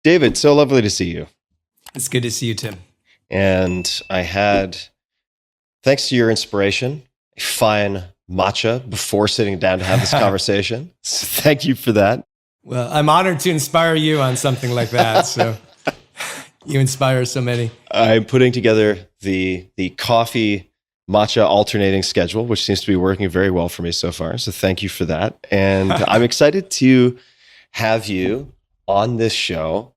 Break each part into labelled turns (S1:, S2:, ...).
S1: David, so lovely to see you.
S2: It's good to see you, Tim.
S1: And I had, thanks to your inspiration, a fine matcha before sitting down to have this conversation. So thank you for that.
S2: Well, I'm honored to inspire you on something like that. So you inspire so many.
S1: I'm putting together the coffee matcha alternating schedule, which seems to be working very well for me so far. So thank you for that. And I'm excited to have you on this show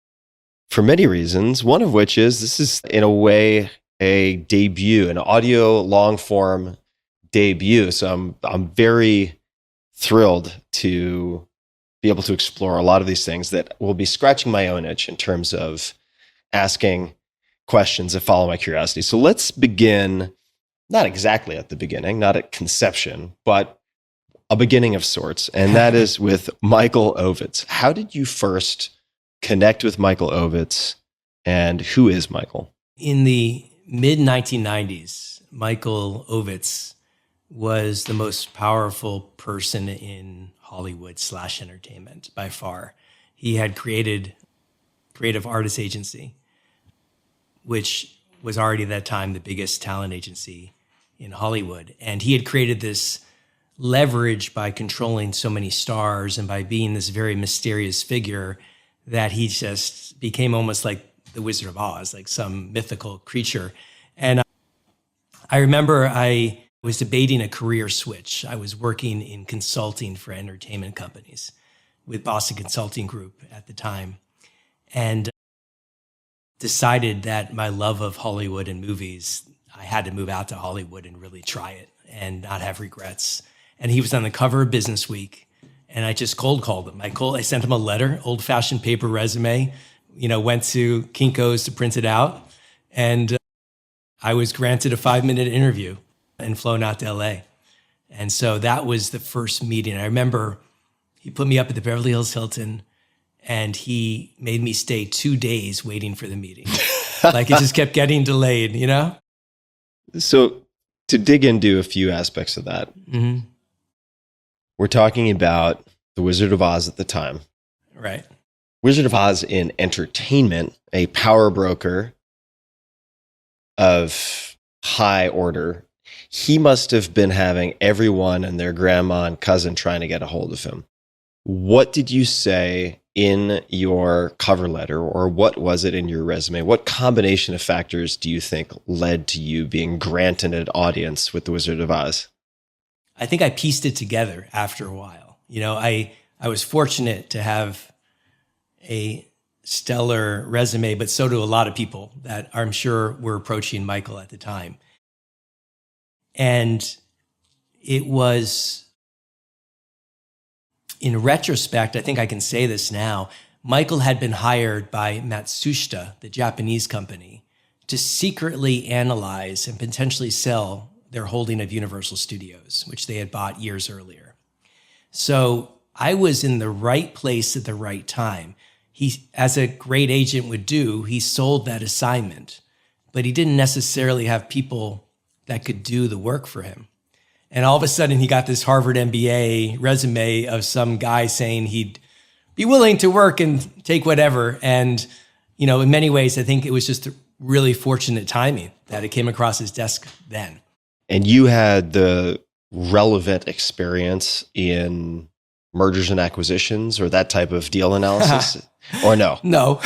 S1: for many reasons, one of which is this is in a way a debut, an audio long form debut. So I'm very thrilled to be able to explore a lot of these things that will be scratching my own itch in terms of asking questions that follow my curiosity. So let's begin, not exactly at the beginning, not at conception, but a beginning of sorts. And that is with Maisel Ovitz. How did you first connect with Maisel Ovitz, and who is Maisel?
S2: In the mid-1990s, Maisel Ovitz was the most powerful person in Hollywood/entertainment by far. He had created Creative Artists Agency, which was already at that time the biggest talent agency in Hollywood. And he had created this leverage by controlling so many stars and by being this very mysterious figure that he just became almost like the Wizard of Oz, like some mythical creature. And I remember I was debating a career switch. I was working in consulting for entertainment companies with Boston Consulting Group at the time, and decided that my love of Hollywood and movies, I had to move out to Hollywood and really try it and not have regrets. And he was on the cover of Business Week, and I just cold called him. I sent him a letter, old-fashioned paper resume, went to Kinko's to print it out, and I was granted a 5-minute interview and flown out to LA. And so that was the first meeting. I remember he put me up at the Beverly Hills Hilton, and he made me stay 2 days waiting for the meeting. Like it just kept getting delayed,
S1: So to dig into a few aspects of that, we're talking about the Wizard of Oz at the time.
S2: Right.
S1: Wizard of Oz in entertainment, a power broker of high order. He must have been having everyone and their grandma and cousin trying to get a hold of him. What did you say in your cover letter, or what was it in your resume? What combination of factors do you think led to you being granted an audience with the Wizard of Oz?
S2: I think I pieced it together after a while. I was fortunate to have a stellar resume, but so do a lot of people that I'm sure were approaching Maisel at the time. And it was, in retrospect, I think I can say this now, Maisel had been hired by Matsushita, the Japanese company, to secretly analyze and potentially sell their holding of Universal Studios, which they had bought years earlier. So I was in the right place at the right time. He, as a great agent would do, he sold that assignment, but he didn't necessarily have people that could do the work for him. And all of a sudden he got this Harvard MBA resume of some guy saying he'd be willing to work and take whatever. And, in many ways, I think it was just really fortunate timing that it came across his desk then.
S1: And you had the relevant experience in mergers and acquisitions or that type of deal analysis, or no?
S2: No.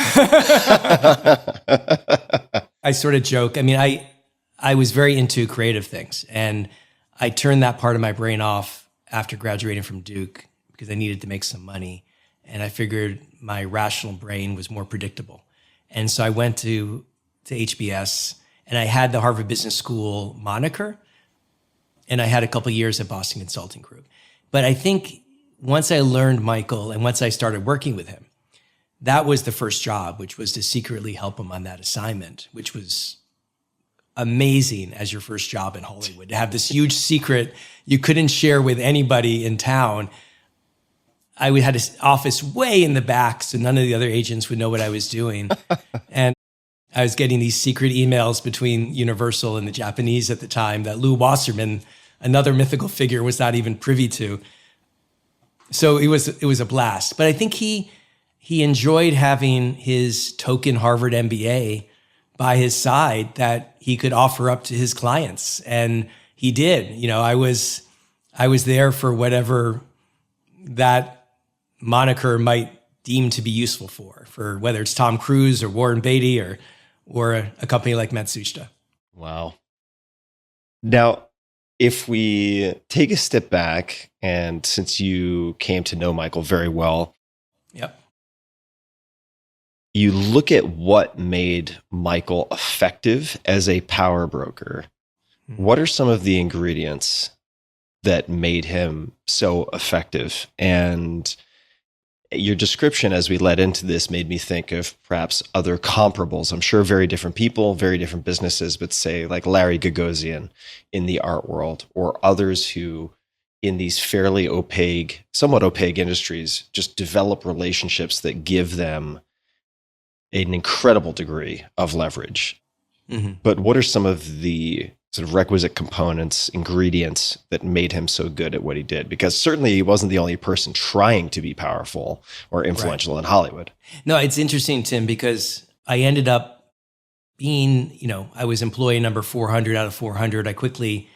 S2: I sort of joke. I mean, I was very into creative things, and I turned that part of my brain off after graduating from Duke because I needed to make some money. And I figured my rational brain was more predictable. And so I went to HBS, and I had the Harvard Business School moniker, and I had a couple of years at Boston Consulting Group. But I think once I learned Maisel and once I started working with him, that was the first job, which was to secretly help him on that assignment, which was amazing as your first job in Hollywood, to have this huge secret you couldn't share with anybody in town. I had an office way in the back, so none of the other agents would know what I was doing. And I was getting these secret emails between Universal and the Japanese at the time that Lou Wasserman, another mythical figure, was not even privy to. So it was a blast. But I think he he enjoyed having his token Harvard MBA by his side that he could offer up to his clients. And he did. I was there for whatever that moniker might deem to be useful for whether it's Tom Cruise or Warren Beatty or a company like Matsushita.
S1: Wow. Now, if we take a step back, and since you came to know Michael very well,
S2: yep,
S1: you look at what made Michael effective as a power broker. Mm-hmm. What are some of the ingredients that made him so effective? And your description as we led into this made me think of perhaps other comparables. I'm sure very different people, very different businesses, but say like Larry Gagosian in the art world, or others who in these fairly opaque, somewhat opaque industries, just develop relationships that give them an incredible degree of leverage. Mm-hmm. But what are some of the sort of requisite components, ingredients that made him so good at what he did? Because certainly he wasn't the only person trying to be powerful or influential in Hollywood.
S2: No, it's interesting, Tim, because I ended up being, I was employee number 400 out of 400. I quickly,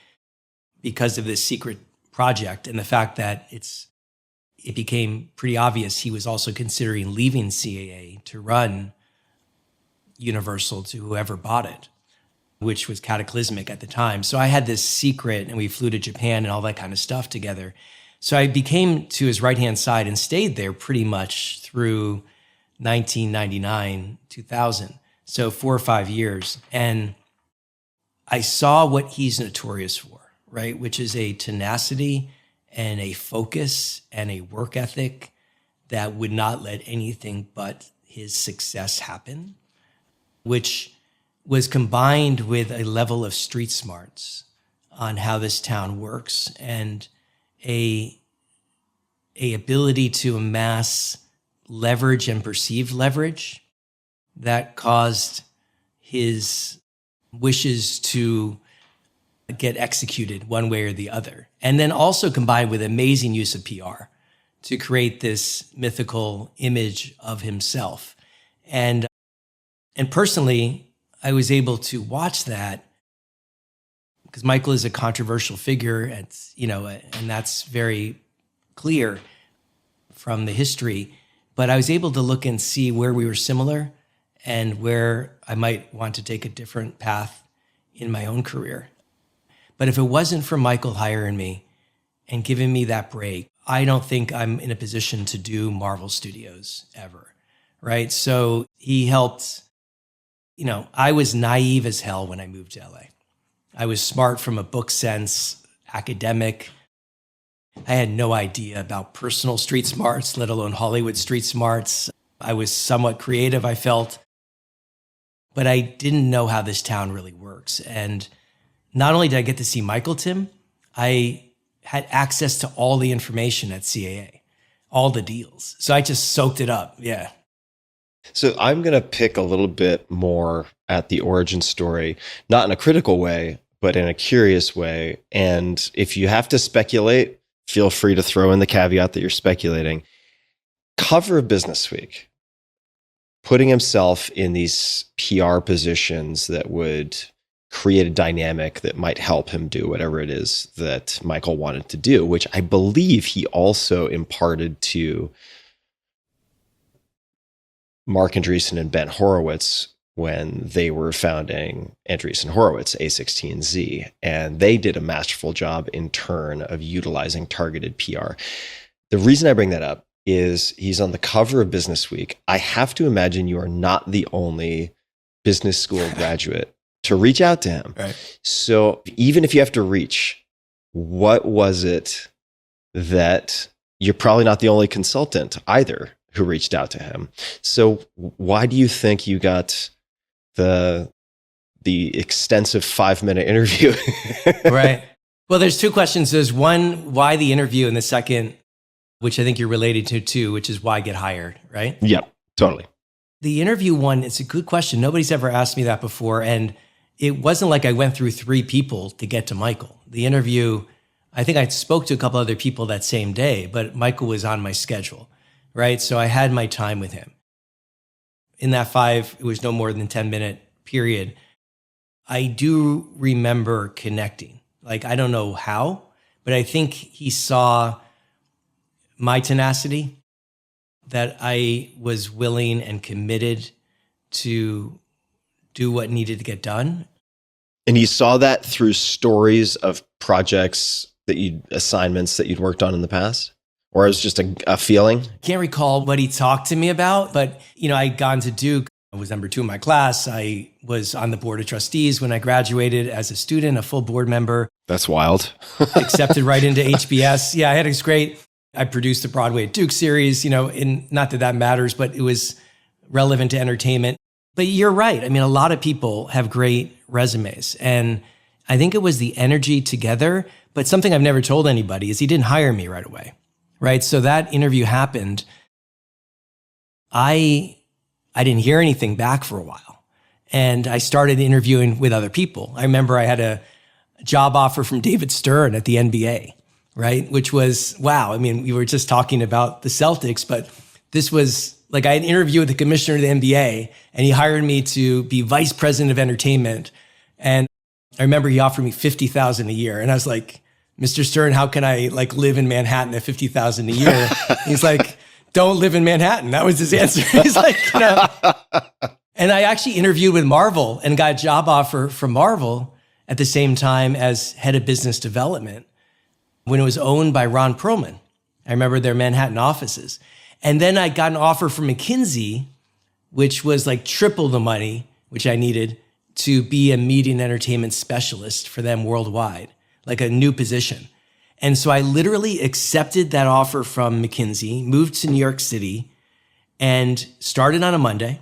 S2: because of this secret project and the fact that it became pretty obvious he was also considering leaving CAA to run Universal to whoever bought it, which was cataclysmic at the time. So I had this secret, and we flew to Japan and all that kind of stuff together. So I became to his right-hand side and stayed there pretty much through 1999, 2000. So 4 or 5 years. And I saw what he's notorious for, right? Which is a tenacity and a focus and a work ethic that would not let anything but his success happen, which was combined with a level of street smarts on how this town works and a ability to amass leverage and perceived leverage that caused his wishes to get executed one way or the other. And then also combined with amazing use of PR to create this mythical image of himself. And personally, I was able to watch that because Michael is a controversial figure, and that's very clear from the history. But I was able to look and see where we were similar and where I might want to take a different path in my own career. But if it wasn't for Michael hiring me and giving me that break, I don't think I'm in a position to do Marvel Studios ever, right? So he helped. I was naive as hell when I moved to LA. I was smart from a book sense, academic. I had no idea about personal street smarts, let alone Hollywood street smarts. I was somewhat creative, I felt, but I didn't know how this town really works. And not only did I get to see Michael, Tim, I had access to all the information at CAA, all the deals. So I just soaked it up. Yeah.
S1: So I'm going to pick a little bit more at the origin story, not in a critical way, but in a curious way. And if you have to speculate, feel free to throw in the caveat that you're speculating. Cover of Business Week, putting himself in these PR positions that would create a dynamic that might help him do whatever it is that Michael wanted to do, which I believe he also imparted to Mark Andreessen and Ben Horowitz when they were founding Andreessen Horowitz, A16Z. And they did a masterful job in turn of utilizing targeted PR. The reason I bring that up is he's on the cover of Business Week. I have to imagine you are not the only business school graduate to reach out to him.
S2: Right.
S1: So even if you have to reach, what was it that you're probably not the only consultant either who reached out to him? So why do you think you got the extensive 5-minute interview?
S2: Right. Well, there's two questions. There's one, why the interview? And the second, which I think you're related to too, which is why get hired, right?
S1: Yep, totally.
S2: The interview one, it's a good question. Nobody's ever asked me that before. And it wasn't like I went through 3 people to get to Michael. The interview, I think I spoke to a couple other people that same day, but Michael was on my schedule. right? So I had my time with him. In that it was no more than 10-minute period. I do remember connecting. Like, I don't know how, but I think he saw my tenacity, that I was willing and committed to do what needed to get done.
S1: And you saw that through stories of projects assignments that you'd worked on in the past? Or it was just a feeling?
S2: Can't recall what he talked to me about, but I'd gone to Duke. I was number 2 in my class. I was on the board of trustees when I graduated as a student, a full board member.
S1: That's wild.
S2: Accepted right into HBS. Yeah, it was great. I produced the Broadway at Duke series, and not that matters, but it was relevant to entertainment. But you're right. I mean, a lot of people have great resumes. And I think it was the energy together. But something I've never told anybody is he didn't hire me right away, right? So that interview happened. I didn't hear anything back for a while. And I started interviewing with other people. I remember I had a job offer from David Stern at the NBA, right? Which was, wow. I mean, we were just talking about the Celtics, but this was like I had an interview with the commissioner of the NBA, and he hired me to be vice president of entertainment. And I remember he offered me $50,000 a year. And I was like, Mr. Stern, how can I live in Manhattan at $50,000 a year? He's like, don't live in Manhattan. That was his answer. He's like, And I actually interviewed with Marvel and got a job offer from Marvel at the same time as head of business development when it was owned by Ron Perlman. I remember their Manhattan offices. And then I got an offer from McKinsey, which was triple the money, which I needed to be a media and entertainment specialist for them worldwide, like a new position. And so I literally accepted that offer from McKinsey, moved to New York City, and started on a Monday.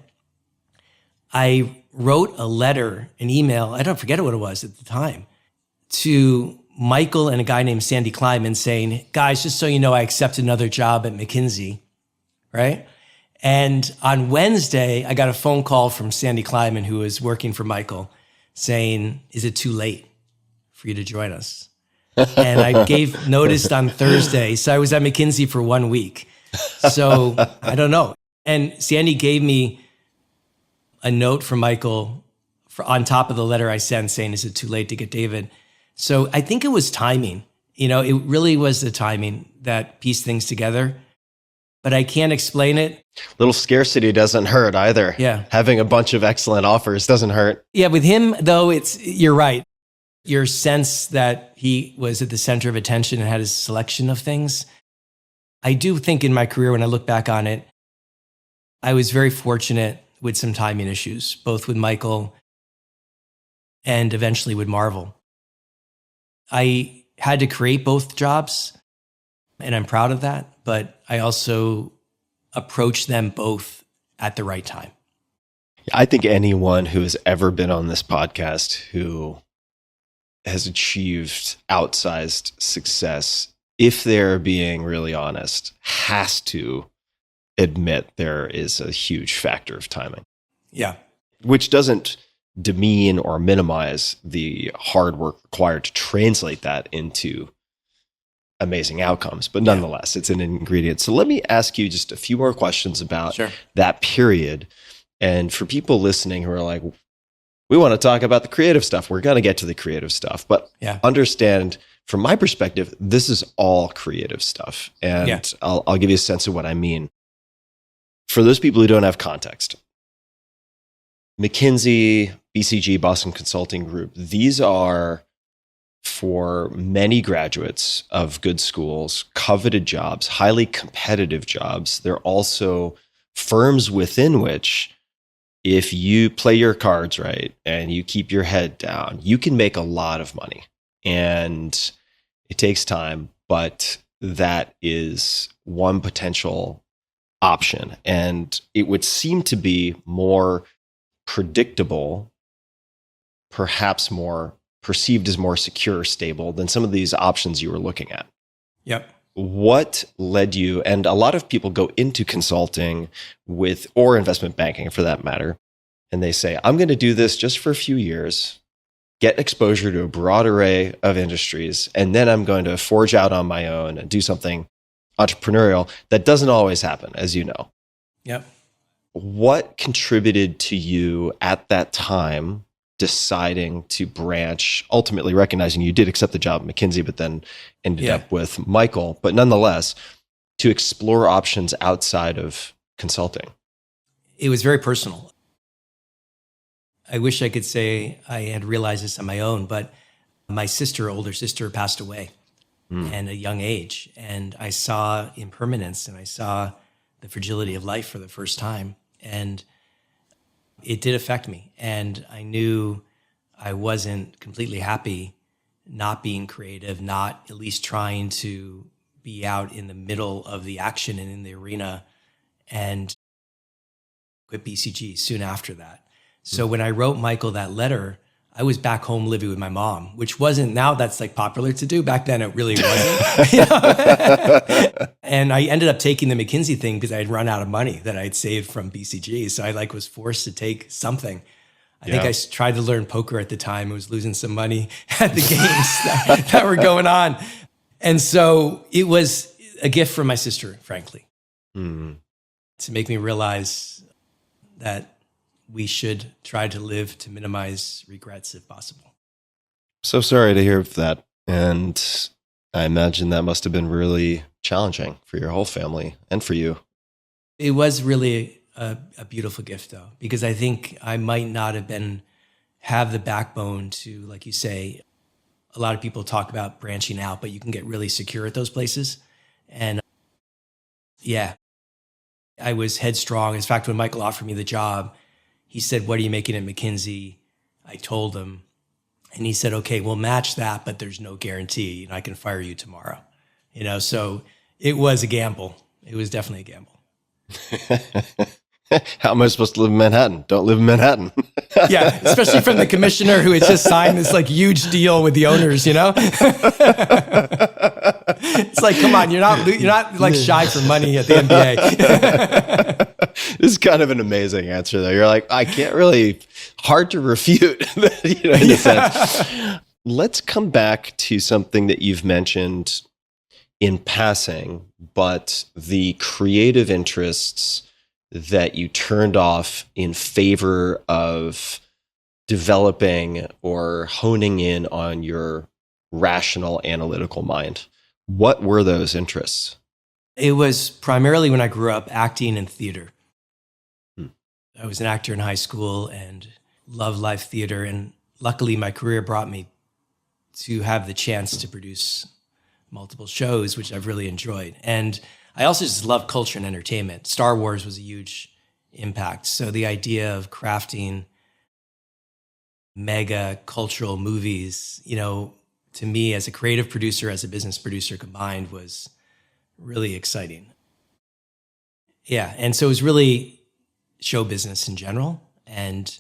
S2: I wrote a letter, an email, I don't forget what it was at the time, to Michael and a guy named Sandy Kleiman saying, guys, just so you know, I accepted another job at McKinsey, right? And on Wednesday, I got a phone call from Sandy Kleiman, who was working for Michael, saying, is it too late for you to join us? And I gave notice on Thursday. So I was at McKinsey for 1 week. So I don't know. And Sandy gave me a note from Michael on top of the letter I sent saying, is it too late to get David? So I think it was timing. It really was the timing that pieced things together. But I can't explain it.
S1: Little scarcity doesn't hurt either.
S2: Yeah.
S1: Having a bunch of excellent offers doesn't hurt.
S2: Yeah, with him, though, you're right. Your sense that he was at the center of attention and had his selection of things. I do think in my career, when I look back on it, I was very fortunate with some timing issues, both with Michael and eventually with Marvel. I had to create both jobs, and I'm proud of that, but I also approached them both at the right time.
S1: I think anyone who has ever been on this podcast who has achieved outsized success, if they're being really honest, has to admit there is a huge factor of timing.
S2: Yeah.
S1: Which doesn't demean or minimize the hard work required to translate that into amazing outcomes. But nonetheless, it's an ingredient. So let me ask you just a few more questions about that period. And for people listening who are like, we want to talk about the creative stuff, we're going to get to the creative stuff. But understand, from my perspective, this is all creative stuff. And I'll give you a sense of what I mean. For those people who don't have context, McKinsey, BCG, Boston Consulting Group, these are, for many graduates of good schools, coveted jobs, highly competitive jobs. They're also firms within which, if you play your cards right and you keep your head down, you can make a lot of money. And it takes time, but that is one potential option. And it would seem to be more predictable, perhaps more perceived as more secure, stable than some of these options you were looking at.
S2: Yep.
S1: What led you, and a lot of people go into consulting or investment banking for that matter, and they say, I'm going to do this just for a few years, get exposure to a broad array of industries, and then I'm going to forge out on my own and do something entrepreneurial. That doesn't always happen, as you know.
S2: Yep.
S1: What contributed to you at that time deciding to branch, ultimately recognizing you did accept the job at McKinsey, but then ended up with Michael, but nonetheless, to explore options outside of consulting?
S2: It was very personal. I wish I could say I had realized this on my own, but my older sister, passed away at a young age. And I saw impermanence and I saw the fragility of life for the first time. And it did affect me. And I knew I wasn't completely happy not being creative, not at least trying to be out in the middle of the action and in the arena, and quit BCG soon after that. So when I wrote Michael that letter, I was back home living with my mom, which wasn't, now that's like popular to do. Back then it really wasn't. You know? And I ended up taking the McKinsey thing because I had run out of money that I had saved from BCG. So I was forced to take something. I think I tried to learn poker at the time. I was losing some money at the games that were going on. And so it was a gift from my sister, frankly, to make me realize that we should try to live to minimize regrets if possible.
S1: So sorry to hear of that. And I imagine that must have been really challenging for your whole family and for you.
S2: It was really a beautiful gift, though, because I think I might not have the backbone to, like you say, a lot of people talk about branching out, but you can get really secure at those places. And I was headstrong. In fact, when Michael offered me the job, he said, "What are you making at McKinsey?" I told him, and he said, "Okay, we'll match that, but there's no guarantee. I can fire you tomorrow." So it was a gamble. It was definitely a gamble.
S1: How am I supposed to live in Manhattan? Don't live in Manhattan.
S2: Yeah, especially from the commissioner who had just signed this huge deal with the owners. It's like, come on, you're not shy for money at the NBA.
S1: This is kind of an amazing answer, though. You're like, I can't really, hard to refute, in a sense. Let's come back to something that you've mentioned in passing, but the creative interests that you turned off in favor of developing or honing in on your rational, analytical mind. What were those interests?
S2: It was primarily when I grew up, acting and theater. I was an actor in high school and loved live theater. And luckily, my career brought me to have the chance to produce multiple shows, which I've really enjoyed. And I also just love culture and entertainment. Star Wars was a huge impact. So the idea of crafting mega cultural movies, to me as a creative producer, as a business producer combined, was really exciting. Yeah. And so it was really show business in general. And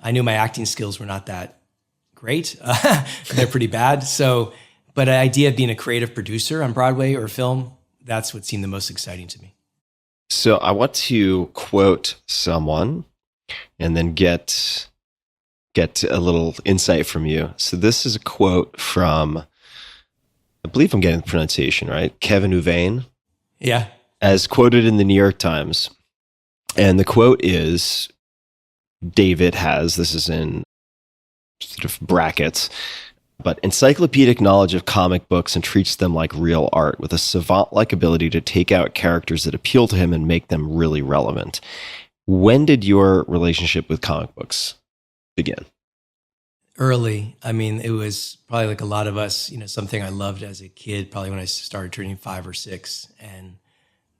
S2: I knew my acting skills were not that great. They're pretty bad. But the idea of being a creative producer on Broadway or film, that's what seemed the most exciting to me.
S1: So I want to quote someone and then get a little insight from you. So this is a quote from, I believe I'm getting the pronunciation right, Kevin Huvain.
S2: Yeah. As
S1: quoted in the New York Times. And the quote is, this is in sort of brackets, but encyclopedic knowledge of comic books and treats them like real art with a savant-like ability to take out characters that appeal to him and make them really relevant. When did your relationship with comic books begin?
S2: Early. I mean, it was probably like a lot of us, something I loved as a kid, probably when I started turning 5 or 6, and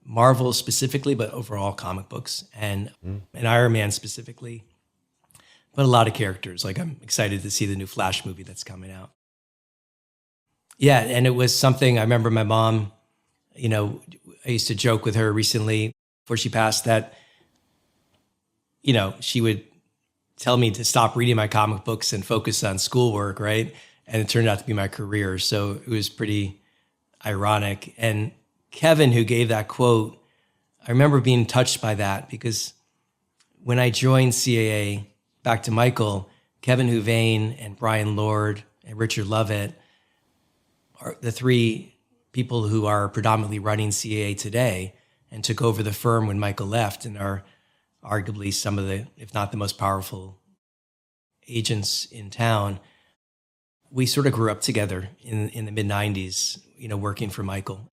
S2: Marvel specifically, but overall comic books and Iron Man specifically. But a lot of characters. I'm excited to see the new Flash movie that's coming out. Yeah, and it was something I remember my mom, I used to joke with her recently before she passed that, she would tell me to stop reading my comic books and focus on schoolwork, right? And it turned out to be my career. So it was pretty ironic. And Kevin, who gave that quote, I remember being touched by that because when I joined CAA, back to Michael, Kevin Huvain and Brian Lord and Richard Lovett, the three people who are predominantly running CAA today and took over the firm when Michael left and are arguably some of the, if not the most powerful agents in town. We sort of grew up together in the mid-90s, working for Michael.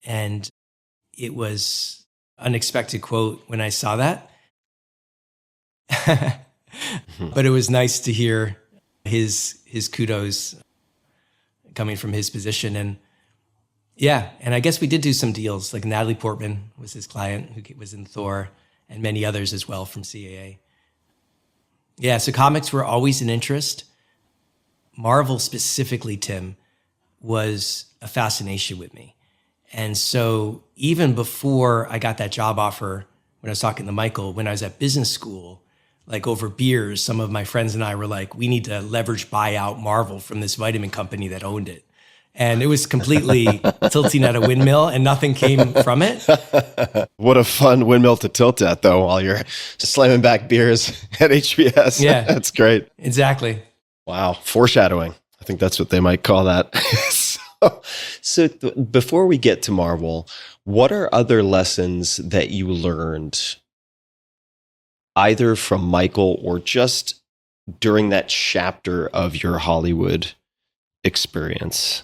S2: And it was an unexpected quote when I saw that. But it was nice to hear his kudos coming from his position. And yeah, and I guess we did do some deals, like Natalie Portman was his client who was in Thor, and many others as well from CAA. Yeah, so comics were always an interest. Marvel specifically, Tim, was a fascination with me. And so even before I got that job offer, when I was talking to Michael, when I was at business school, like over beers, some of my friends and I were like, we need to leverage buy out Marvel from this vitamin company that owned it. And it was completely tilting at a windmill and nothing came from it.
S1: What a fun windmill to tilt at, though, while you're slamming back beers at HBS.
S2: Yeah.
S1: That's great.
S2: Exactly.
S1: Wow. Foreshadowing. I think that's what they might call that. Before we get to Marvel, what are other lessons that you learned either from Michael or just during that chapter of your Hollywood experience?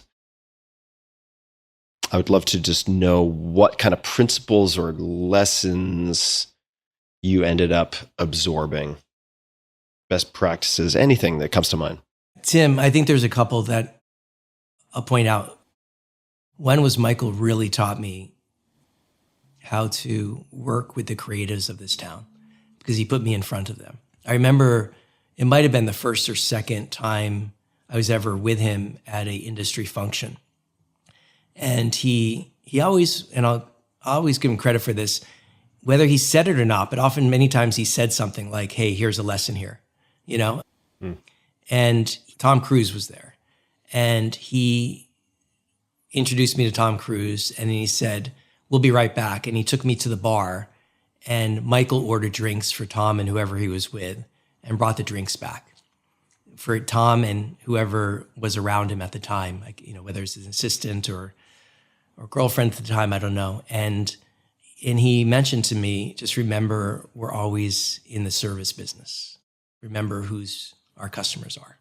S1: I would love to just know what kind of principles or lessons you ended up absorbing, best practices, anything that comes to mind.
S2: Tim, I think there's a couple that I'll point out. One was Michael really taught me how to work with the creatives of this town because he put me in front of them. I remember it might have been the first or second time I was ever with him at an industry function. And he always, and I'll always give him credit for this, whether he said it or not, but often many times he said something like, hey, here's a lesson here, And Tom Cruise was there. And he introduced me to Tom Cruise and he said, we'll be right back. And he took me to the bar and Michael ordered drinks for Tom and whoever he was with and brought the drinks back for Tom and whoever was around him at the time, like, whether it's his assistant or girlfriend at the time, I don't know. And he mentioned to me, just remember, we're always in the service business. Remember who's our customers are.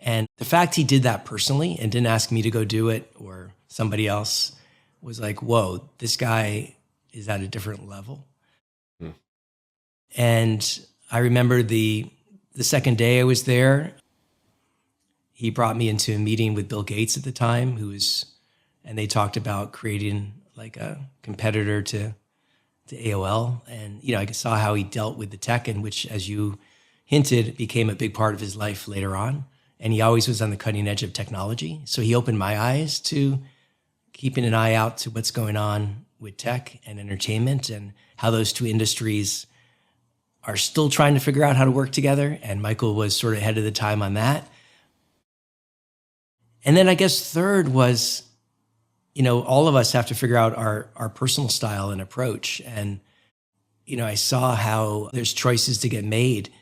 S2: And the fact he did that personally and didn't ask me to go do it or somebody else was like, whoa, this guy is at a different level. And I remember the second day I was there, he brought me into a meeting with Bill Gates at the time, and they talked about creating like a competitor to AOL. And, I saw how he dealt with the tech, and which, as you hinted, became a big part of his life later on. And he always was on the cutting edge of technology. So he opened my eyes to keeping an eye out to what's going on with tech and entertainment and how those two industries are still trying to figure out how to work together. And Michael was sort of ahead of the time on that. And then I guess third was, all of us have to figure out our personal style and approach. And, I saw how there's choices to get made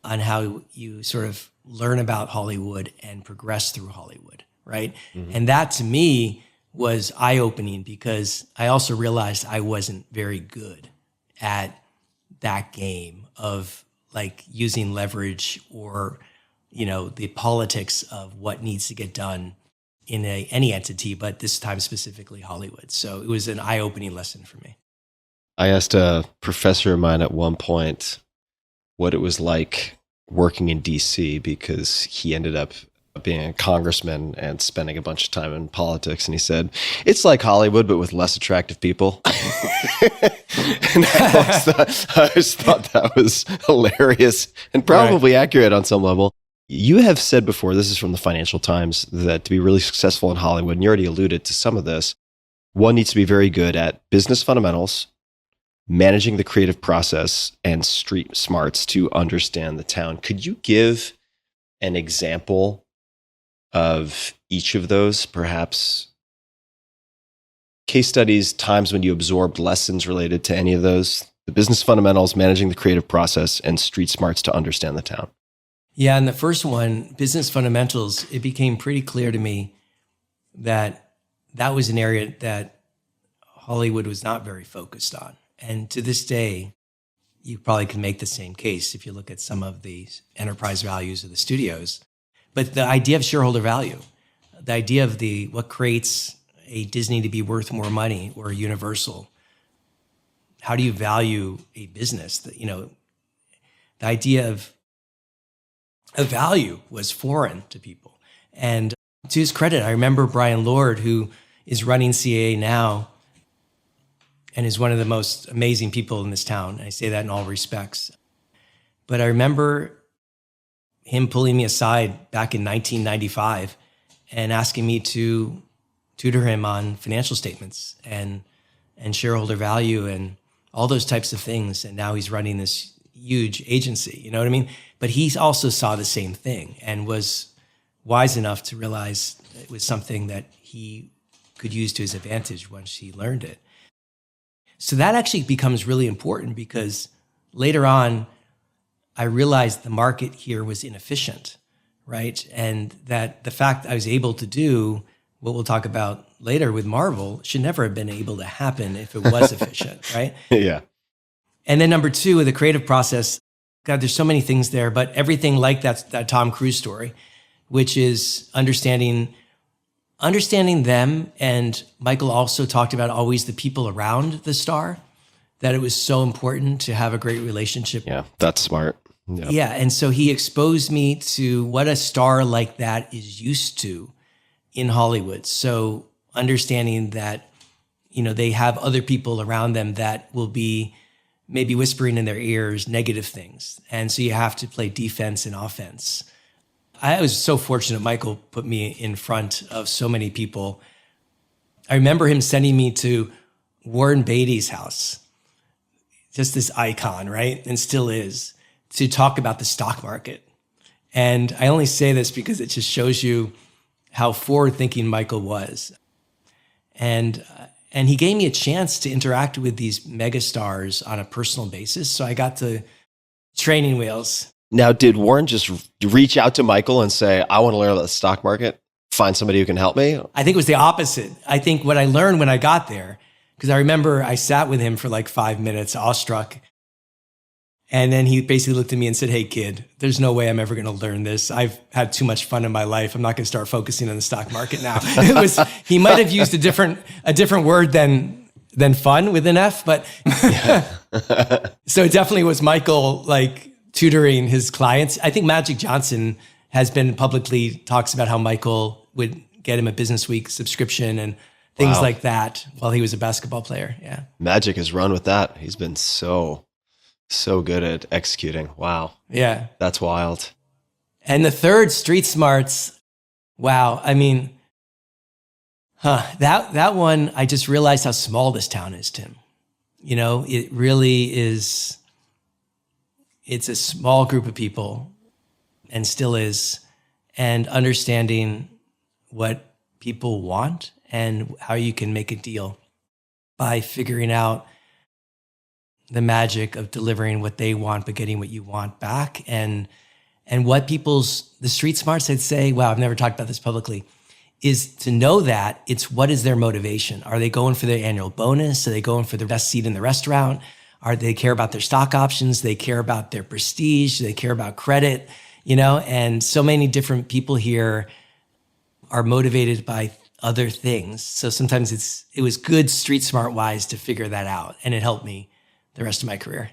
S2: on how you sort of learn about Hollywood and progress through Hollywood, right? Mm-hmm. And that to me was eye-opening because I also realized I wasn't very good at that game of like using leverage or, the politics of what needs to get done in any entity, but this time specifically Hollywood. So it was an eye-opening lesson for me.
S1: I asked a professor of mine at one point what it was like working in DC because he ended up being a congressman and spending a bunch of time in politics. And he said, it's like Hollywood, but with less attractive people. And I always thought that was hilarious and probably accurate on some level. You have said before, this is from the Financial Times, that to be really successful in Hollywood, and you already alluded to some of this, one needs to be very good at business fundamentals, managing the creative process, and street smarts to understand the town. Could you give an example of each of those, perhaps case studies, times when you absorbed lessons related to any of those? The business fundamentals, managing the creative process, and street smarts to understand the town. Yeah,
S2: and the first one, business fundamentals, it became pretty clear to me that that was an area that Hollywood was not very focused on. And to this day, you probably can make the same case if you look at some of the enterprise values of the studios. But the idea of shareholder value, the idea of what creates a Disney to be worth more money or a Universal, how do you value a business? The idea of a value was foreign to people. And to his credit, I remember Brian Lord, who is running CAA now and is one of the most amazing people in this town. I say that in all respects. But I remember him pulling me aside back in 1995 and asking me to tutor him on financial statements and shareholder value and all those types of things. And now he's running this huge agency, you know what I mean? But he also saw the same thing and was wise enough to realize it was something that he could use to his advantage once he learned it. So that actually becomes really important because later on, I realized the market here was inefficient, right? And that the fact that I was able to do what we'll talk about later with Marvel should never have been able to happen if it was efficient, right?
S1: Yeah.
S2: And then number two, the creative process, God, there's so many things there, but everything like that Tom Cruise story, which is understanding them. And Michael also talked about always the people around the star, that it was so important to have a great relationship.
S1: Yeah, that's smart. Yep.
S2: Yeah. And so he exposed me to what a star like that is used to in Hollywood. So understanding that, they have other people around them that will be maybe whispering in their ears negative things. And so you have to play defense and offense. I was so fortunate Michael put me in front of so many people. I remember him sending me to Warren Beatty's house, just this icon, right? And still is, to talk about the stock market. And I only say this because it just shows you how forward-thinking Michael was. And he gave me a chance to interact with these megastars on a personal basis. So I got to training wheels.
S1: Now, did Warren just reach out to Michael and say, I want to learn about the stock market, find somebody who can help me?
S2: I think it was the opposite. I think what I learned when I got there, because I remember I sat with him for like 5 minutes, awestruck. And then he basically looked at me and said, hey, kid, there's no way I'm ever going to learn this. I've had too much fun in my life. I'm not going to start focusing on the stock market now. He might have used a different word than fun with an F, but so it definitely was Michael like tutoring his clients. I think Magic Johnson has been publicly talks about how Michael would get him a Business Week subscription and things like that while he was a basketball player. Yeah.
S1: Magic has run with that. He's been so good at executing. Wow.
S2: Yeah.
S1: That's wild.
S2: And the third, street smarts. Wow. I mean, that one, I just realized how small this town is, Tim. It really is. It's a small group of people and still is. And understanding what people want and how you can make a deal by figuring out the magic of delivering what they want, but getting what you want back. And what the street smarts, I'd say, wow, I've never talked about this publicly, is to know that it's what is their motivation? Are they going for their annual bonus? Are they going for the best seat in the restaurant? Are they care about their stock options? They care about their prestige? They care about credit? And so many different people here are motivated by other things. So sometimes it was good street smart wise to figure that out. And it helped me the rest of my career.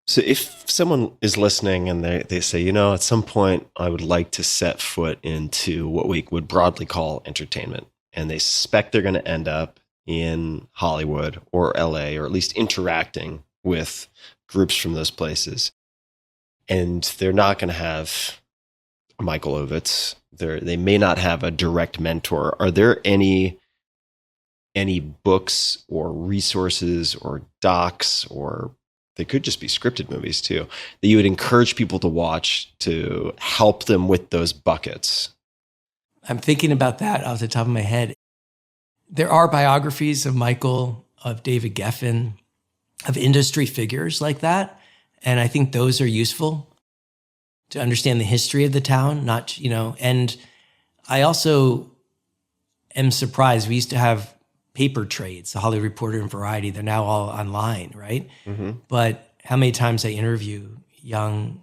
S1: So if someone is listening and they say, at some point I would like to set foot into what we would broadly call entertainment, and they suspect they're going to end up in Hollywood or LA, or at least interacting with groups from those places, and they're not going to have Michael Ovitz, they may not have a direct mentor. Are there any books or resources or docs, or they could just be scripted movies too, that you would encourage people to watch to help them with those buckets?
S2: I'm thinking about that off the top of my head. There are biographies of Michael, of David Geffen, of industry figures like that. And I think those are useful to understand the history of the town, and I also am surprised. We used to have paper trades, the Hollywood Reporter and Variety. They're now all online, right? But how many times I interview young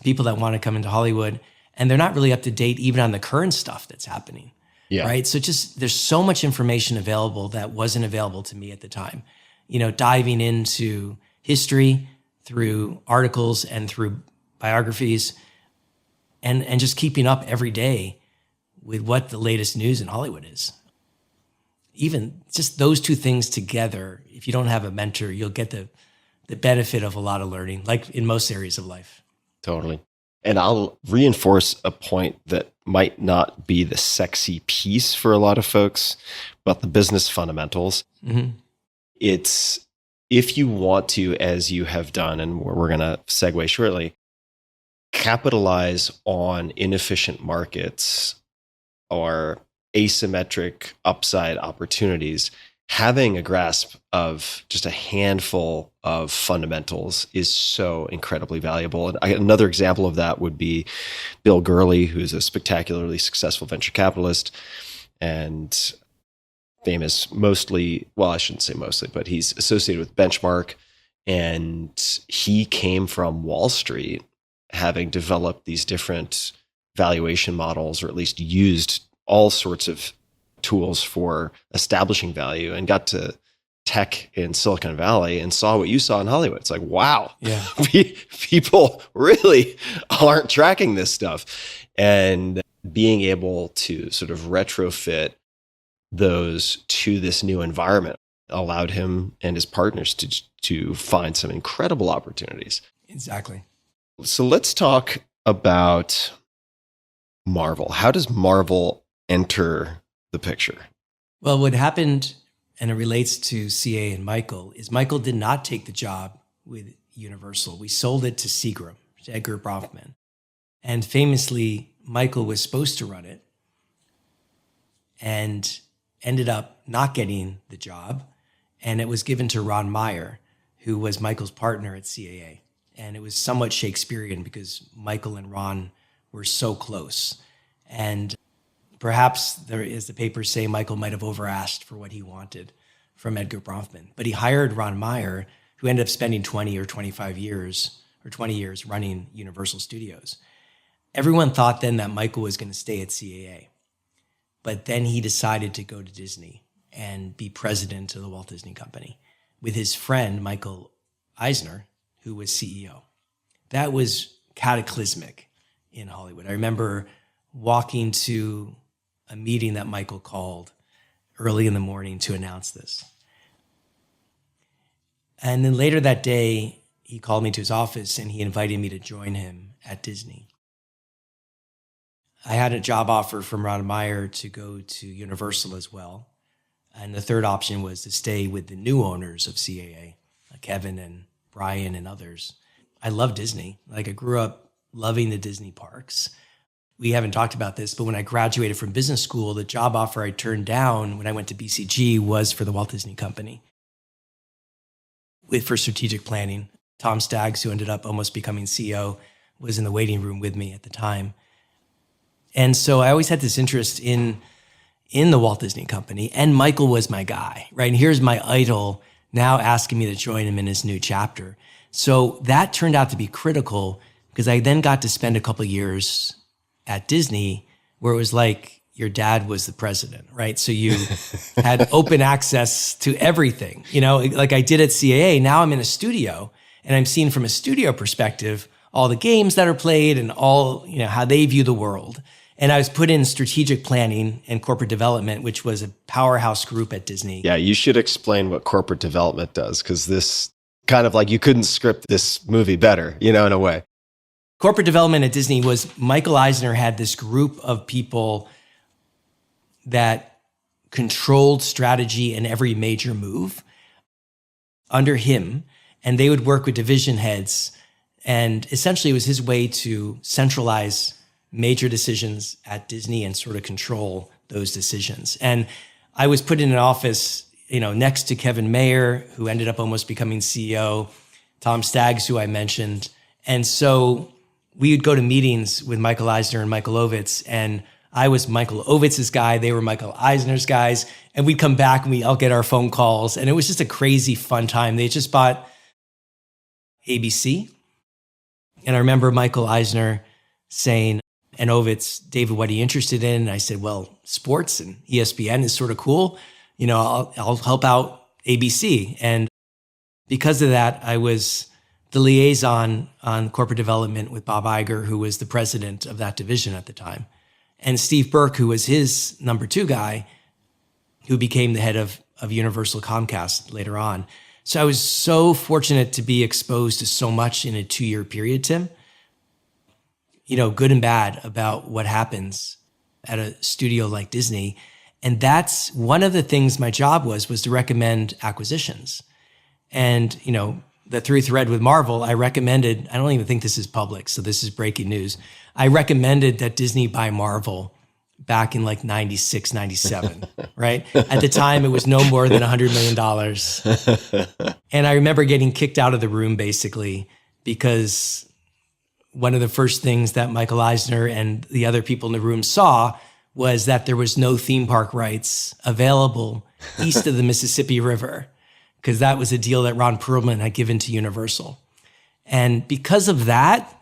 S2: people that want to come into Hollywood, and they're not really up to date even on the current stuff that's happening.
S1: Yeah.
S2: Right. So just there's so much information available that wasn't available to me at the time. You know, diving into history through articles and through biographies and just keeping up every day with what the latest news in Hollywood is. Even just those two things together, if you don't have a mentor, you'll get the benefit of a lot of learning, like in most areas of life.
S1: Totally. And I'll reinforce a point that might not be the sexy piece for a lot of folks, but the business fundamentals. It's, if you want to, as you have done, and we're going to segue shortly, capitalize on inefficient markets or asymmetric upside opportunities, having a grasp of just a handful of fundamentals is so incredibly valuable. And another example of that would be Bill Gurley, who's a spectacularly successful venture capitalist and famous mostly, well, I shouldn't say mostly, but he's associated with Benchmark. And he came from Wall Street, having developed these different valuation models, or at least used all sorts of tools for establishing value, and got to tech in Silicon Valley and saw what you saw in Hollywood. It's like, wow,
S2: Yeah.
S1: people really aren't tracking this stuff. And being able to sort of retrofit those to this new environment allowed him and his partners to find some incredible opportunities.
S2: Exactly.
S1: So let's talk about Marvel. How does Marvel enter the picture?
S2: Well, what happened, and it relates to CA and Michael, is Michael did not take the job with Universal. We sold it to Seagram, to Edgar Bronfman. And famously, Michael was supposed to run it and ended up not getting the job. And it was given to Ron Meyer, who was Michael's partner at CAA. And it was somewhat Shakespearean because Michael and Ron were so close. And perhaps there, as the papers say, Michael might have overasked for what he wanted from Edgar Bronfman. But he hired Ron Meyer, who ended up spending 20 or 25 years or 20 years running Universal Studios. Everyone thought then that Michael was going to stay at CAA. But then he decided to go to Disney and be president of the Walt Disney Company with his friend, Michael Eisner, who was CEO. That was cataclysmic in Hollywood. I remember walking to a meeting that Michael called early in the morning to announce this. And then later that day, he called me to his office and he invited me to join him at Disney. I had a job offer from Ron Meyer to go to Universal as well. And the third option was to stay with the new owners of CAA, Kevin and Brian and others. I love Disney. Like, I grew up loving the Disney parks. We haven't talked about this, but when I graduated from business school, the job offer I turned down when I went to BCG was for the Walt Disney Company for strategic planning. Tom Staggs, who ended up almost becoming CEO, was in the waiting room with me at the time. And so I always had this interest in the Walt Disney Company, and Michael was my guy, right? And here's my idol now asking me to join him in his new chapter. So that turned out to be critical because I then got to spend a couple of years at Disney where it was like your dad was the president, right? So you had open access to everything, you know, like I did at CAA. Now I'm in a studio and I'm seeing from a studio perspective all the games that are played and all, you know, how they view the world. And I was put in strategic planning and corporate development, which was a powerhouse group at Disney.
S1: Yeah, you should explain what corporate development does, because this kind of like you couldn't script this movie better, you know, in a way.
S2: Corporate development at Disney was Michael Eisner had this group of people that controlled strategy in every major move under him, and they would work with division heads. And essentially it was his way to centralize major decisions at Disney and sort of control those decisions. And I was put in an office, you know, next to Kevin Mayer, who ended up almost becoming CEO, Tom Staggs, who I mentioned. And so we would go to meetings with Michael Eisner and Michael Ovitz, and I was Michael Ovitz's guy. They were Michael Eisner's guys. And we'd come back and we'd all get our phone calls. And it was just a crazy fun time. They just bought ABC. And I remember Michael Eisner saying, and Ovitz, David, what are you interested in? And I said, well, sports and ESPN is sort of cool. I'll help out ABC. And because of that, I was the liaison on corporate development with Bob Iger, who was the president of that division at the time. And Steve Burke, who was his number 2 guy, who became the head of Universal Comcast later on. So I was so fortunate to be exposed to so much in a 2-year period, Tim. Good and bad about what happens at a studio like Disney. And that's one of the things my job was to recommend acquisitions. And, the through thread with Marvel, I recommended, I don't even think this is public, so this is breaking news. I recommended that Disney buy Marvel back in like 96, 97, right? At the time, it was no more than $100 million. And I remember getting kicked out of the room basically because one of the first things that Michael Eisner and the other people in the room saw was that there was no theme park rights available east of the Mississippi River, because that was a deal that Ron Perlman had given to Universal. And because of that,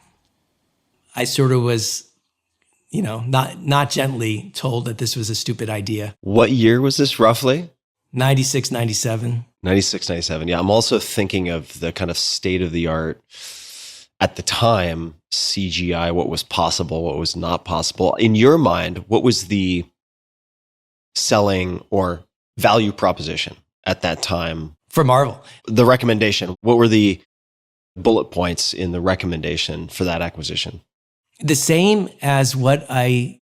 S2: I sort of was, not gently told that this was a stupid idea.
S1: What year was this roughly?
S2: 96, 97.
S1: 96, 97. Yeah, I'm also thinking of the kind of state of the art at the time, CGI, what was possible, what was not possible. In your mind, what was the selling or value proposition at that time?
S2: For Marvel.
S1: The recommendation. What were the bullet points in the recommendation for that acquisition?
S2: The same as what I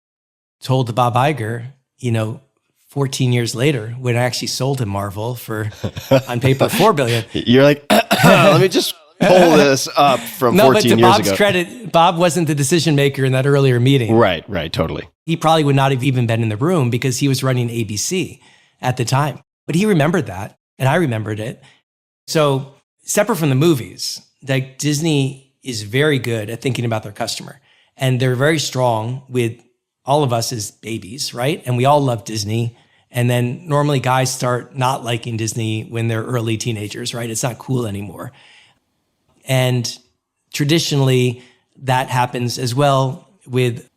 S2: told to Bob Iger, 14 years later, when I actually sold him Marvel for, on paper, $4 billion.
S1: You're like, let me just pull this up from 14 years ago. No, but to
S2: Bob's credit, Bob wasn't the decision maker in that earlier meeting.
S1: Right, totally.
S2: He probably would not have even been in the room because he was running ABC at the time. But he remembered that. And I remembered it. So separate from the movies, like Disney is very good at thinking about their customer. And they're very strong with all of us as babies, right? And we all love Disney. And then normally guys start not liking Disney when they're early teenagers, right? It's not cool anymore. And traditionally, that happens as well with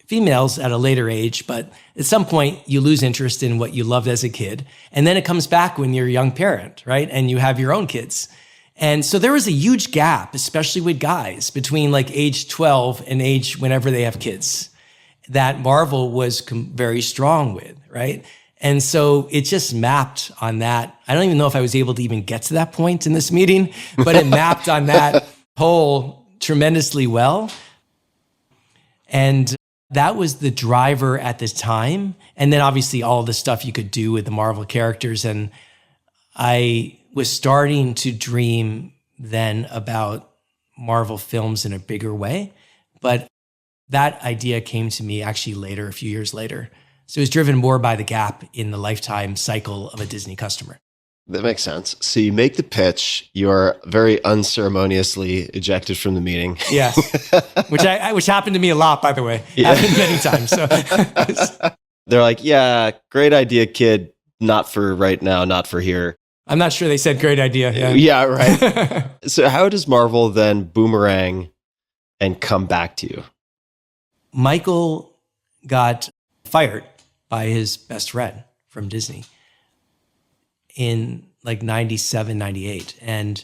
S2: females at a later age, but at some point you lose interest in what you loved as a kid. And then it comes back when you're a young parent, right? And you have your own kids. And so there was a huge gap, especially with guys, between like age 12 and age whenever they have kids, that Marvel was very strong with, right? And so it just mapped on that. I don't even know if I was able to even get to that point in this meeting, but it mapped on that whole tremendously well. And that was the driver at this time. And then obviously all the stuff you could do with the Marvel characters. And I was starting to dream then about Marvel films in a bigger way. But that idea came to me actually later, a few years later. So it was driven more by the gap in the lifetime cycle of a Disney customer.
S1: That makes sense. So you make the pitch, you're very unceremoniously ejected from the meeting.
S2: Yes, which happened to me a lot, by the way. Yeah. Happened many times. So
S1: they're like, yeah, great idea, kid. Not for right now, not for here.
S2: I'm not sure they said great idea.
S1: Yeah, right. So how does Marvel then boomerang and come back to you?
S2: Michael got fired by his best friend from Disney in like 97, 98. And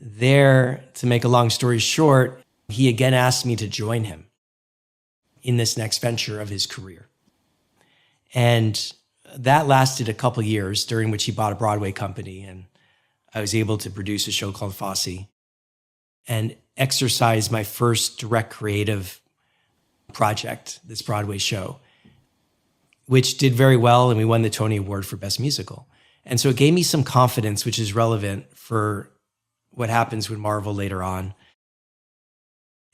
S2: there, to make a long story short, he again asked me to join him in this next venture of his career. And that lasted a couple years, during which he bought a Broadway company. And I was able to produce a show called Fosse and exercise my first direct creative project, this Broadway show, which did very well. And we won the Tony Award for Best Musical. And so it gave me some confidence, which is relevant for what happens with Marvel later on.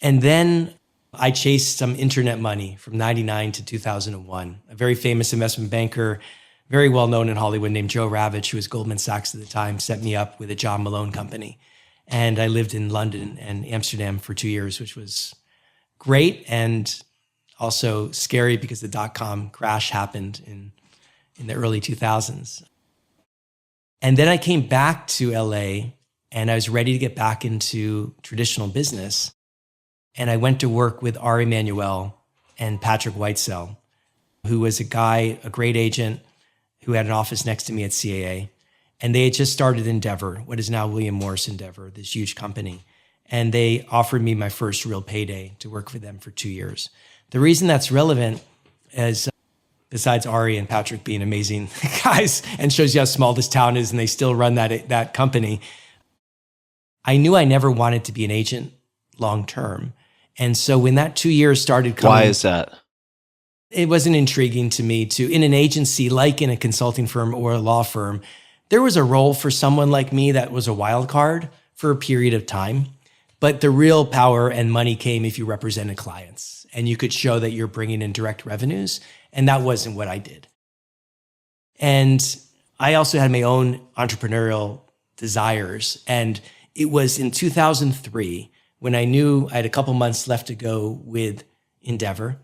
S2: And then I chased some internet money from 99 to 2001. A very famous investment banker, very well known in Hollywood, named Joe Ravitch, who was Goldman Sachs at the time, set me up with a John Malone company. And I lived in London and Amsterdam for 2 years, which was great. And also scary because the dot-com crash happened in the early 2000s. And then I came back to LA and I was ready to get back into traditional business. And I went to work with Ari Emanuel and Patrick Whitesell, who was a great agent who had an office next to me at CAA. And they had just started Endeavor, what is now William Morris Endeavor, this huge company. And they offered me my first real payday to work for them for 2 years. The reason that's relevant is, besides Ari and Patrick being amazing guys and shows you how small this town is and they still run that company, I knew I never wanted to be an agent long term. And so when that 2 years started coming—
S1: Why is that?
S2: It wasn't intriguing to me in an agency, like in a consulting firm or a law firm, there was a role for someone like me that was a wild card for a period of time. But the real power and money came if you represented clients and you could show that you're bringing in direct revenues. And that wasn't what I did. And I also had my own entrepreneurial desires. And it was in 2003, when I knew I had a couple months left to go with Endeavor,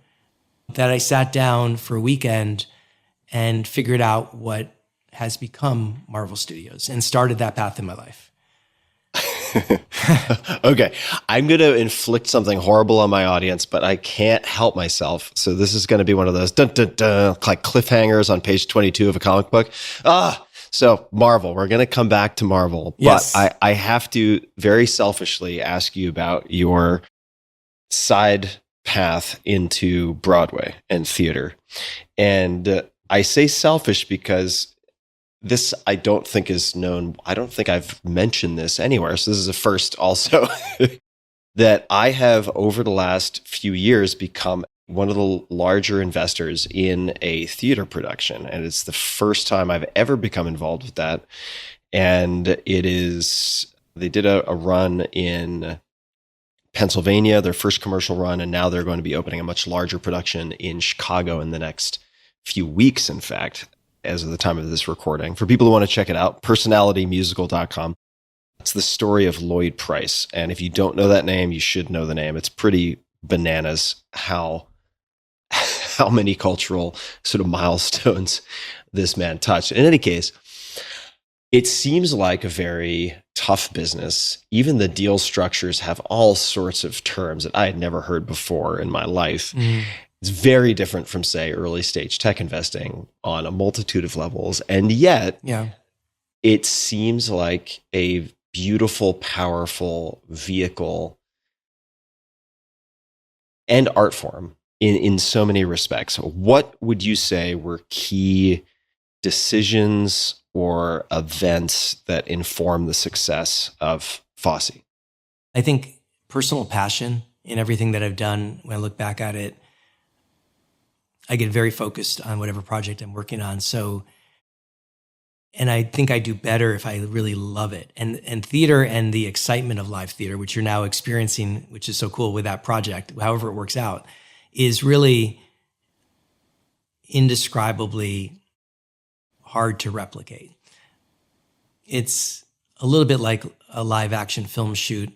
S2: that I sat down for a weekend and figured out what has become Marvel Studios and started that path in my life.
S1: Okay, I'm going to inflict something horrible on my audience, but I can't help myself. So this is going to be one of those dun, dun, dun, like cliffhangers on page 22 of a comic book. So Marvel, we're going to come back to Marvel,
S2: yes.
S1: But I have to very selfishly ask you about your side path into Broadway and theater. And I say selfish because this, I don't think is known. I don't think I've mentioned this anywhere. So this is a first also that I have over the last few years become one of the larger investors in a theater production. And it's the first time I've ever become involved with that. And they did a run in Pennsylvania, their first commercial run. And now they're going to be opening a much larger production in Chicago in the next few weeks, in fact, as of the time of this recording. For people who want to check it out, personalitymusical.com. It's the story of Lloyd Price. And if you don't know that name, you should know the name. It's pretty bananas how many cultural sort of milestones this man touched. In any case, it seems like a very tough business. Even the deal structures have all sorts of terms that I had never heard before in my life. Mm. It's very different from, say, early stage tech investing on a multitude of levels. And yet, it seems like a beautiful, powerful vehicle and art form in so many respects. What would you say were key decisions or events that inform the success of Fosse?
S2: I think personal passion in everything that I've done. When I look back at it, I get very focused on whatever project I'm working on. And I think I do better if I really love it. And theater and the excitement of live theater, which you're now experiencing, which is so cool with that project, however it works out, is really indescribably hard to replicate. It's a little bit like a live action film shoot,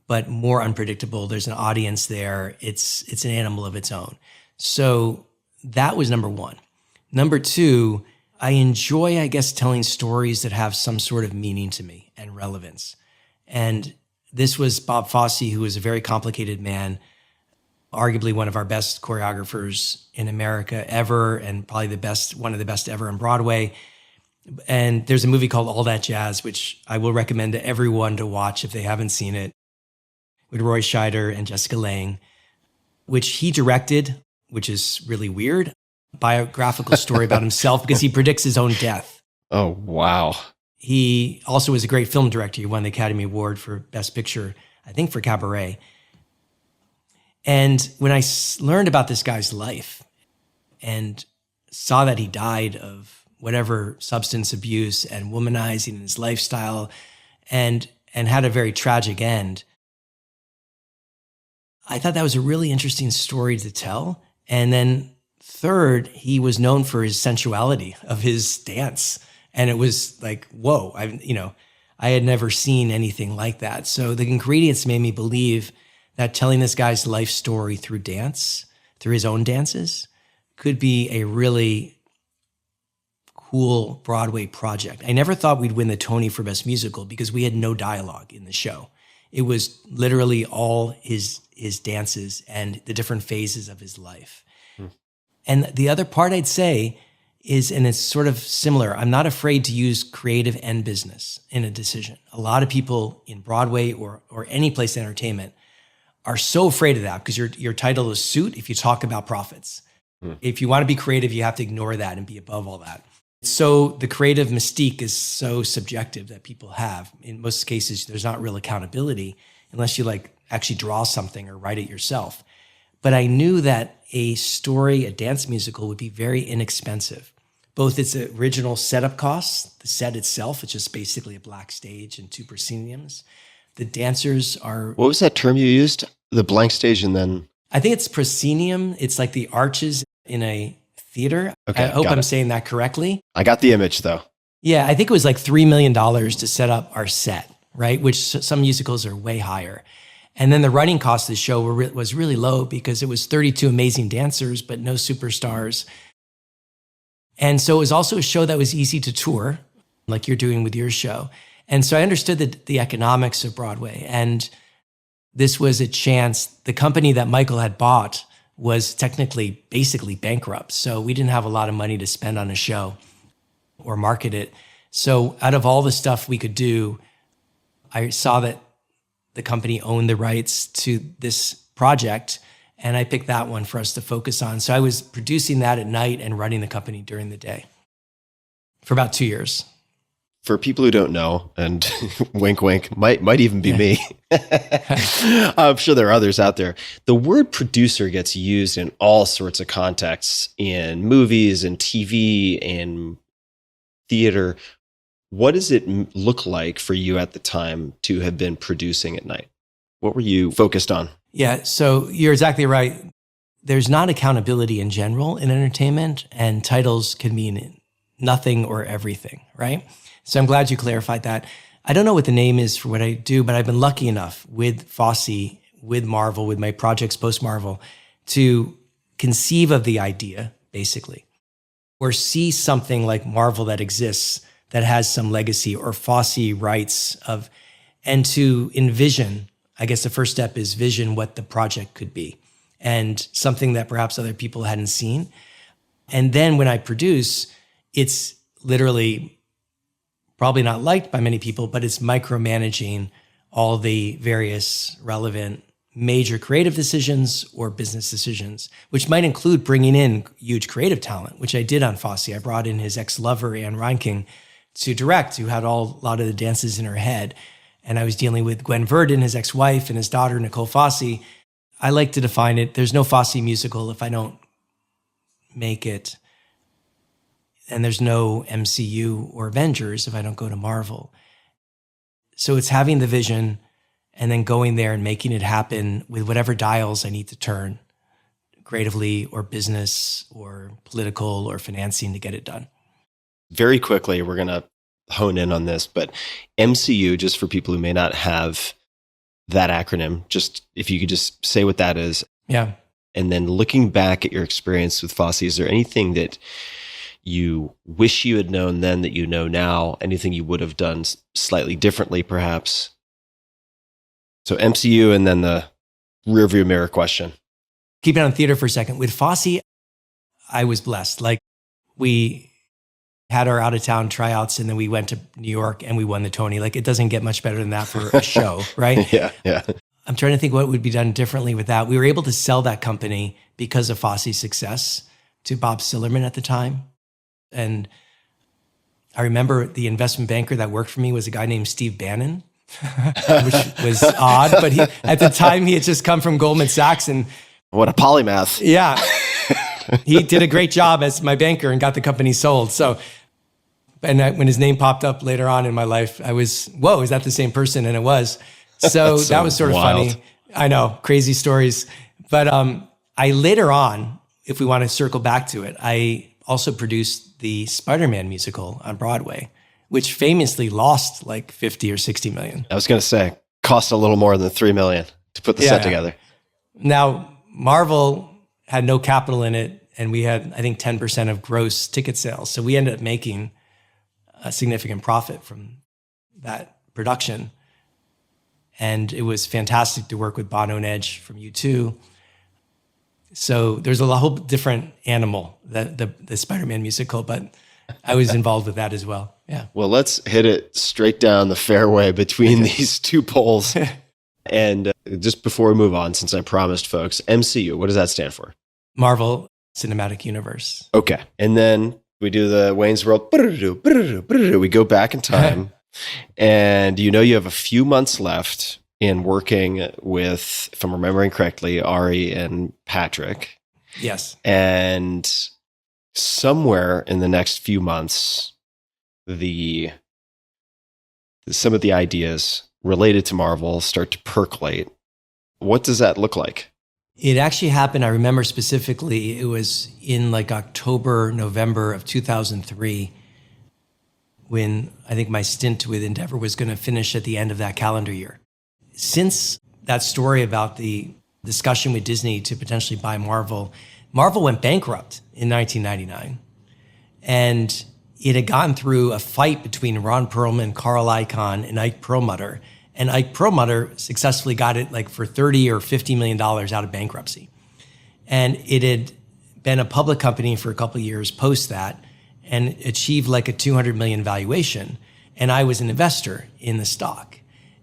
S2: but more unpredictable. There's an audience there. It's an animal of its own. So that was number one. Number two, I enjoy, I guess, telling stories that have some sort of meaning to me and relevance. And this was Bob Fosse, who was a very complicated man, arguably one of our best choreographers in America ever, and probably one of the best ever on Broadway. And there's a movie called All That Jazz, which I will recommend to everyone to watch if they haven't seen it, with Roy Scheider and Jessica Lange, which he directed, which is really weird. Biographical story about himself because he predicts his own death.
S1: Oh, wow.
S2: He also was a great film director. He won the Academy Award for Best Picture, I think for Cabaret. And when I learned about this guy's life and saw that he died of whatever substance abuse and womanizing in his lifestyle and had a very tragic end, I thought that was a really interesting story to tell. And then third, he was known for his sensuality of his dance. And it was like, whoa, I had never seen anything like that. So the ingredients made me believe that telling this guy's life story through through his own dances could be a really cool Broadway project. I never thought we'd win the Tony for Best Musical because we had no dialogue in the show. It was literally all his dances and the different phases of his life. And the other part I'd say is, and it's sort of similar, I'm not afraid to use creative and business in a decision. A lot of people in Broadway or any place in entertainment are so afraid of that because your title is suit if you talk about profits. If you want to be creative, you have to ignore that and be above all that. So the creative mystique is so subjective that people have. In most cases, there's not real accountability unless you like actually draw something or write it yourself. But I knew that a story, a dance musical, would be very inexpensive. Both its original setup costs, the set itself, it's just basically a black stage and 2 prosceniums. The dancers are...
S1: What was that term you used? The blank stage and then...
S2: I think it's proscenium. It's like the arches in a theater.
S1: Okay,
S2: I hope I'm saying that correctly.
S1: I got the image though.
S2: Yeah, I think it was like $3 million to set up our set, right? Which some musicals are way higher. And then the running cost of the show was really low because it was 32 amazing dancers, but no superstars. And so it was also a show that was easy to tour, like you're doing with your show. And so I understood the economics of Broadway. And this was a chance. The company that Michael had bought was technically basically bankrupt. So we didn't have a lot of money to spend on a show or market it. So out of all the stuff we could do, I saw that the company owned the rights to this project, and I picked that one for us to focus on. So I was producing that at night and running the company during the day for about 2 years.
S1: For people who don't know, and wink, wink, might even be me. I'm sure there are others out there. The word producer gets used in all sorts of contexts in movies and TV and theater. What does it look like for you at the time to have been producing at night? What were you focused on?
S2: Yeah, so you're exactly right. There's not accountability in general in entertainment, and titles can mean nothing or everything, right? So I'm glad you clarified that. I don't know what the name is for what I do, but I've been lucky enough with Fosse, with Marvel, with my projects post-Marvel, to conceive of the idea, basically, or see something like Marvel that exists that has some legacy, or Fosse rights of, and to envision, I guess the first step is vision what the project could be, and something that perhaps other people hadn't seen. And then when I produce, it's literally probably not liked by many people, but it's micromanaging all the various relevant major creative decisions or business decisions, which might include bringing in huge creative talent, which I did on Fosse. I brought in his ex-lover, Anne Reinking, to direct, who had a lot of the dances in her head. And I was dealing with Gwen Verdon, his ex-wife, and his daughter, Nicole Fosse. I like to define it, there's no Fosse musical if I don't make it. And there's no MCU or Avengers if I don't go to Marvel. So it's having the vision and then going there and making it happen with whatever dials I need to turn, creatively or business or political or financing, to get it done.
S1: Very quickly, we're going to hone in on this, but MCU, just for people who may not have that acronym, just if you could just say what that is.
S2: Yeah.
S1: And then looking back at your experience with Fosse, is there anything that you wish you had known then that you know now? Anything you would have done slightly differently, perhaps? So MCU, and then the rearview mirror question.
S2: Keep it on theater for a second. With Fosse, I was blessed. Like, we had our out-of-town tryouts, and then we went to New York and we won the Tony. Like, it doesn't get much better than that for a show, right?
S1: Yeah.
S2: I'm trying to think what would be done differently with that. We were able to sell that company because of Fosse's success to Bob Sillerman at the time. And I remember the investment banker that worked for me was a guy named Steve Bannon, which was odd. But at the time, he had just come from Goldman Sachs. And
S1: what a polymath.
S2: Yeah. He did a great job as my banker and got the company sold. So, and when his name popped up later on in my life, I was, whoa, is that the same person? And it was. So that was sort of
S1: wild.
S2: funny. I know, crazy stories. But I later on, if we want to circle back to it, I also produced the Spider-Man musical on Broadway, which famously lost like 50 or 60 million.
S1: I was going to say, cost a little more than $3 million to put the set together.
S2: Now, Marvel had no capital in it, and we had, I think, 10% of gross ticket sales. So we ended up making a significant profit from that production. And it was fantastic to work with Bono and Edge from U2. So there's a whole different animal, the Spider-Man musical, but I was involved with that as well. Yeah.
S1: Well, let's hit it straight down the fairway between these two poles. And just before we move on, since I promised folks, MCU, what does that stand for?
S2: Marvel Cinematic Universe.
S1: Okay. And then we do the Wayne's World. We go back in time. And you have a few months left in working with, if I'm remembering correctly, Ari and Patrick.
S2: Yes.
S1: And somewhere in the next few months, some of the ideas related to Marvel start to percolate. What does that look like?
S2: It actually happened, I remember specifically, it was in like October, November of 2003, when I think my stint with Endeavor was going to finish at the end of that calendar year. Since that story about the discussion with Disney to potentially buy Marvel, Marvel went bankrupt in 1999. And it had gone through a fight between Ron Perlman, Carl Icahn, and Ike Perlmutter. And Ike Perlmutter successfully got it like for $30 or $50 million out of bankruptcy. And it had been a public company for a couple of years post that and achieved like a 200 million valuation. And I was an investor in the stock.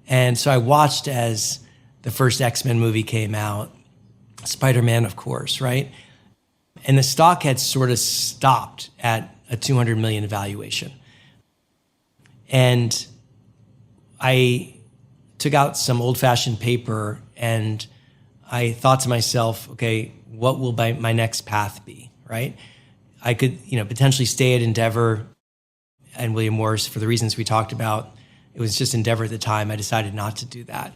S2: And so I watched as the first X-Men movie came out, Spider-Man, of course, right? And the stock had sort of stopped at a 200 million valuation. And I took out some old-fashioned paper and I thought to myself, okay, what will my next path be, right? I could, potentially stay at Endeavor and William Morris for the reasons we talked about. It was just Endeavor at the time. I decided not to do that,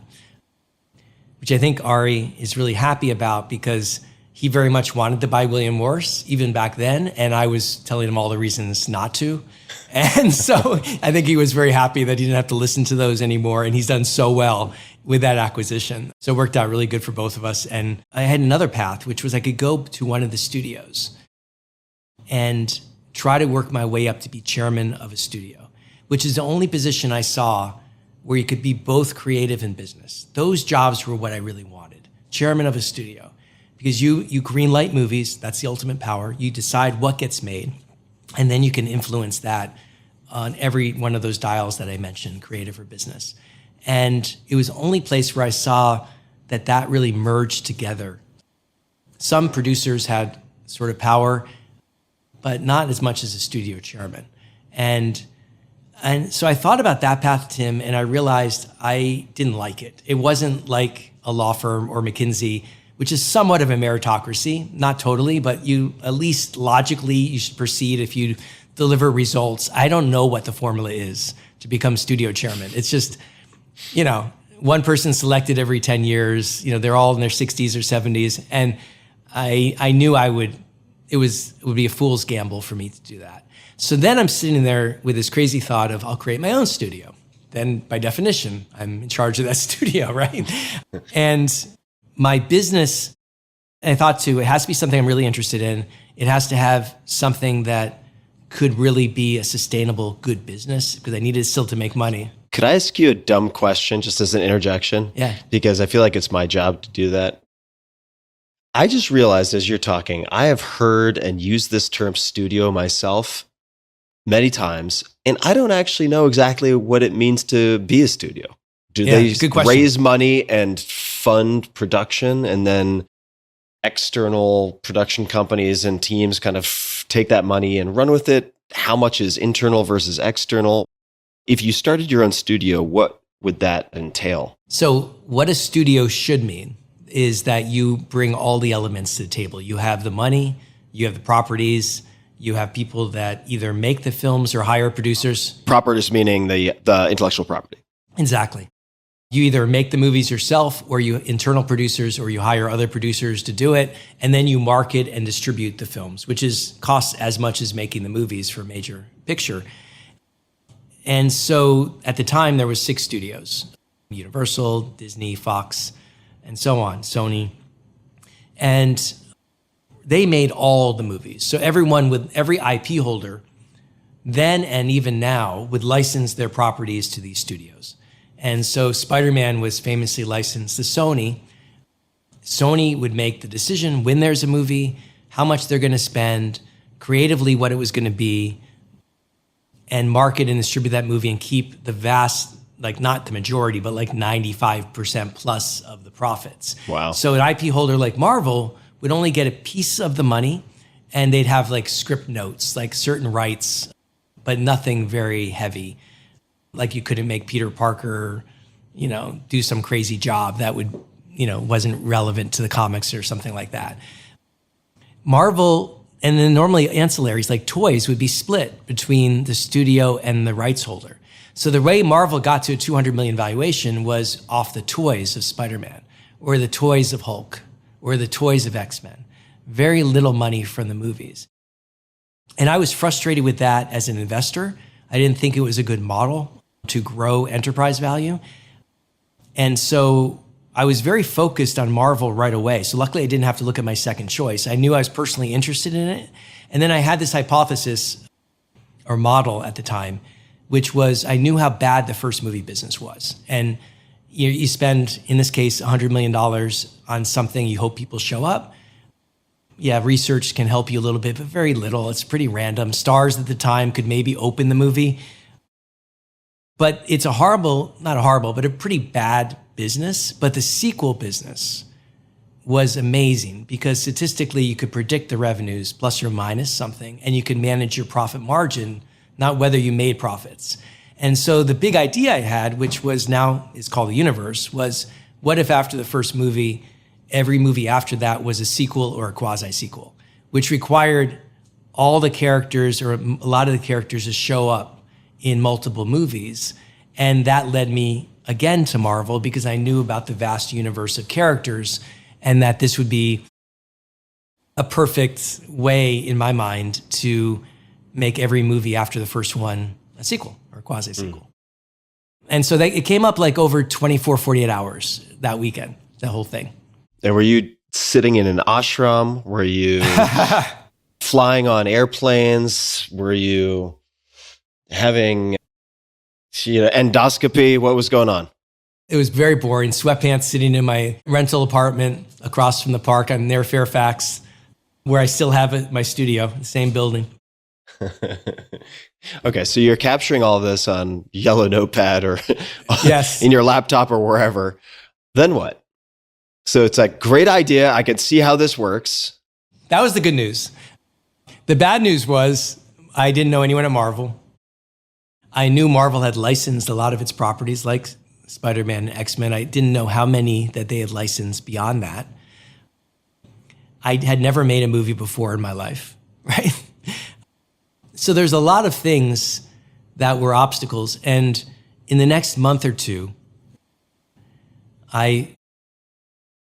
S2: which I think Ari is really happy about because he very much wanted to buy William Morris even back then. And I was telling him all the reasons not to. And so I think he was very happy that he didn't have to listen to those anymore. And he's done so well with that acquisition. So it worked out really good for both of us. And I had another path, which was I could go to one of the studios and try to work my way up to be chairman of a studio, which is the only position I saw where you could be both creative and business. Those jobs were what I really wanted. Chairman of a studio. Because you greenlight movies, that's the ultimate power. You decide what gets made, and then you can influence that on every one of those dials that I mentioned, creative or business. And it was the only place where I saw that really merged together. Some producers had sort of power, but not as much as a studio chairman. And so I thought about that path, Tim, and I realized I didn't like it. It wasn't like a law firm or McKinsey, which is somewhat of a meritocracy, not totally, but you at least logically you should proceed if you deliver results. I don't know what the formula is to become studio chairman. It's just, one person selected every 10 years, they're all in their 60s or 70s. And I knew it would be a fool's gamble for me to do that. So then I'm sitting there with this crazy thought of I'll create my own studio. Then by definition, I'm in charge of that studio, right? And my business, and I thought too, it has to be something I'm really interested in. It has to have something that could really be a sustainable, good business because I needed still to make money.
S1: Could I ask you a dumb question just as an interjection?
S2: Yeah.
S1: Because I feel like it's my job to do that. I just realized as you're talking, I have heard and used this term studio myself many times, and I don't actually know exactly what it means to be a studio. Do they raise money and fund production, and then external production companies and teams kind of take that money and run with it? How much is internal versus external? If you started your own studio, what would that entail?
S2: So what a studio should mean is that you bring all the elements to the table. You have the money, you have the properties, you have people that either make the films or hire producers.
S1: Properties meaning the intellectual property.
S2: Exactly. You either make the movies yourself or you internal producers or you hire other producers to do it. And then you market and distribute the films, which costs as much as making the movies for a major picture. And so at the time there was 6 studios, Universal, Disney, Fox, and so on, Sony. And they made all the movies. So every IP holder then and even now would license their properties to these studios. And so Spider-Man was famously licensed to Sony. Sony would make the decision when there's a movie, how much they're going to spend, creatively what it was going to be, and market and distribute that movie and keep the vast, like not the majority, but like 95% plus of the profits.
S1: Wow.
S2: So an IP holder like Marvel would only get a piece of the money, and they'd have like script notes, like certain rights, but nothing very heavy. Like you couldn't make Peter Parker, do some crazy job that would, wasn't relevant to the comics or something like that. Marvel, and then normally ancillaries like toys would be split between the studio and the rights holder. So the way Marvel got to a $200 million valuation was off the toys of Spider-Man, or the toys of Hulk, or the toys of X-Men. Very little money from the movies. And I was frustrated with that as an investor. I didn't think it was a good model to grow enterprise value. And so I was very focused on Marvel right away. So luckily I didn't have to look at my second choice. I knew I was personally interested in it. And then I had this hypothesis or model at the time, which was I knew how bad the first movie business was. And you spend, in this case, $100 million on something, you hope people show up. Yeah, research can help you a little bit, but very little. It's pretty random. Stars at the time could maybe open the movie. But it's a pretty bad business. But the sequel business was amazing because statistically you could predict the revenues plus or minus something, and you could manage your profit margin, not whether you made profits. And so the big idea I had, which was now is called the universe, was what if after the first movie, every movie after that was a sequel or a quasi-sequel, which required all the characters or a lot of the characters to show up in multiple movies. And that led me again to Marvel because I knew about the vast universe of characters and that this would be a perfect way in my mind to make every movie after the first one a sequel or a quasi-sequel. And so it came up like over 24, 48 hours that weekend, the whole thing.
S1: And were you sitting in an ashram? Were you flying on airplanes? Were you having endoscopy? What was going on?
S2: It was very boring. Sweatpants, sitting in my rental apartment across from the park. I'm near Fairfax, where I still have my studio, the same building.
S1: Okay, so you're capturing all this on yellow notepad or
S2: yes,
S1: in your laptop or wherever. Then what? So it's like, great idea. I can see how this works.
S2: That was the good news. The bad news was I didn't know anyone at Marvel. I knew Marvel had licensed a lot of its properties like Spider-Man and X-Men. I didn't know how many that they had licensed beyond that. I had never made a movie before in my life, right? So there's a lot of things that were obstacles. And in the next month or two, I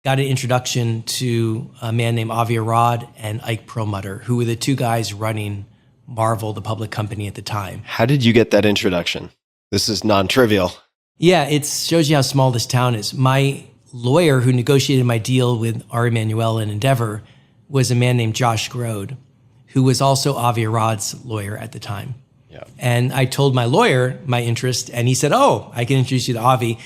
S2: got an introduction to a man named Avi Arad and Ike Perlmutter, who were the two guys running Marvel, the public company at the time.
S1: How did you get that introduction? This is non-trivial.
S2: Yeah, it shows you how small this town is. My lawyer who negotiated my deal with Ari Emanuel and Endeavor was a man named Josh Grode, who was also Avi Arad's lawyer at the time.
S1: Yeah.
S2: And I told my lawyer my interest, and he said, oh, I can introduce you to Avi.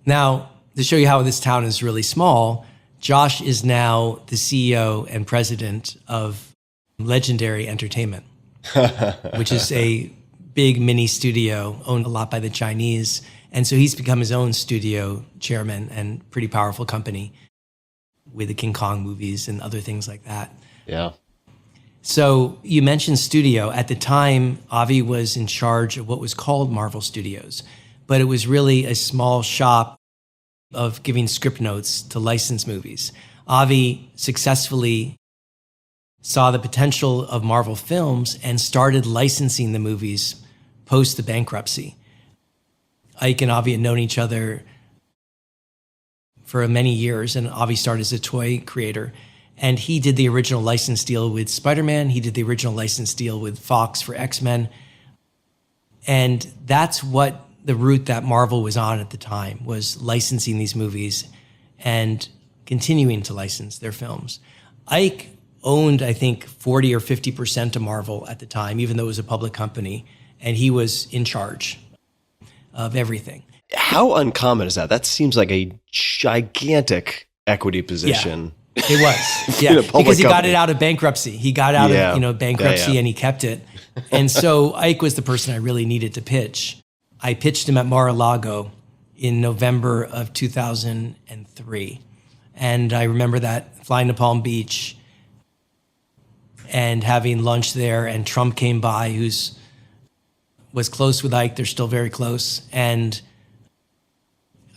S2: Now, to show you how this town is really small, Josh is now the CEO and president of Legendary Entertainment, which is a big mini studio owned a lot by the Chinese. And so he's become his own studio chairman and pretty powerful company with the King Kong movies and other things like that.
S1: Yeah.
S2: So you mentioned studio. At the time, Avi was in charge of what was called Marvel Studios, but it was really a small shop of giving script notes to license movies. Avi successfully saw the potential of Marvel films and started licensing the movies post the bankruptcy. Ike and Avi had known each other for many years, and Avi started as a toy creator. And he did the original license deal with Spider-Man. He did the original license deal with Fox for X-Men. And that's what the route that Marvel was on at the time, was licensing these movies and continuing to license their films. Ike owned, I think, 40 or 50% of Marvel at the time, even though it was a public company. And he was in charge of everything.
S1: How uncommon is that? That seems like a gigantic equity position.
S2: Yeah, it was. Yeah, because he got it out of bankruptcy. He got out of bankruptcy and he kept it. And so Ike was the person I really needed to pitch. I pitched him at Mar-a-Lago in November of 2003. And I remember that, flying to Palm Beach and having lunch there, and Trump came by, was close with Ike. They're still very close. And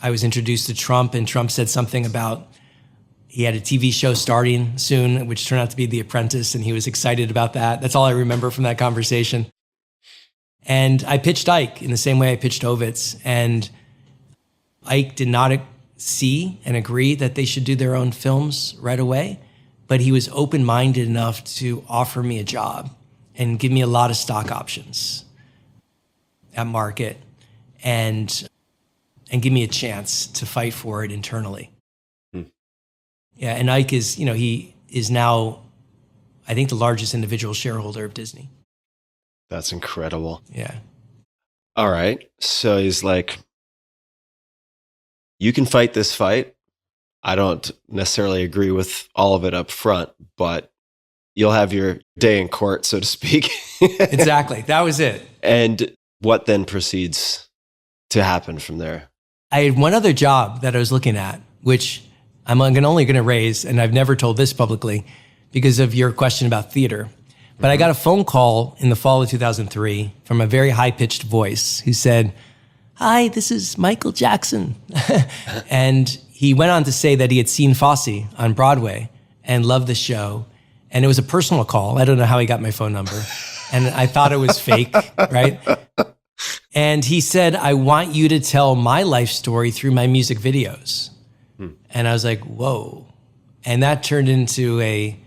S2: I was introduced to Trump, and Trump said something about he had a TV show starting soon, which turned out to be The Apprentice, and he was excited about that. That's all I remember from that conversation. And I pitched Ike in the same way I pitched Ovitz, and Ike did not see and agree that they should do their own films right away, but he was open-minded enough to offer me a job and give me a lot of stock options at market and give me a chance to fight for it internally. Yeah, and Ike is, he is now, I think, the largest individual shareholder of Disney.
S1: That's incredible.
S2: Yeah.
S1: All right. So he's like, you can fight this fight. I don't necessarily agree with all of it up front, but you'll have your day in court, so to speak.
S2: Exactly. That was it.
S1: And what then proceeds to happen from there?
S2: I had one other job that I was looking at, which I'm only going to raise, and I've never told this publicly because of your question about theater. But I got a phone call in the fall of 2003 from a very high-pitched voice who said, "Hi, this is Michael Jackson." And he went on to say that he had seen Fosse on Broadway and loved the show. And it was a personal call. I don't know how he got my phone number. And I thought it was fake, right? And he said, "I want you to tell my life story through my music videos." And I was like, whoa. And that turned into a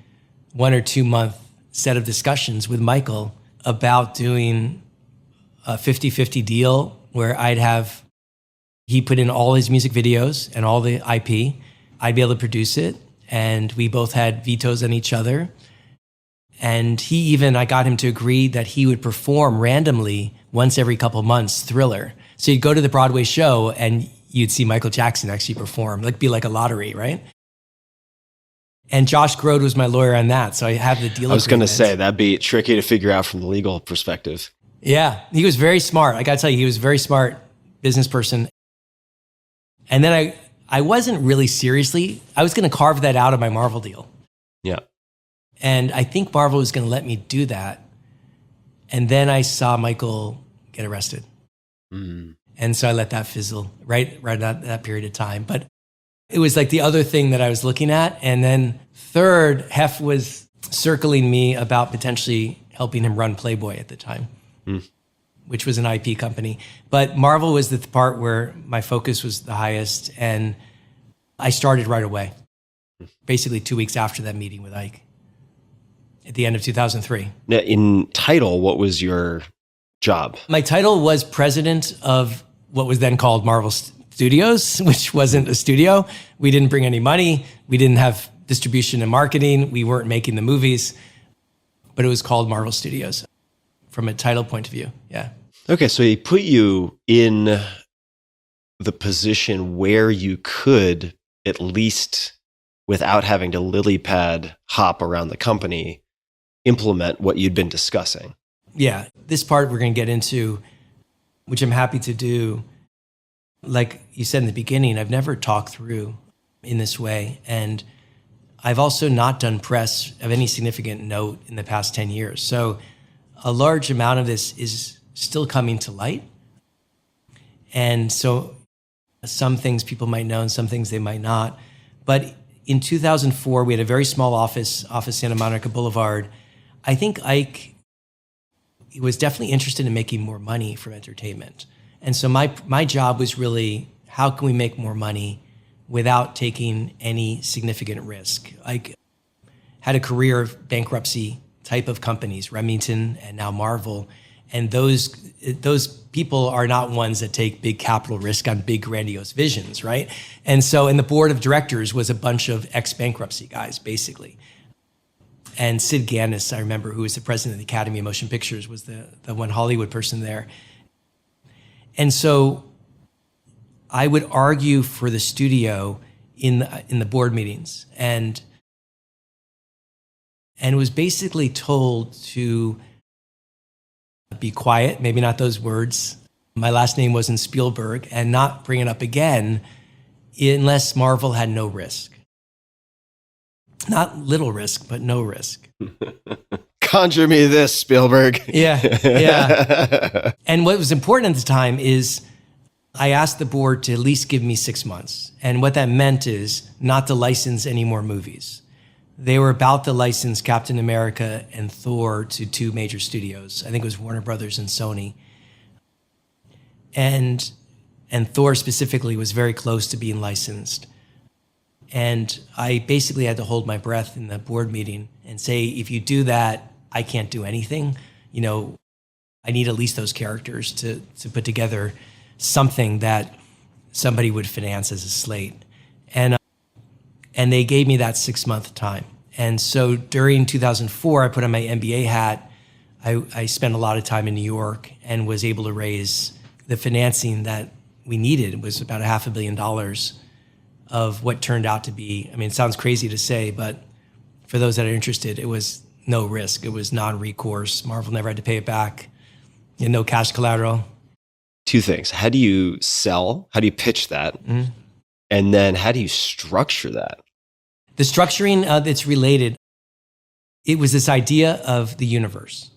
S2: 1 or 2 month set of discussions with Michael about doing a 50-50 deal where he put in all his music videos and all the IP. I'd be able to produce it. And we both had vetoes on each other. And I got him to agree that he would perform randomly once every couple months Thriller. So you'd go to the Broadway show and you'd see Michael Jackson actually perform, be like a lottery, right? And Josh Grode was my lawyer on that, so I have the deal.
S1: I was going to say, that'd be tricky to figure out from the legal perspective.
S2: Yeah, he was very smart. I got to tell you, he was a very smart business person. And then I wasn't really I was going to carve that out of my Marvel deal.
S1: Yeah. And
S2: I think Marvel was going to let me do that. And then I saw Michael get arrested. And so I let that fizzle right at that period of time. But it was like the other thing that I was looking at. And then third, Hef was circling me about potentially helping him run Playboy at the time, which was an IP company. But Marvel was the part where my focus was the highest. And I started right away, basically 2 weeks after that meeting with Ike at the end of 2003.
S1: Now, in title, what was your job?
S2: My title was president of what was then called Marvel Studios, which wasn't a studio. We didn't bring any money. We didn't have distribution and marketing. We weren't making the movies, but it was called Marvel Studios from a title point of view. Yeah.
S1: Okay. So he put you in the position where you could, at least without having to lily pad hop around the company, implement what you'd been discussing.
S2: Yeah. This part we're going to get into, which I'm happy to do. Like you said in the beginning, I've never talked through in this way. And I've also not done press of any significant note in the past 10 years. So a large amount of this is still coming to light. And so some things people might know and some things they might not. But in 2004, we had a very small office Santa Monica Boulevard. I think Ike was definitely interested in making more money from entertainment. And so my job was really, how can we make more money without taking any significant risk? I had a career of bankruptcy type of companies, Remington and now Marvel. And those people are not ones that take big capital risk on big grandiose visions, right? And so, and the board of directors was a bunch of ex-bankruptcy guys, basically. And Sid Ganis, I remember, who was the president of the Academy of Motion Pictures, was the one Hollywood person there. And so I would argue for the studio in the board meetings, and was basically told to be quiet, maybe not those words. My last name wasn't Spielberg, and not bring it up again unless Marvel had no risk. Not little risk, but no risk.
S1: Conjure me this, Spielberg.
S2: Yeah. And what was important at the time is I asked the board to at least give me 6 months. And what that meant is not to license any more movies. They were about to license Captain America and Thor to 2 major studios. I think it was Warner Brothers and Sony. And Thor specifically was very close to being licensed. And I basically had to hold my breath in the board meeting and say, if you do that, I can't do anything. You know, I need at least those characters to put together something that somebody would finance as a slate. And they gave me that 6-month time. And so during 2004, I put on my MBA hat. I spent a lot of time in New York and was able to raise the financing that we needed. It was about $500 million of what turned out to be, I mean, it sounds crazy to say, but for those that are interested, it was no risk. It was non-recourse. Marvel never had to pay it back. No cash collateral.
S1: 2 things. How do you sell? How do you pitch that? Mm-hmm. And then how do you structure that?
S2: The structuring that's related, it was this idea of the universe.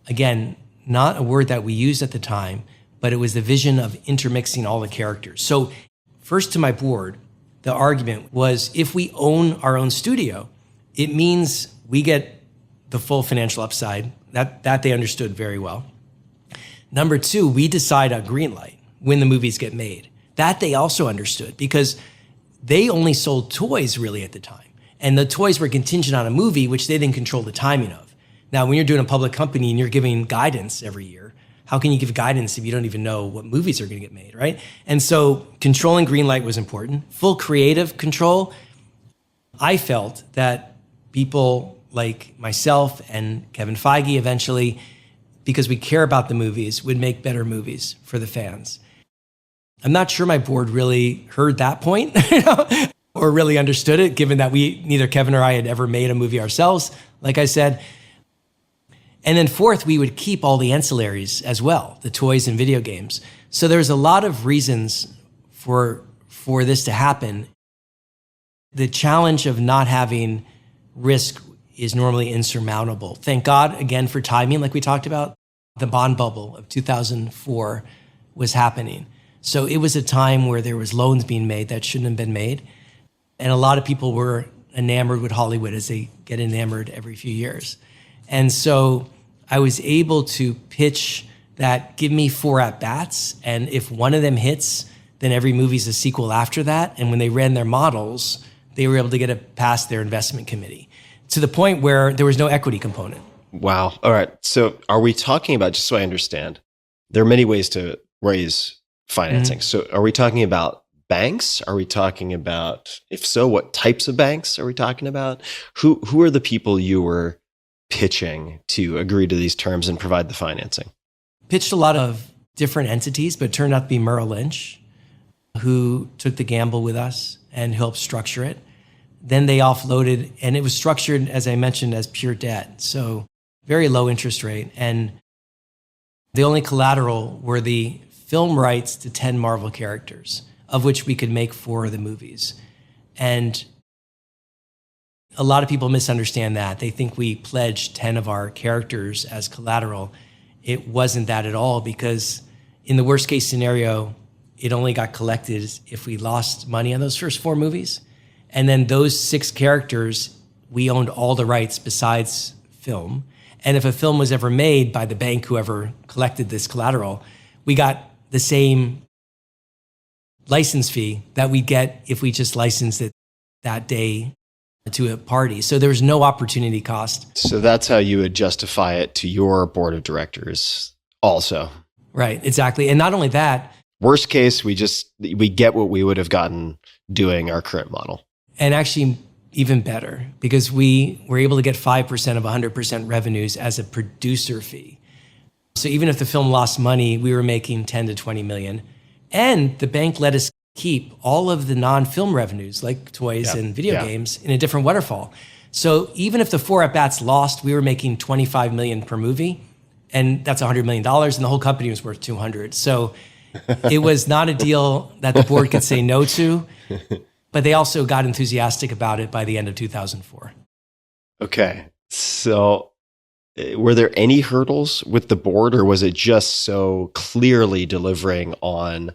S2: Again, not a word that we used at the time, but it was the vision of intermixing all the characters. So first to my board, the argument was if we own our own studio, it means we get the full financial upside. That they understood very well. Number 2, we decide on green light when the movies get made. That they also understood because they only sold toys really at the time. And the toys were contingent on a movie, which they didn't control the timing of. Now, when you're doing a public company and you're giving guidance every year, how can you give guidance if you don't even know what movies are going to get made, right? And so controlling green light was important. Full creative control. I felt that people like myself and Kevin Feige eventually, because we care about the movies, would make better movies for the fans. I'm not sure my board really heard that point or really understood it, given that neither Kevin or I had ever made a movie ourselves, like I said. And then 4th, we would keep all the ancillaries as well, the toys and video games. So there's a lot of reasons for this to happen. The challenge of not having risk is normally insurmountable. Thank God, again, for timing, like we talked about. The bond bubble of 2004 was happening. So it was a time where there was loans being made that shouldn't have been made. And a lot of people were enamored with Hollywood as they get enamored every few years. And so I was able to pitch that, give me 4 at-bats, and if one of them hits, then every movie's a sequel after that. And when they ran their models, they were able to get it past their investment committee to the point where there was no equity component.
S1: Wow. All right. So are we talking about, just so I understand, there are many ways to raise financing. Mm-hmm. So are we talking about banks? Are we talking about, if so, what types of banks are we talking about? Who are the people you were pitching to agree to these terms and provide the financing?
S2: Pitched a lot of different entities, but it turned out to be Merrill Lynch, who took the gamble with us and helped structure it. Then they offloaded, and it was structured, as I mentioned, as pure debt. So very low interest rate. And the only collateral were the film rights to 10 Marvel characters, of which we could make 4 of the movies. And a lot of people misunderstand that. They think we pledged 10 of our characters as collateral. It wasn't that at all, because in the worst case scenario, it only got collected if we lost money on those first 4 movies. And then those 6 characters, we owned all the rights besides film. And if a film was ever made by the bank, whoever collected this collateral, we got the same license fee that we'd get if we just licensed it that day to a party. So there was no opportunity cost.
S1: So that's how you would justify it to your board of directors also.
S2: Right, exactly. And not only that.
S1: Worst case, we get what we would have gotten doing our current model.
S2: And actually, even better, because we were able to get 5% of 100% revenues as a producer fee. So even if the film lost money, we were making 10 to 20 million. And the bank let us keep all of the non-film revenues, like toys and video games, in a different waterfall. So even if the 4 at-bats lost, we were making 25 million per movie, and that's $100 million, and the whole company was worth 200. So it was not a deal that the board could say no to, but they also got enthusiastic about it by the end of 2004.
S1: Okay. So were there any hurdles with the board, or was it just so clearly delivering on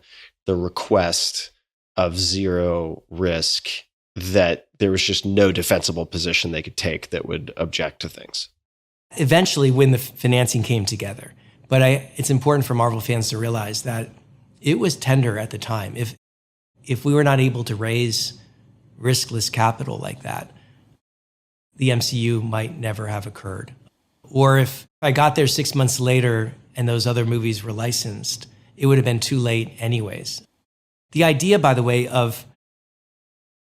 S1: the request of zero risk that there was just no defensible position they could take that would object to things?
S2: Eventually, when the financing came together. But it's important for Marvel fans to realize that it was tender at the time. If we were not able to raise riskless capital like that, the MCU might never have occurred. Or if I got there 6 months later and those other movies were licensed, it would have been too late anyways. The idea, by the way, of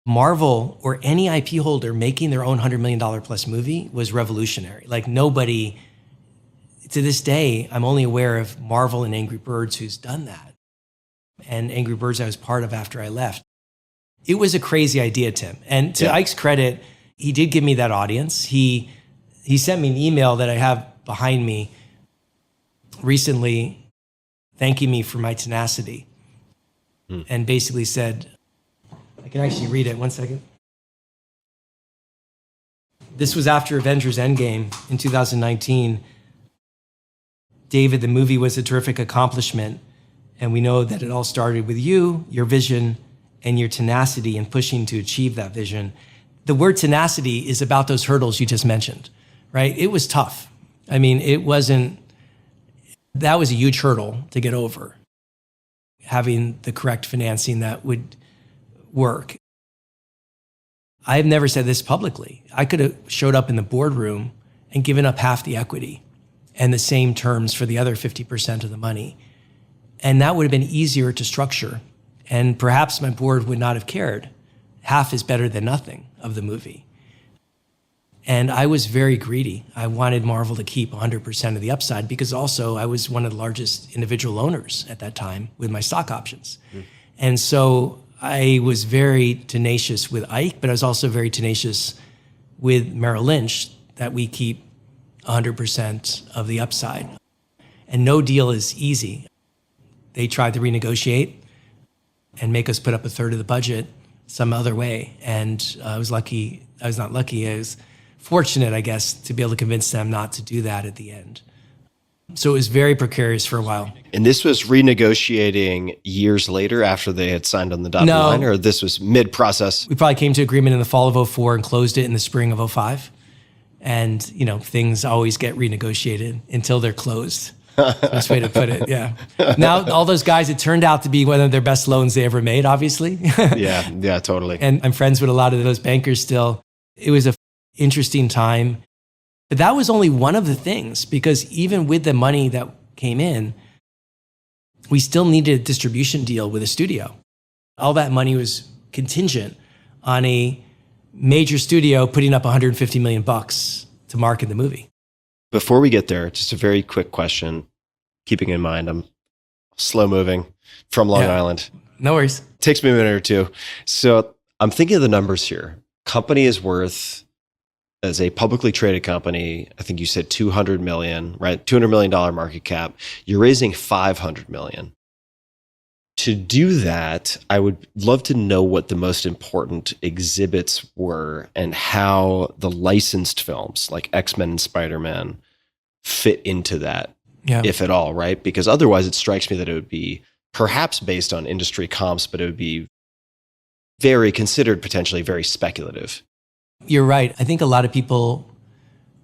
S2: Marvel or any IP holder making their own $100 million plus movie was revolutionary. Like nobody, to this day, I'm only aware of Marvel and Angry Birds who's done that. And Angry Birds I was part of after I left. It was a crazy idea, Tim. And to Ike's credit, he did give me that audience. He sent me an email that I have behind me recently thanking me for my tenacity and basically said, I can actually read it, 1 second. This was after Avengers Endgame in 2019. David, the movie was a terrific accomplishment. And we know that it all started with you, your vision, and your tenacity in pushing to achieve that vision. The word tenacity is about those hurdles you just mentioned, right? It was tough. I mean, that was a huge hurdle to get over, having the correct financing that would work. I've never said this publicly. I could have showed up in the boardroom and given up half the equity and the same terms for the other 50% of the money. And that would have been easier to structure. And perhaps my board would not have cared. Half is better than nothing of the movie. And I was very greedy. I wanted Marvel to keep 100% of the upside because also I was one of the largest individual owners at that time with my stock options. And so I was very tenacious with Ike, but I was also very tenacious with Merrill Lynch that we keep 100% of the upside. And no deal is easy. They tried to renegotiate and make us put up a third of the budget some other way. And I was fortunate, I guess, to be able to convince them not to do that at the end. So it was very precarious for a while.
S1: And this was renegotiating years later after they had signed on the dotted line, or this was mid-process? We
S2: probably came to agreement in the fall of 2004 and closed it in the spring of 2005. And, things always get renegotiated until they're closed. Best way to put it, yeah. Now, all those guys, it turned out to be one of their best loans they ever made, obviously.
S1: Yeah, totally.
S2: And I'm friends with a lot of those bankers still. It was an interesting time. But that was only one of the things, because even with the money that came in, we still needed a distribution deal with a studio. All that money was contingent on a major studio putting up $150 million to market the movie.
S1: Before we get there, just a very quick question, keeping in mind I'm slow moving from Long Island.
S2: No worries.
S1: Takes me a minute or two. So I'm thinking of the numbers here. Company is worth, as a publicly traded company, I think you said 200 million, right? $200 million market cap. You're raising 500 million. To do that, I would love to know what the most important exhibits were and how the licensed films like X-Men and Spider-Man fit into that, if at all, right? Because otherwise it strikes me that it would be perhaps based on industry comps, but it would be considered potentially very speculative.
S2: You're right. I think a lot of people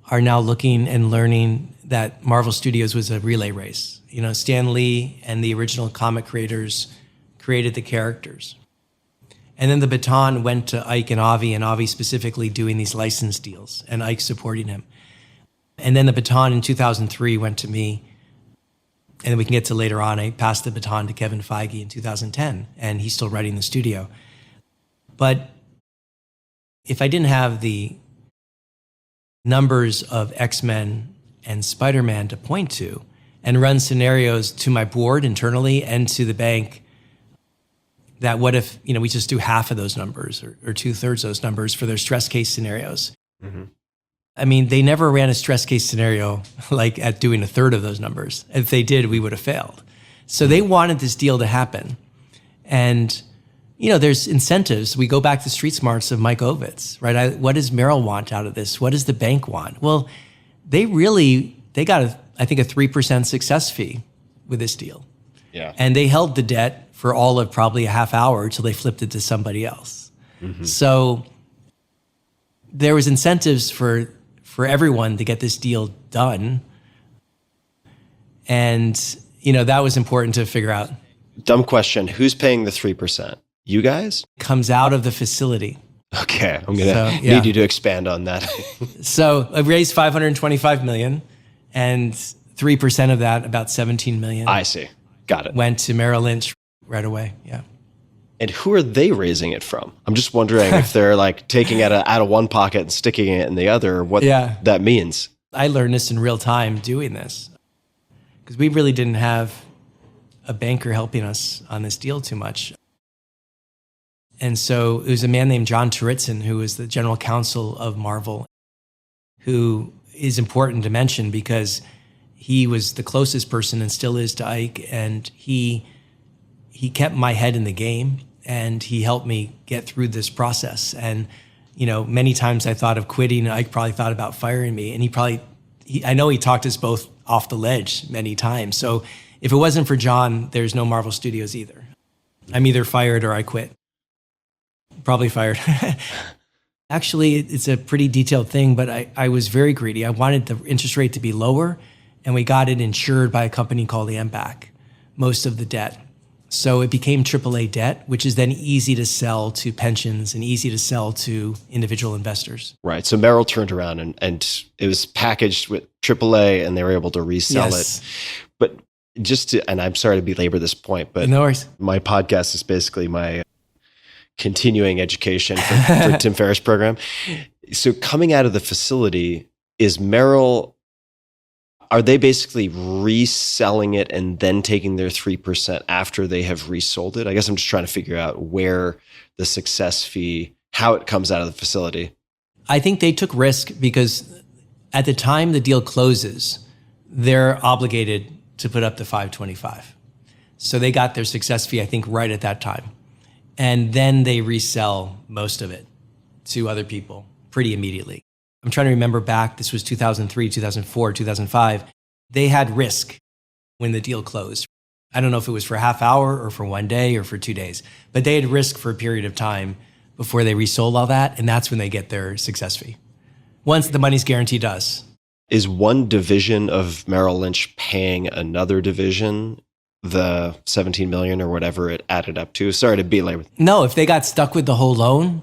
S2: are now looking and learning that Marvel Studios was a relay race. Stan Lee and the original comic creators created the characters. And then the baton went to Ike and Avi specifically doing these license deals, and Ike supporting him. And then the baton in 2003 went to me. And then we can get to later on, I passed the baton to Kevin Feige in 2010, and he's still running the studio. But if I didn't have the numbers of X-Men and Spider-Man to point to and run scenarios to my board internally and to the bank, that what if, we just do half of those numbers or 2/3 of those numbers for their stress case scenarios. Mm-hmm. I mean, they never ran a stress case scenario like at doing 1/3 of those numbers. If they did, we would have failed. So they wanted this deal to happen. And, there's incentives. We go back to street smarts of Mike Ovitz, right? What does Merrill want out of this? What does the bank want? Well, they got, I think, a 3% success fee with this deal.
S1: Yeah.
S2: And they held the debt for all of probably a half hour until they flipped it to somebody else. Mm-hmm. So there was incentives for everyone to get this deal done. And, that was important to figure out.
S1: Dumb question. Who's paying the 3%? You guys?
S2: Comes out of the facility.
S1: Okay. I'm going to need you to expand on that.
S2: So I raised $525 million, and 3% of that, about $17 million.
S1: I see. Got it.
S2: Went to Merrill Lynch right away. Yeah.
S1: And who are they raising it from? I'm just wondering if they're like taking it out of one pocket and sticking it in the other, what that means.
S2: I learned this in real time doing this because we really didn't have a banker helping us on this deal too much. And so it was a man named John Turritson, who was the general counsel of Marvel, who is important to mention because he was the closest person and still is to Ike. And he kept my head in the game and he helped me get through this process. And, many times I thought of quitting. Ike probably thought about firing me. And I know he talked us both off the ledge many times. So if it wasn't for John, there's no Marvel Studios either. I'm either fired or I quit. Probably fired. Actually, it's a pretty detailed thing, but I was very greedy. I wanted the interest rate to be lower, and we got it insured by a company called Ambac, most of the debt. So it became AAA debt, which is then easy to sell to pensions and easy to sell to individual investors. Right.
S1: So Merrill turned around and it was packaged with AAA and they were able to resell it. But and I'm sorry to belabor this point, but
S2: no worries.
S1: My podcast is basically my continuing education for Tim Ferriss program. So coming out of the facility, is Merrill, are they basically reselling it and then taking their 3% after they have resold it? I guess I'm just trying to figure out where the success fee, how it comes out of the facility.
S2: I think they took risk because at the time the deal closes, they're obligated to put up the 525. So they got their success fee, I think, right at that time. And then they resell most of it to other people pretty immediately. I'm trying to remember back, this was 2003, 2004, 2005. They had risk when the deal closed. I don't know if it was for a half hour or for one day or for 2 days, but they had risk for a period of time before they resold all that. And that's when they get their success fee. Once the money's guaranteed to us.
S1: Is one division of Merrill Lynch paying another division the 17 million or whatever it added up to? Sorry to belabor.
S2: No, if they got stuck with the whole loan,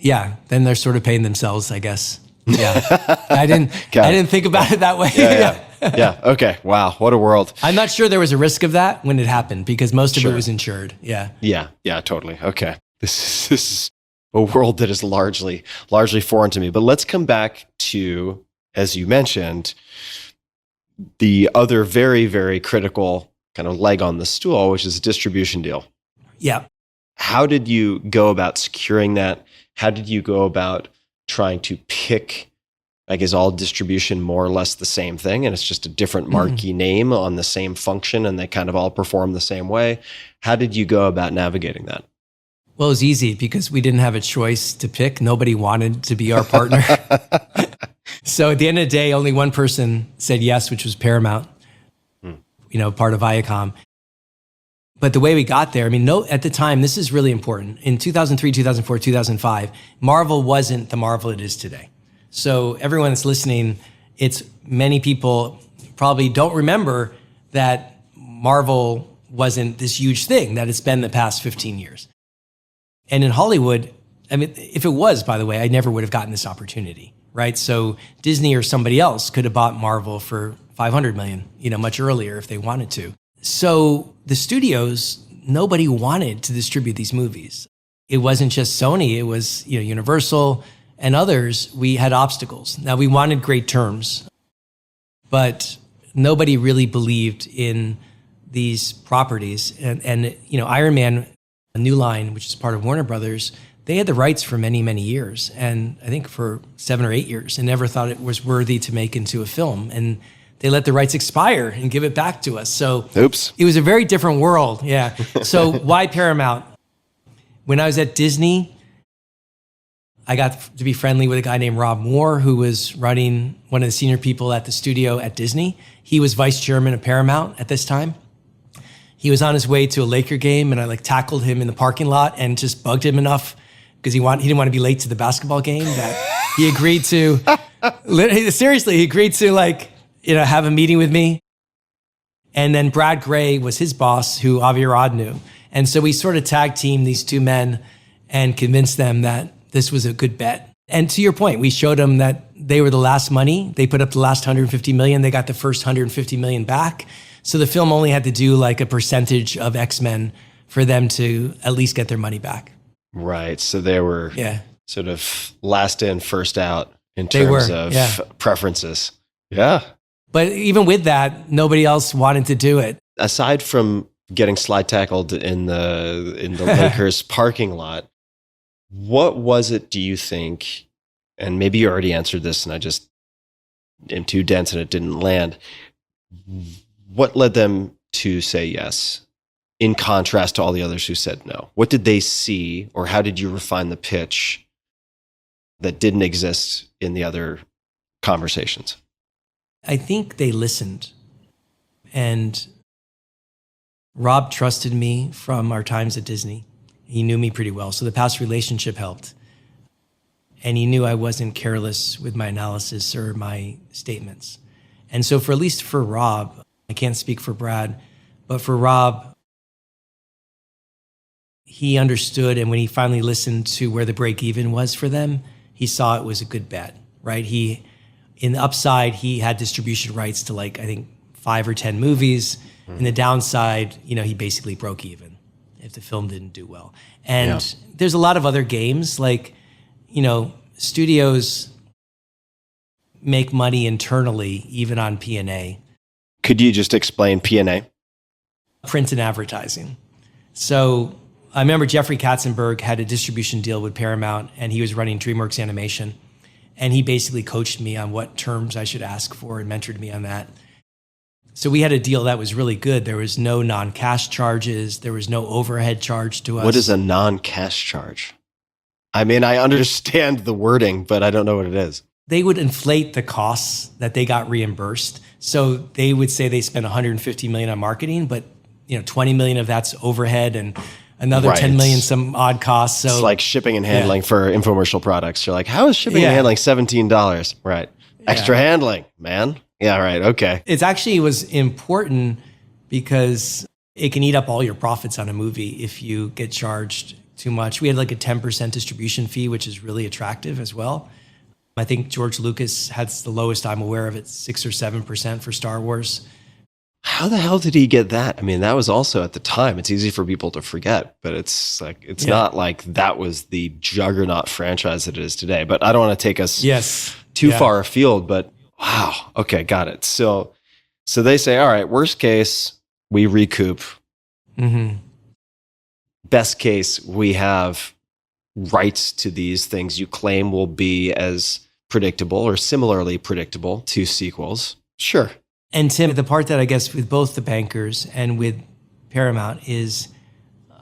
S2: then they're sort of paying themselves, I guess. Yeah. I didn't think about it that way.
S1: Yeah. Okay. Wow. What a world.
S2: I'm not sure there was a risk of that when it happened because most of it was insured. Yeah.
S1: Yeah, totally. Okay. This is a world that is largely foreign to me. But let's come back to, as you mentioned, the other very, very critical kind of leg on the stool, which is a distribution deal.
S2: Yeah.
S1: How did you go about securing that? How did you go about trying to pick, I guess, all distribution more or less the same thing, and it's just a different marquee name on the same function, and they kind of all perform the same way? How did you go about navigating that?
S2: Well, it was easy because we didn't have a choice to pick. Nobody wanted to be our partner. So at the end of the day, only one person said yes, which was Paramount, part of Viacom. But the way we got there, at the time, this is really important. In 2003, 2004, 2005, Marvel wasn't the Marvel it is today. So everyone that's listening, many people probably don't remember that Marvel wasn't this huge thing that it's been the past 15 years. And in Hollywood, if it was, by the way, I never would have gotten this opportunity, right? So Disney or somebody else could have bought Marvel for $500 million, much earlier if they wanted to. So the studios, nobody wanted to distribute these movies. It wasn't just Sony, it was Universal, And others, we had obstacles. Now, we wanted great terms, but nobody really believed in these properties. And Iron Man, a New Line, which is part of Warner Brothers, they had the rights for many, many years. And I think for 7 or 8 years, and never thought it was worthy to make into a film. And they let the rights expire and give it back to us. So
S1: oops.
S2: It was a very different world. Yeah. So why Paramount? When I was at Disney, I got to be friendly with a guy named Rob Moore, who was running one of the senior people at the studio at Disney. He was vice chairman of Paramount at this time. He was on his way to a Laker game, and I tackled him in the parking lot and just bugged him enough because he didn't want to be late to the basketball game that he agreed to, seriously, he agreed to have a meeting with me. And then Brad Gray was his boss, who Avi Arad knew. And so we sort of tag teamed these two men and convinced them that this was a good bet. And to your point, we showed them that they were the last money. They put up the last 150 million. They got the first 150 million back. So the film only had to do a percentage of X-Men for them to at least get their money back.
S1: Right. So they were sort of last in, first out in terms of preferences. Yeah.
S2: But even with that, nobody else wanted to do it.
S1: Aside from getting slide tackled in the Lakers parking lot, what was it, do you think, and maybe you already answered this and I just am too dense and it didn't land, what led them to say yes in contrast to all the others who said no? What did they see, or how did you refine the pitch that didn't exist in the other conversations?
S2: I think they listened. And Rob trusted me from our times at Disney. He knew me pretty well, so the past relationship helped. And he knew I wasn't careless with my analysis or my statements. And so at least for Rob, I can't speak for Brad, but for Rob, he understood, and when he finally listened to where the break even was for them, he saw it was a good bet, right? In the upside, he had distribution rights to I think 5 or 10 movies. In the downside, he basically broke even if the film didn't do well. And there's a lot of other games, studios make money internally, even on P&A.
S1: Could you just explain P&A?
S2: Print and advertising. So I remember Jeffrey Katzenberg had a distribution deal with Paramount, and he was running DreamWorks Animation. And he basically coached me on what terms I should ask for and mentored me on that. So we had a deal that was really good. There was no non-cash charges. There was no overhead charge to us.
S1: What is a non-cash charge? I mean, I understand the wording, but I don't know what it is.
S2: They would inflate the costs that they got reimbursed. So they would say they spent 150 million on marketing, but 20 million of that's overhead and another 10 million some odd costs. So
S1: it's like shipping and handling for infomercial products. You're like, how is shipping and handling $17? Right. Extra handling, man. Yeah, right. Okay.
S2: It actually was important because it can eat up all your profits on a movie if you get charged too much. We had a 10% distribution fee, which is really attractive as well. I think George Lucas has the lowest I'm aware of it, 6 or 7% for Star Wars.
S1: How the hell did he get that? I mean, that was also at the time. It's easy for people to forget, but it's not like that was the juggernaut franchise that it is today. But I don't want to take us too far afield, but wow. Okay, got it. So they say, all right, worst case, we recoup.
S2: Mm-hmm.
S1: Best case, we have rights to these things you claim will be as predictable or similarly predictable to sequels. Sure.
S2: And Tim, the part that I guess with both the bankers and with Paramount is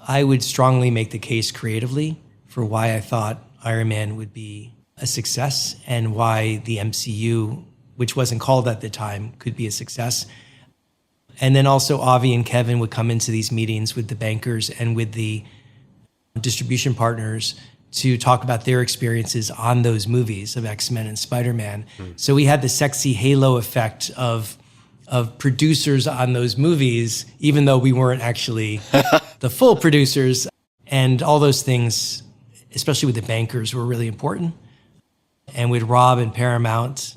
S2: I would strongly make the case creatively for why I thought Iron Man would be a success and why the MCU, which wasn't called at the time, could be a success. And then also Avi and Kevin would come into these meetings with the bankers and with the distribution partners to talk about their experiences on those movies of X-Men and Spider-Man. So we had the sexy halo effect of producers on those movies, even though we weren't actually the full producers. And all those things, especially with the bankers, were really important. And with Rob and Paramount,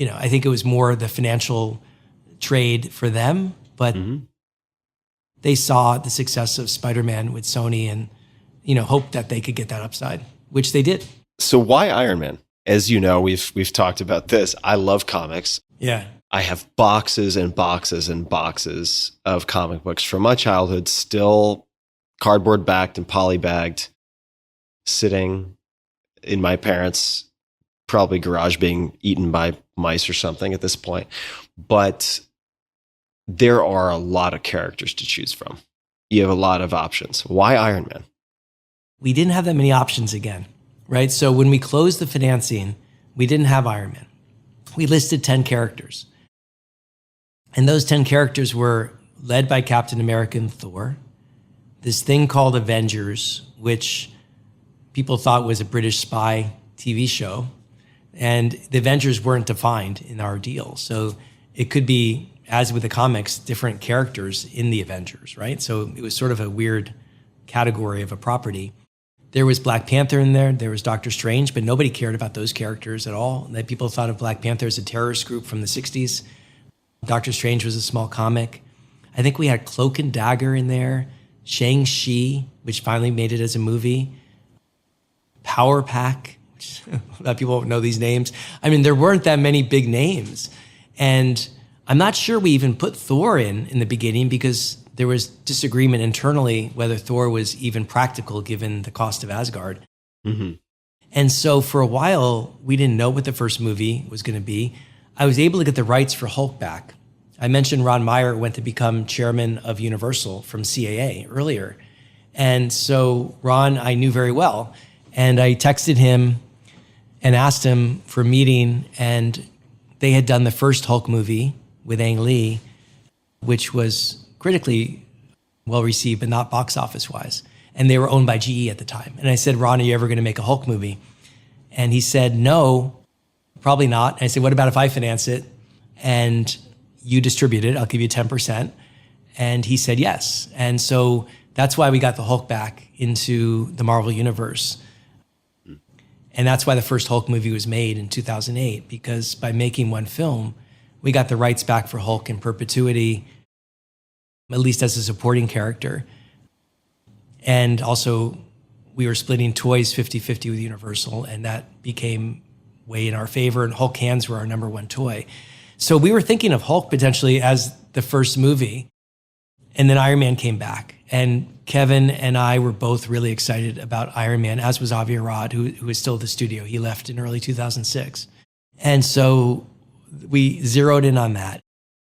S2: I think it was more the financial trade for them, but they saw the success of Spider-Man with Sony and, hoped that they could get that upside. which they did.
S1: So why Iron Man? As you know, we've talked about this. I love comics.
S2: Yeah.
S1: I have boxes and boxes and boxes of comic books from my childhood, still cardboard backed and poly bagged, sitting in my parents' probably garage being eaten by mice or something at this point. But there are a lot of characters to choose from. You have a lot of options. Why Iron Man?
S2: We didn't have that many options again, right? So when we closed the financing, we didn't have Iron Man. We listed 10 characters. And those 10 characters were led by Captain America and Thor, this thing called Avengers, which people thought was a British spy TV show. And the Avengers weren't defined in our deal. So it could be, as with the comics, different characters in the Avengers, right? So it was sort of a weird category of a property. There was Black Panther in there. There was Doctor Strange, but nobody cared about those characters at all. That people thought of Black Panther as a terrorist group from the 60s. Doctor Strange was a small comic. I think we had Cloak and Dagger in there. Shang-Chi, which finally made it as a movie. Power Pack, which a lot of people won't know these names. I mean, there weren't that many big names. And I'm not sure we even put Thor in the beginning because there was disagreement internally whether Thor was even practical given the cost of Asgard.
S1: Mm-hmm.
S2: And so for a while, we didn't know what the first movie was going to be. I was able to get the rights for Hulk back. I mentioned Ron Meyer went to become chairman of Universal from CAA earlier. And so Ron, I knew very well. And I texted him and asked him for a meeting. And they had done the first Hulk movie with Ang Lee, which was critically well received, but not box office wise. And they were owned by GE at the time. And I said, Ron, are you ever going to make a Hulk movie? And he said, no, probably not. And I said, what about if I finance it and you distribute it? I'll give you 10%. And he said yes. And so that's why we got the Hulk back into the Marvel Universe. And that's why the first Hulk movie was made in 2008, because by making one film, we got the rights back for Hulk in perpetuity, at least as a supporting character. And also, we were splitting toys 50-50 with Universal, and that became way in our favor, and Hulk hands were our number one toy. So we were thinking of Hulk potentially as the first movie, and then Iron Man came back. And Kevin and I were both really excited about Iron Man, as was Avi Arad, who is still at the studio. He left in early 2006. And so we zeroed in on that.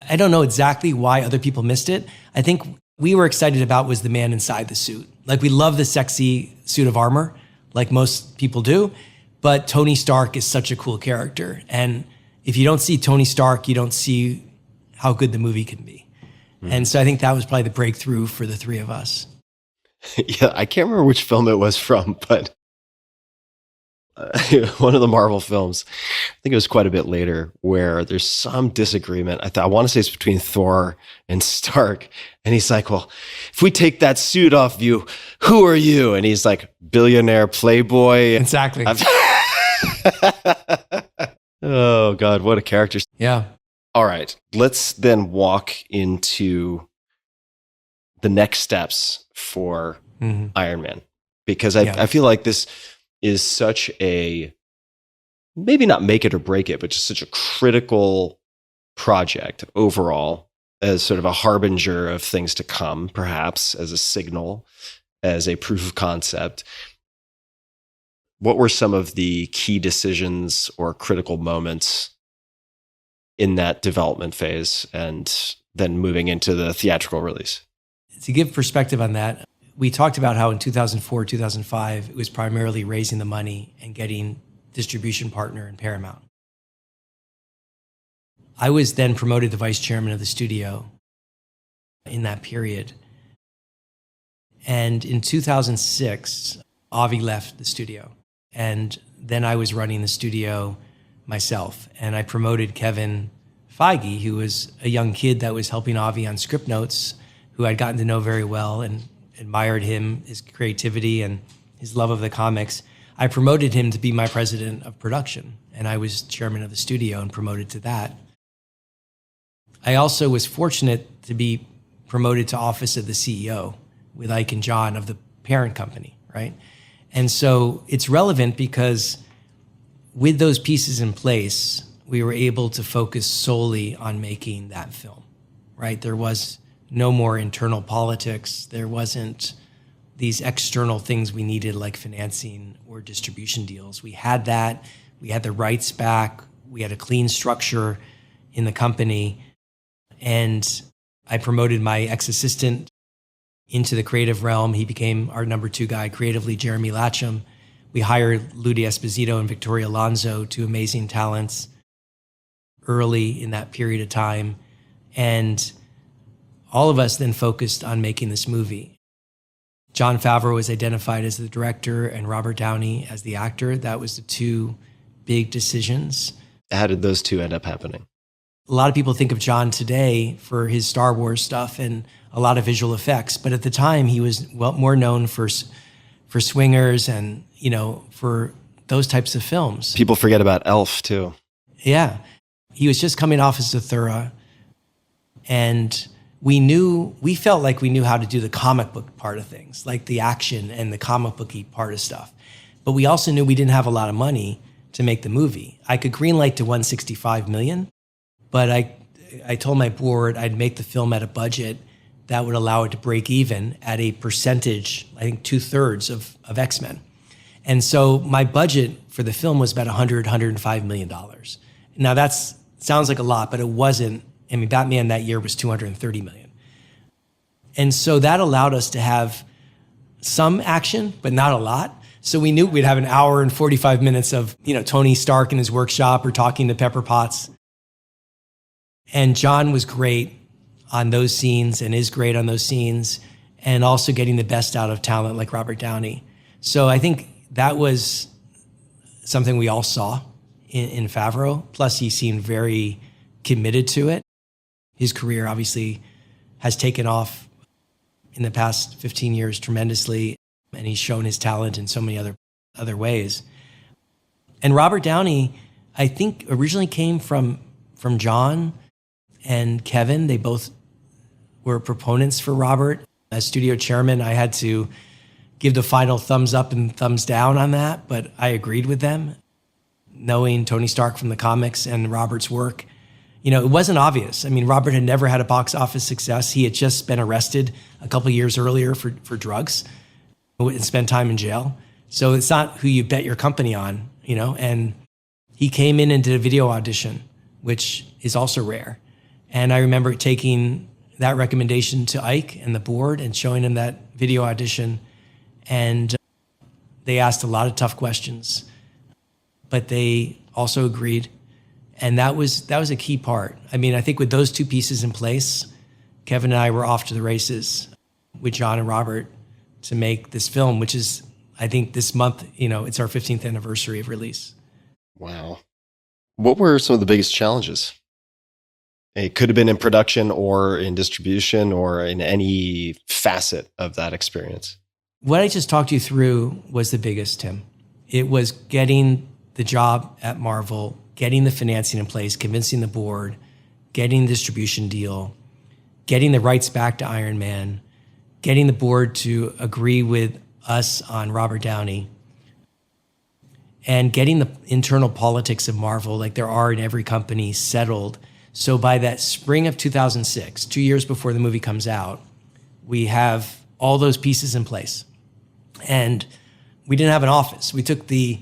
S2: I don't know exactly why other people missed it. I think we were excited about was the man inside the suit. Like, we love the sexy suit of armor, like most people do, but Tony Stark is such a cool character. And if you don't see Tony Stark, you don't see how good the movie can be. And so I think that was probably the breakthrough for the three of us.
S1: Yeah, I can't remember which film it was from, but one of the Marvel films, I think it was quite a bit later, where there's some disagreement. I want to say it's between Thor and Stark. And he's like, well, if we take that suit off you, who are you? And he's like, billionaire playboy.
S2: Exactly.
S1: Oh, God, what a character.
S2: Yeah.
S1: All right, let's then walk into the next steps for Iron Man, because I feel like this is such a, maybe not make it or break it, but just such a critical project overall, as sort of a harbinger of things to come, perhaps as a signal, as a proof of concept. What were some of the key decisions or critical moments in that development phase and then moving into the theatrical release?
S2: To give perspective on that, we talked about how in 2004, 2005, it was primarily raising the money and getting distribution partner in Paramount. I was then promoted to vice chairman of the studio in that period. And in 2006, Avi left the studio. And then I was running the studio myself. And I promoted Kevin Feige, who was a young kid that was helping Avi on script notes, who I'd gotten to know very well and admired him, his creativity and his love of the comics. I promoted him to be my president of production, and I was chairman of the studio and promoted to that. I also was fortunate to be promoted to office of the CEO with Ike and John of the parent company, right? And so it's relevant because with those pieces in place, we were able to focus solely on making that film, right? There was no more internal politics. There wasn't these external things we needed like financing or distribution deals. We had that. We had the rights back. We had a clean structure in the company. And I promoted my ex-assistant into the creative realm. He became our number 2 guy creatively, Jeremy Latcham. We hired Ludi Esposito and Victoria Alonso, 2 amazing talents, early in that period of time. And all of us then focused on making this movie. Jon Favreau was identified as the director and Robert Downey as the actor. That was the 2 big decisions.
S1: How did those 2 end up happening?
S2: A lot of people think of Jon today for his Star Wars stuff and a lot of visual effects, but at the time he was more known for Swingers and, for those types of films.
S1: People forget about Elf too.
S2: Yeah. He was just coming off as Zathura, and we felt like we knew how to do the comic book part of things, like the action and the comic booky part of stuff. But we also knew we didn't have a lot of money to make the movie. I could greenlight to $165 million, but I told my board I'd make the film at a budget that would allow it to break even at a percentage, I think 2/3 of X-Men. And so my budget for the film was about $105 million. Now sounds like a lot, but it wasn't. I mean, Batman that year was $230 million. And so that allowed us to have some action, but not a lot. So we knew we'd have an hour and 45 minutes of, Tony Stark in his workshop or talking to Pepper Potts. And Jon was great on those scenes and is great on those scenes, and also getting the best out of talent like Robert Downey. So I think that was something we all saw in Favreau. Plus, he seemed very committed to it. His career obviously has taken off in the past 15 years tremendously, and he's shown his talent in so many other ways. And Robert Downey, I think, originally came from Jon and Kevin. They both were proponents for Robert. As studio chairman, I had to give the final thumbs up and thumbs down on that, but I agreed with them. Knowing Tony Stark from the comics and Robert's work, it wasn't obvious. I mean, Robert had never had a box office success. He had just been arrested a couple of years earlier for drugs and spent time in jail. So it's not who you bet your company on, and he came in and did a video audition, which is also rare. And I remember taking that recommendation to Ike and the board and showing him that video audition. And they asked a lot of tough questions, but they also agreed. And that was a key part. I mean, I think with those 2 pieces in place, Kevin and I were off to the races with Jon and Robert to make this film, which is, I think this month, it's our 15th anniversary of release.
S1: Wow. What were some of the biggest challenges? It could have been in production or in distribution or in any facet of that experience.
S2: What I just talked you through was the biggest, Tim. It was getting the job at Marvel, getting the financing in place, convincing the board, getting the distribution deal, getting the rights back to Iron Man, getting the board to agree with us on Robert Downey, and getting the internal politics of Marvel, like there are in every company, settled. So by that spring of 2006, 2 years before the movie comes out, we have all those pieces in place. And we didn't have an office. We took the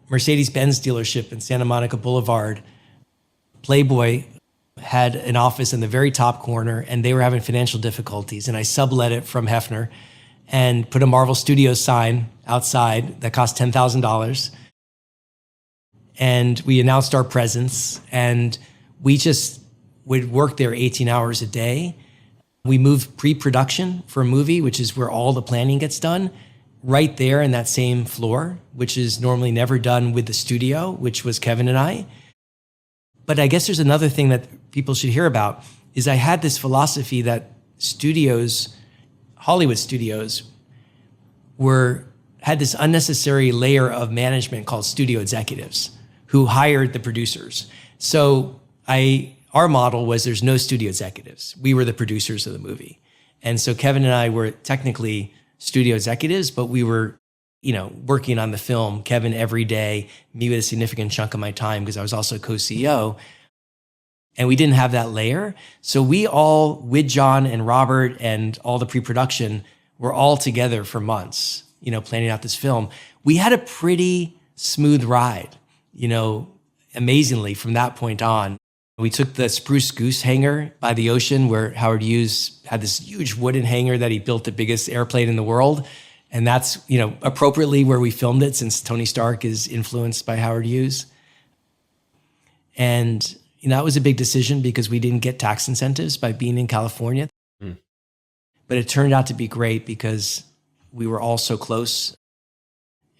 S2: Mercedes-Benz dealership in Santa Monica Boulevard. Playboy had an office in the very top corner, and they were having financial difficulties. And I sublet it from Hefner and put a Marvel Studios sign outside that cost $10,000. And we announced our presence, and we just would work there 18 hours a day. We moved pre-production for a movie, which is where all the planning gets done, right there in that same floor, which is normally never done with the studio, which was Kevin and I. But I guess there's another thing that people should hear about, is I had this philosophy that studios, Hollywood studios, had this unnecessary layer of management called studio executives who hired the producers. So our model was there's no studio executives. We were the producers of the movie. And so Kevin and I were technically studio executives, but we were working on the film, Kevin every day, me with a significant chunk of my time because I was also co-CEO. And we didn't have that layer. So we all, with John and Robert and all the pre-production, were all together for months, planning out this film. We had a pretty smooth ride, amazingly from that point on. We took the Spruce Goose hangar by the ocean where Howard Hughes had this huge wooden hangar that he built the biggest airplane in the world. And that's, appropriately where we filmed it since Tony Stark is influenced by Howard Hughes. And that was a big decision because we didn't get tax incentives by being in California. But it turned out to be great because we were all so close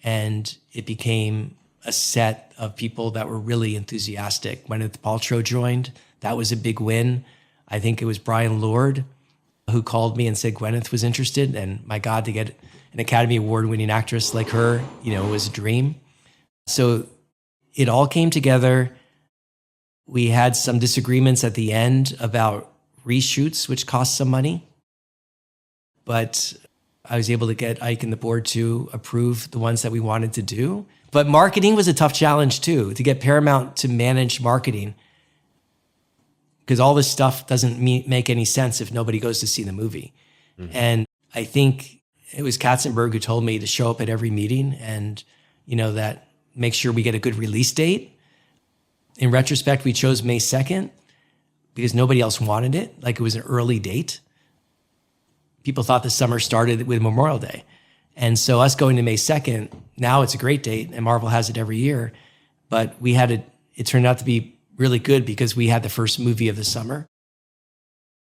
S2: and it became a set of people that were really enthusiastic. Gwyneth Paltrow joined. That was a big win. I think it was Brian Lord who called me and said Gwyneth was interested. And my God, to get an Academy Award-winning actress like her, was a dream. So it all came together. We had some disagreements at the end about reshoots, which cost some money. But I was able to get Ike and the board to approve the ones that we wanted to do. But marketing was a tough challenge too, to get Paramount to manage marketing. Because all this stuff doesn't make any sense if nobody goes to see the movie. And I think it was Katzenberg who told me to show up at every meeting and, that make sure we get a good release date. In retrospect, we chose May 2nd because nobody else wanted it. Like it was an early date. People thought the summer started with Memorial Day. And so us going to May 2nd, now it's a great date and Marvel has it every year. But it turned out to be really good because we had the first movie of the summer.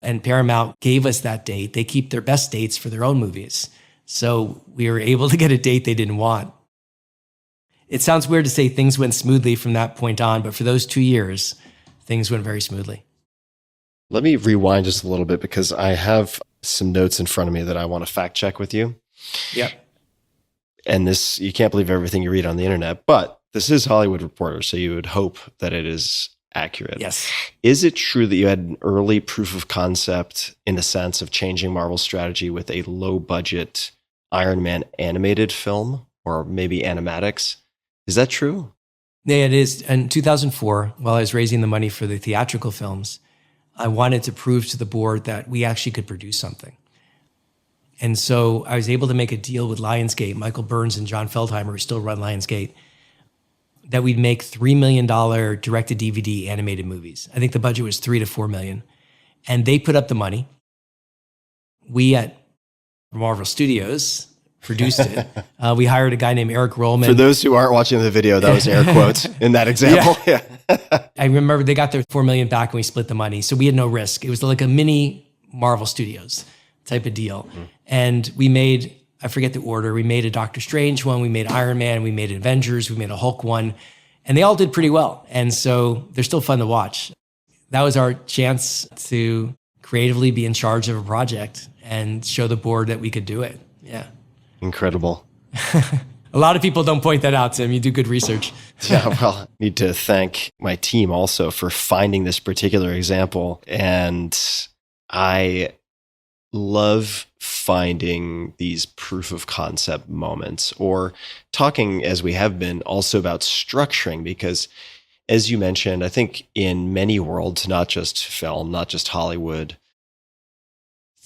S2: And Paramount gave us that date. They keep their best dates for their own movies. So we were able to get a date they didn't want. It sounds weird to say things went smoothly from that point on, but for those 2 years, things went very smoothly.
S1: Let me rewind just a little bit because I have some notes in front of me that I want to fact check with you.
S2: Yep.
S1: And this, you can't believe everything you read on the internet, but this is Hollywood Reporter, so you would hope that it is accurate.
S2: Yes.
S1: Is it true that you had an early proof of concept in the sense of changing Marvel's strategy with a low budget Iron Man animated film or maybe animatics? Is that true?
S2: Yeah, it is. In 2004, while I was raising the money for the theatrical films, I wanted to prove to the board that we actually could produce something. And so I was able to make a deal with Lionsgate, Michael Burns and John Feldheimer, who still run Lionsgate, that we'd make $3 million direct-to-DVD animated movies. I think the budget was $3 to $4 million. And they put up the money. We at Marvel Studios produced it. We hired a guy named Eric Rollman.
S1: For those who aren't watching the video, that was air quotes in that example. Yeah.
S2: I remember they got their $4 million back and we split the money. So we had no risk. It was like a mini Marvel Studios type of deal. And we made, I forget the order, we made a Doctor Strange one, we made Iron Man, we made Avengers, we made a Hulk one, and they all did pretty well. And so they're still fun to watch. That was our chance to creatively be in charge of a project and show the board that we could do it. Yeah.
S1: Incredible.
S2: A lot of people don't point that out, Tim. You do good research.
S1: Yeah, well, I need to thank my team also for finding this particular example. And I love finding these proof of concept moments, or talking, as we have been, also about structuring, because as you mentioned, I think in many worlds, not just film, not just Hollywood,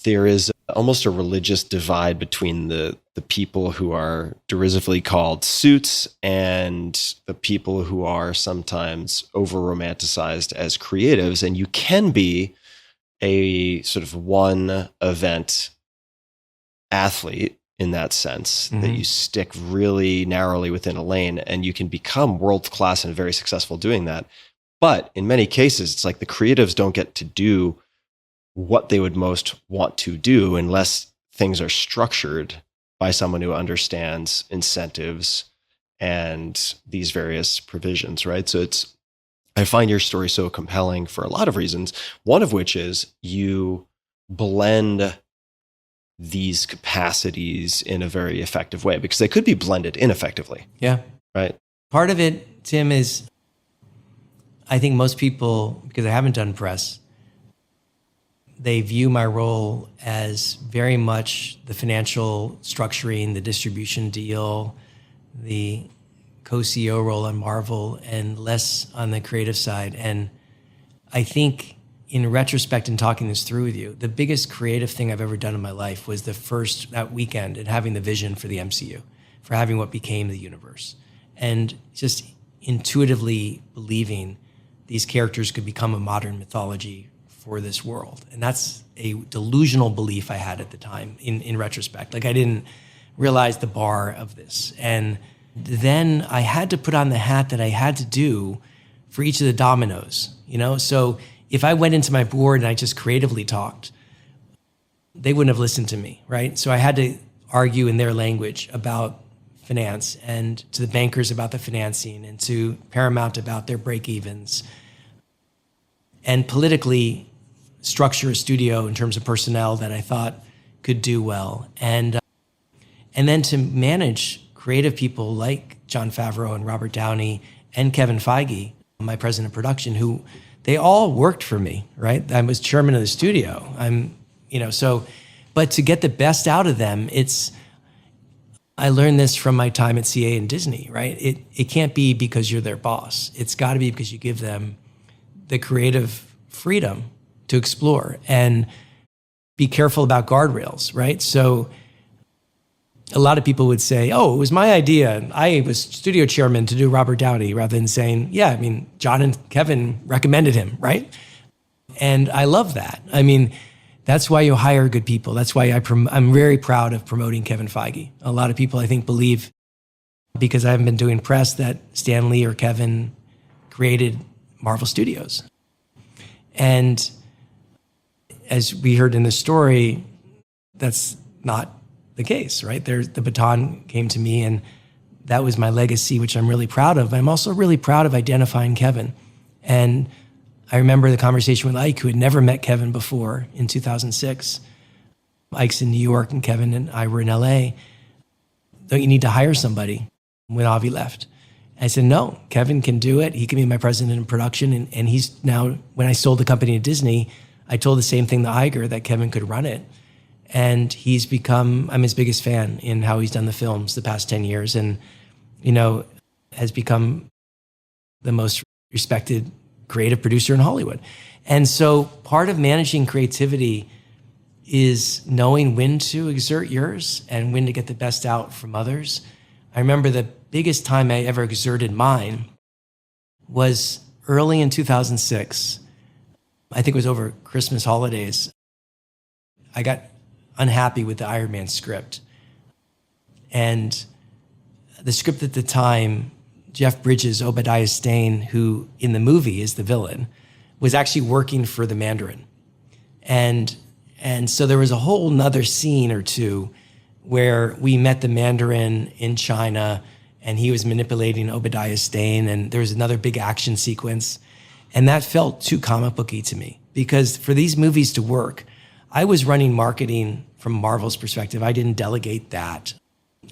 S1: there is almost a religious divide between the people who are derisively called suits and the people who are sometimes over-romanticized as creatives. And you can be a sort of one event athlete in that sense, that you stick really narrowly within a lane and you can become world-class and very successful doing that. But in many cases, it's like the creatives don't get to do what they would most want to do unless things are structured by someone who understands incentives and these various provisions, right? So I find your story so compelling for a lot of reasons, one of which is you blend these capacities in a very effective way, because they could be blended ineffectively.
S2: Yeah.
S1: Right.
S2: Part of it, Tim, is I think most people, because I haven't done press, they view my role as very much the financial structuring, the distribution deal, the co-CEO role on Marvel, and less on the creative side. And I think in retrospect and talking this through with you, the biggest creative thing I've ever done in my life was that weekend and having the vision for the MCU, for having what became the universe. And just intuitively believing these characters could become a modern mythology for this world. And that's a delusional belief I had at the time in retrospect. Like I didn't realize the bar of this. And then I had to put on the hat that I had to do for each of the dominoes, you know? So if I went into my board and I just creatively talked, they wouldn't have listened to me, right? So I had to argue in their language about finance, and to the bankers about the financing, and to Paramount about their break-evens, and politically structure a studio in terms of personnel that I thought could do well. And then to manage creative people like Jon Favreau and Robert Downey and Kevin Feige, my president of production, who they all worked for me, right? I was chairman of the studio. But to get the best out of them, I learned this from my time at CA and Disney, right? It can't be because you're their boss. It's got to be because you give them the creative freedom to explore and be careful about guardrails, right? So a lot of people would say, oh, it was my idea. I was studio chairman to do Robert Downey, rather than saying, yeah, I mean, John and Kevin recommended him, right? And I love that. I mean, that's why you hire good people. That's why I'm very proud of promoting Kevin Feige. A lot of people, I think, believe, because I haven't been doing press, that Stan Lee or Kevin created Marvel Studios. And as we heard in the story, that's not the case, right? The baton came to me, and that was my legacy, which I'm really proud of. I'm also really proud of identifying Kevin. And I remember the conversation with Ike, who had never met Kevin before, in 2006. Ike's in New York, and Kevin and I were in LA. Don't you need to hire somebody? When Avi left, I said, no, Kevin can do it. He can be my president in production. And he's now, when I sold the company to Disney, I told the same thing to Iger, that Kevin could run it. And he's become, I'm his biggest fan in how he's done the films the past 10 years, and, has become the most respected creative producer in Hollywood. And so part of managing creativity is knowing when to exert yours and when to get the best out from others. I remember the biggest time I ever exerted mine was early in 2006. I think it was over Christmas holidays. I got unhappy with the Iron Man script. And the script at the time, Jeff Bridges, Obadiah Stane, who in the movie is the villain, was actually working for the Mandarin. And so there was a whole nother scene or two where we met the Mandarin in China, and he was manipulating Obadiah Stane, and there was another big action sequence. And that felt too comic booky to me, because for these movies to work, I was running marketing from Marvel's perspective. I didn't delegate that.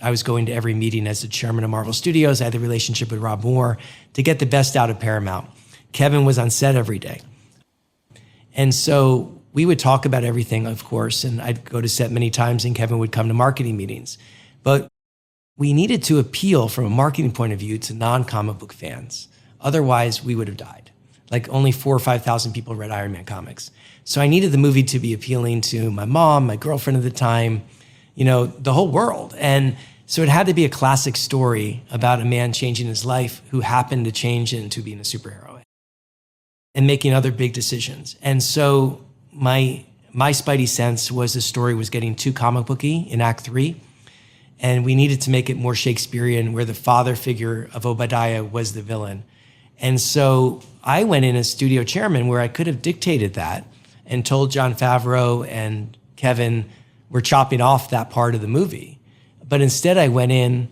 S2: I was going to every meeting as the chairman of Marvel Studios. I had the relationship with Rob Moore to get the best out of Paramount. Kevin was on set every day. And so we would talk about everything, of course, and I'd go to set many times, and Kevin would come to marketing meetings. But we needed to appeal from a marketing point of view to non-comic book fans. Otherwise, we would have died. Like only 4,000 or 5,000 people read Iron Man comics. So I needed the movie to be appealing to my mom, my girlfriend at the time, the whole world. And so it had to be a classic story about a man changing his life who happened to change into being a superhero and making other big decisions. And so my spidey sense was the story was getting too comic booky in Act 3, and we needed to make it more Shakespearean, where the father figure of Obadiah was the villain. And so I went in as studio chairman, where I could have dictated that and told Jon Favreau and Kevin, we're chopping off that part of the movie. But instead I went in,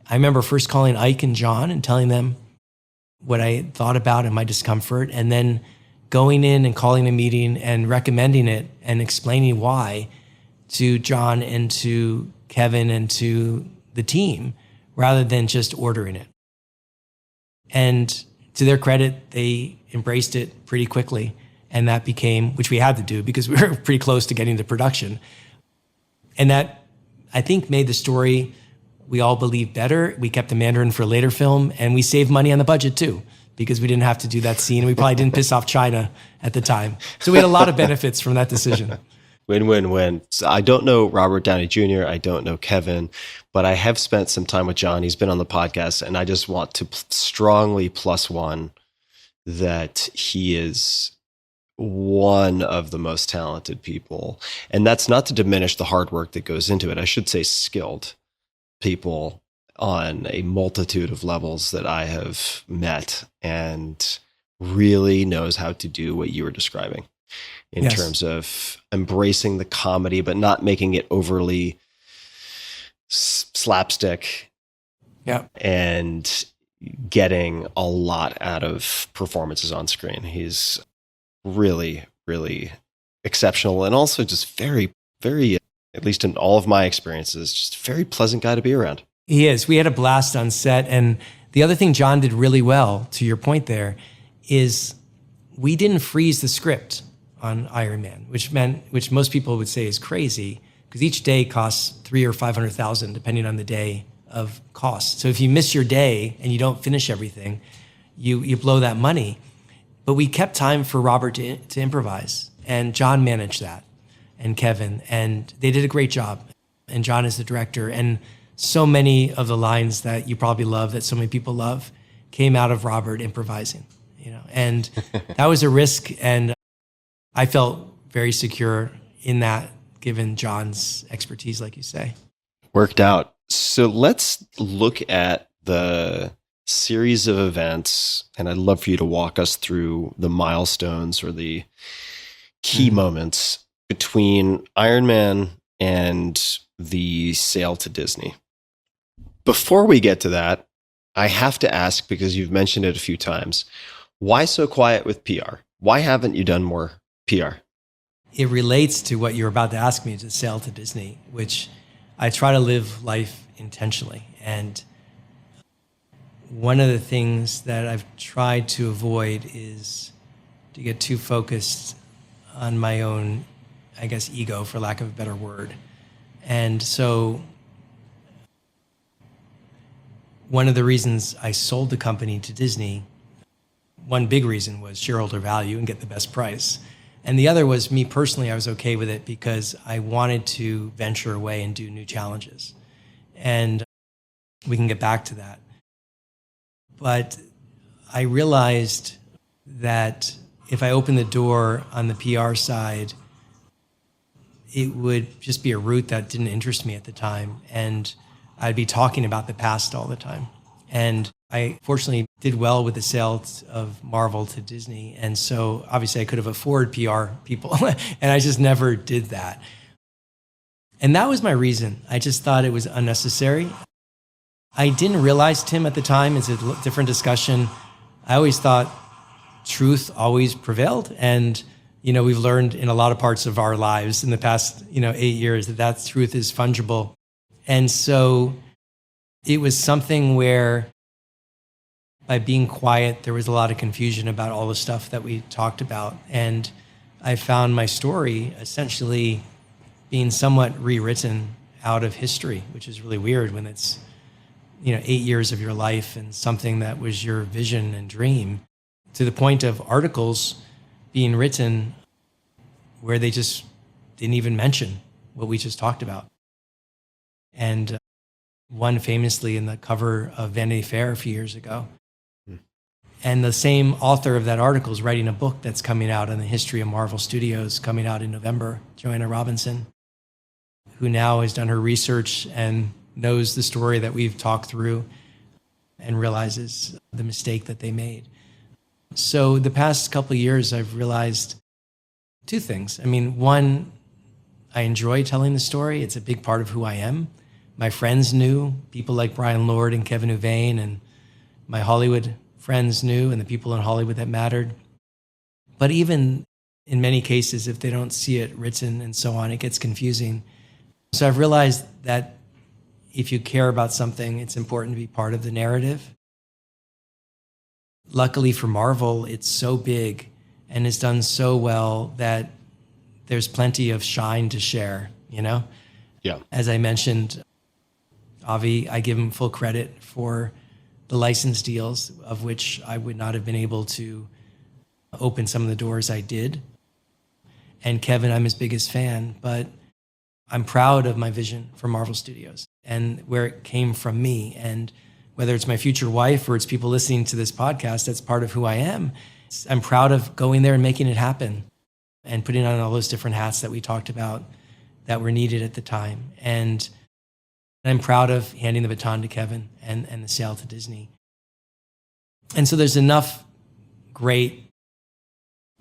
S2: I remember first calling Ike and John and telling them what I thought about and my discomfort, and then going in and calling a meeting and recommending it and explaining why to John and to Kevin and to the team, rather than just ordering it. And to their credit, they embraced it pretty quickly. And that became, which we had to do because we were pretty close to getting to production. And that, I think, made the story we all believe better. We kept the Mandarin for a later film, and we saved money on the budget too, because we didn't have to do that scene. We probably didn't piss off China at the time. So we had a lot of benefits from that decision.
S1: Win-win-win. So I don't know Robert Downey Jr., I don't know Kevin, but I have spent some time with John. He's been on the podcast, and I just want to strongly plus one that he is one of the most talented people. And that's not to diminish the hard work that goes into it. I should say skilled people on a multitude of levels that I have met, and really knows how to do what you were describing in terms of embracing the comedy, but not making it overly slapstick.
S2: Yeah.
S1: And getting a lot out of performances on screen. He's really, really exceptional, and also just very, very, at least in all of my experiences, just a very pleasant guy to be around.
S2: He is. We had a blast on set. And the other thing John did really well, to your point there, is we didn't freeze the script on Iron Man, which most people would say is crazy, because each day costs $300,000 or $500,000, depending on the day of cost. So if you miss your day and you don't finish everything, you blow that money. But we kept time for Robert to improvise, and John managed that, and Kevin, and they did a great job. And John is the director, and so many of the lines that you probably love, that so many people love, came out of Robert improvising, and that was a risk, and I felt very secure in that, given John's expertise, like you say.
S1: Worked out. So let's look at the series of events, and I'd love for you to walk us through the milestones or the key moments between Iron Man and the sale to Disney. Before we get to that, I have to ask, because you've mentioned it a few times, why so quiet with PR? Why haven't you done more PR?
S2: It relates to what you're about to ask me, to sell to Disney, which I try to live life intentionally. And one of the things that I've tried to avoid is to get too focused on my own, I guess, ego, for lack of a better word. And so one of the reasons I sold the company to Disney, one big reason was shareholder value and get the best price. And the other was, me personally, I was okay with it because I wanted to venture away and do new challenges. And we can get back to that. But I realized that if I opened the door on the PR side, it would just be a route that didn't interest me at the time. And I'd be talking about the past all the time. And I fortunately did well with the sale of Marvel to Disney. And so obviously I could have afforded PR people, and I just never did that. And that was my reason. I just thought it was unnecessary. I didn't realize, Tim, at the time, it's a different discussion. I always thought truth always prevailed. And, we've learned in a lot of parts of our lives in the past, 8 years that truth is fungible. And so it was something where, by being quiet, there was a lot of confusion about all the stuff that we talked about. And I found my story essentially being somewhat rewritten out of history, which is really weird when it's, 8 years of your life and something that was your vision and dream, to the point of articles being written where they just didn't even mention what we just talked about. And one famously in the cover of Vanity Fair a few years ago. And the same author of that article is writing a book that's coming out on the history of Marvel Studios, coming out in November, Joanna Robinson, who now has done her research and knows the story that we've talked through and realizes the mistake that they made. So the past couple of years, I've realized two things. I mean, one, I enjoy telling the story. It's a big part of who I am. My friends knew, people like Brian Lord and Kevin Huvain, and my Hollywood friends knew, and the people in Hollywood that mattered. But even in many cases, if they don't see it written and so on, it gets confusing. So I've realized that if you care about something, it's important to be part of the narrative. Luckily for Marvel, it's so big and has done so well that there's plenty of shine to share, you know?
S1: Yeah.
S2: As I mentioned, Avi, I give him full credit for the license deals, of which I would not have been able to open some of the doors I did. And Kevin, I'm his biggest fan, but I'm proud of my vision for Marvel Studios and where it came from me. And whether it's my future wife or it's people listening to this podcast, that's part of who I am. I'm proud of going there and making it happen and putting on all those different hats that we talked about that were needed at the time. And I'm proud of handing the baton to Kevin and the sale to Disney. And so there's enough great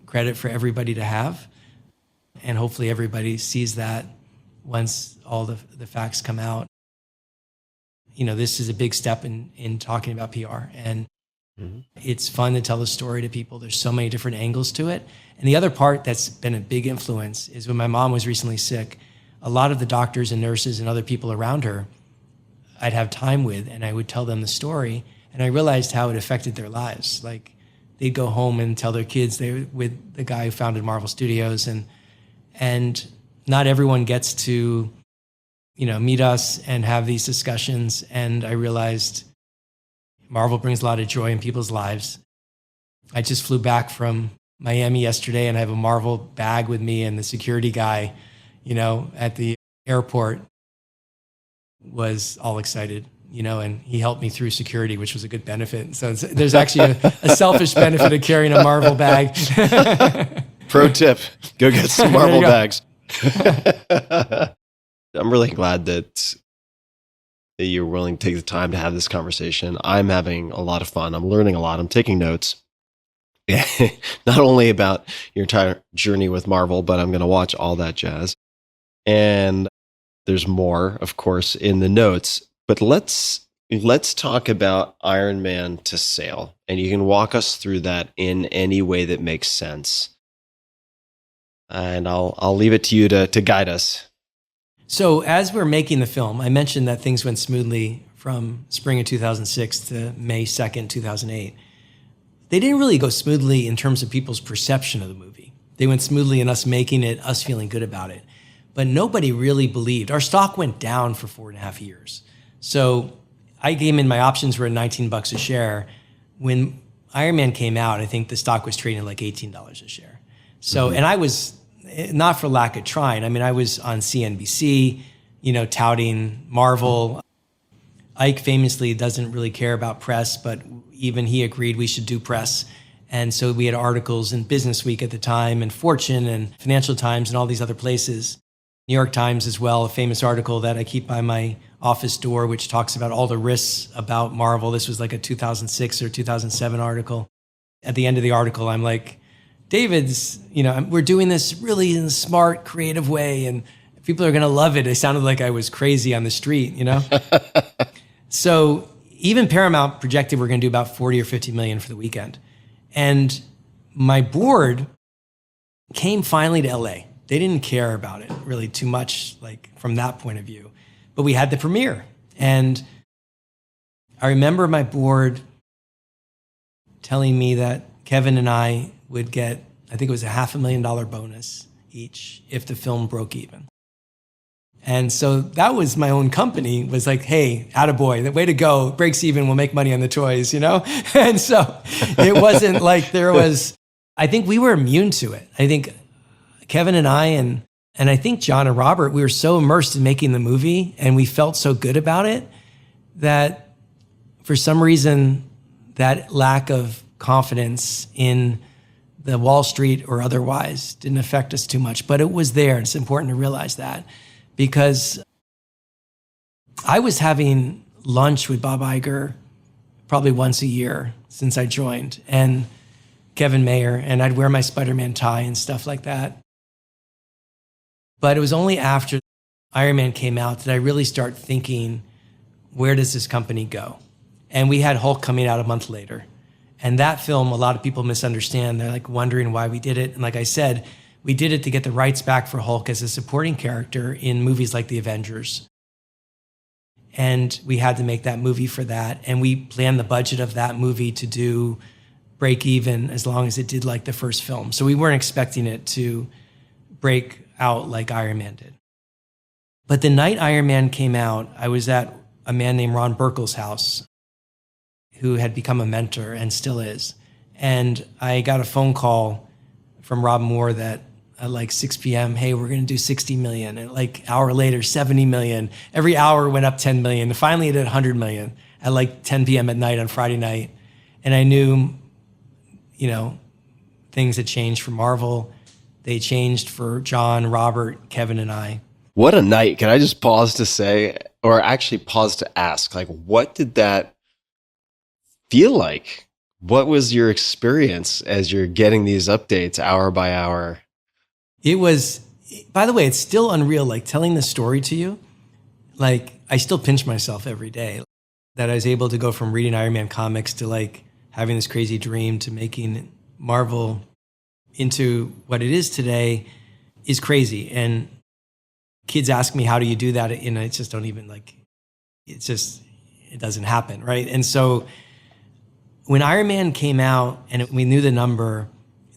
S2: credit for everybody to have. And hopefully everybody sees that once all the facts come out. You know, this is a big step in talking about PR. And it's fun to tell the story to people. There's so many different angles to it. And the other part that's been a big influence is when my mom was recently sick, a lot of the doctors and nurses and other people around her, I'd have time with, and I would tell them the story. And I realized how it affected their lives. Like, they'd go home and tell their kids they were with the guy who founded Marvel Studios, and not everyone gets to, you know, meet us and have these discussions. And I realized Marvel brings a lot of joy in people's lives. I just flew back from Miami yesterday, and I have a Marvel bag with me, and the security guy, you know, at the airport was all excited, you know, and he helped me through security, which was a good benefit. So there's actually a selfish benefit of carrying a Marvel bag.
S1: Pro tip, go get some Marvel bags. I'm really glad that you're willing to take the time to have this conversation. I'm having a lot of fun. I'm learning a lot. I'm taking notes. Not only about your entire journey with Marvel, but I'm going to watch all that jazz. And there's more, of course, in the notes. But let's talk about Iron Man to sale. And you can walk us through that in any way that makes sense. And I'll leave it to you to guide us.
S2: So as we're making the film, I mentioned that things went smoothly from spring of 2006 to May 2nd, 2008. They didn't really go smoothly in terms of people's perception of the movie. They went smoothly in us making it, us feeling good about it. But nobody really believed. Our stock went down for 4.5 years. So I came in, my options were at $19 a share. When Iron Man came out, I think the stock was trading like $18 a share. So, and I was, not for lack of trying, I mean, I was on CNBC, you know, touting Marvel. Ike famously doesn't really care about press, but even he agreed we should do press. And so we had articles in Business Week at the time, and Fortune and Financial Times and all these other places. New York Times as well, a famous article that I keep by my office door, which talks about all the risks about Marvel. This was like a 2006 or 2007 article. At the end of the article, I'm like, David's, you know, we're doing this really in a smart, creative way, and people are going to love it. It sounded like I was crazy on the street, you know? So even Paramount projected we're going to do about 40 or 50 million for the weekend. And my board came finally to LA. They didn't care about it really too much, like from that point of view. But we had the premiere. And I remember my board telling me that Kevin and I would get, I think it was a $500,000 bonus each if the film broke even. And so that was my own company, was like, hey, attaboy, the way to go, breaks even, we'll make money on the toys, you know? And so it wasn't like there was, I think we were immune to it. I think Kevin and I, and I think John and Robert, we were so immersed in making the movie and we felt so good about it that for some reason, that lack of confidence in the Wall Street or otherwise didn't affect us too much, but it was there. It's important to realize that because I was having lunch with Bob Iger probably once a year since I joined, and Kevin Mayer, and I'd wear my Spider-Man tie and stuff like that. But it was only after Iron Man came out that I really start thinking, where does this company go? And we had Hulk coming out a month later. And that film, a lot of people misunderstand. They're like wondering why we did it. And like I said, we did it to get the rights back for Hulk as a supporting character in movies like The Avengers. And we had to make that movie for that. And we planned the budget of that movie to do break even as long as it did like the first film. So we weren't expecting it to break out like Iron Man did. But the night Iron Man came out, I was at a man named Ron Burkle's house, who had become a mentor and still is. And I got a phone call from Rob Moore that at like 6 p.m., hey, we're going to do 60 million. And like an hour later, 70 million. Every hour went up 10 million. And finally it hit 100 million at like 10 p.m. at night on Friday night. And I knew, things had changed for Marvel. They changed for John, Robert, Kevin, and I.
S1: What a night. Can I just pause to say, or actually pause to ask, like, what did that feel like? What was your experience as you're getting these updates hour by hour?
S2: It was, by the way, it's still unreal, like telling the story to you. Like, I still pinch myself every day that I was able to go from reading Iron Man comics to like having this crazy dream to making Marvel into what it is today is crazy. And kids ask me, how do you do that? And I just don't even it doesn't happen, right? And so when Iron Man came out and we knew the number,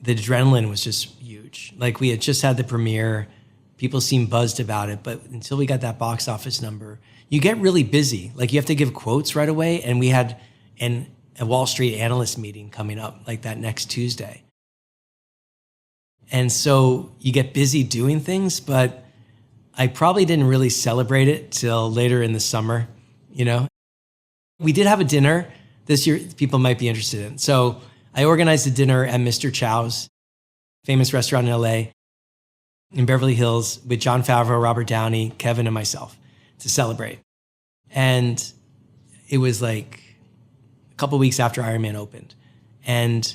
S2: the adrenaline was just huge. Like, we had just had the premiere, people seemed buzzed about it, but until we got that box office number, you get really busy. Like, you have to give quotes right away. And we had a Wall Street analyst meeting coming up like that next Tuesday. And so you get busy doing things, but I probably didn't really celebrate it till later in the summer, We did have a dinner this year people might be interested in. So I organized a dinner at Mr. Chow's, famous restaurant in LA, in Beverly Hills, with Jon Favreau, Robert Downey, Kevin, and myself to celebrate. And it was like a couple weeks after Iron Man opened. And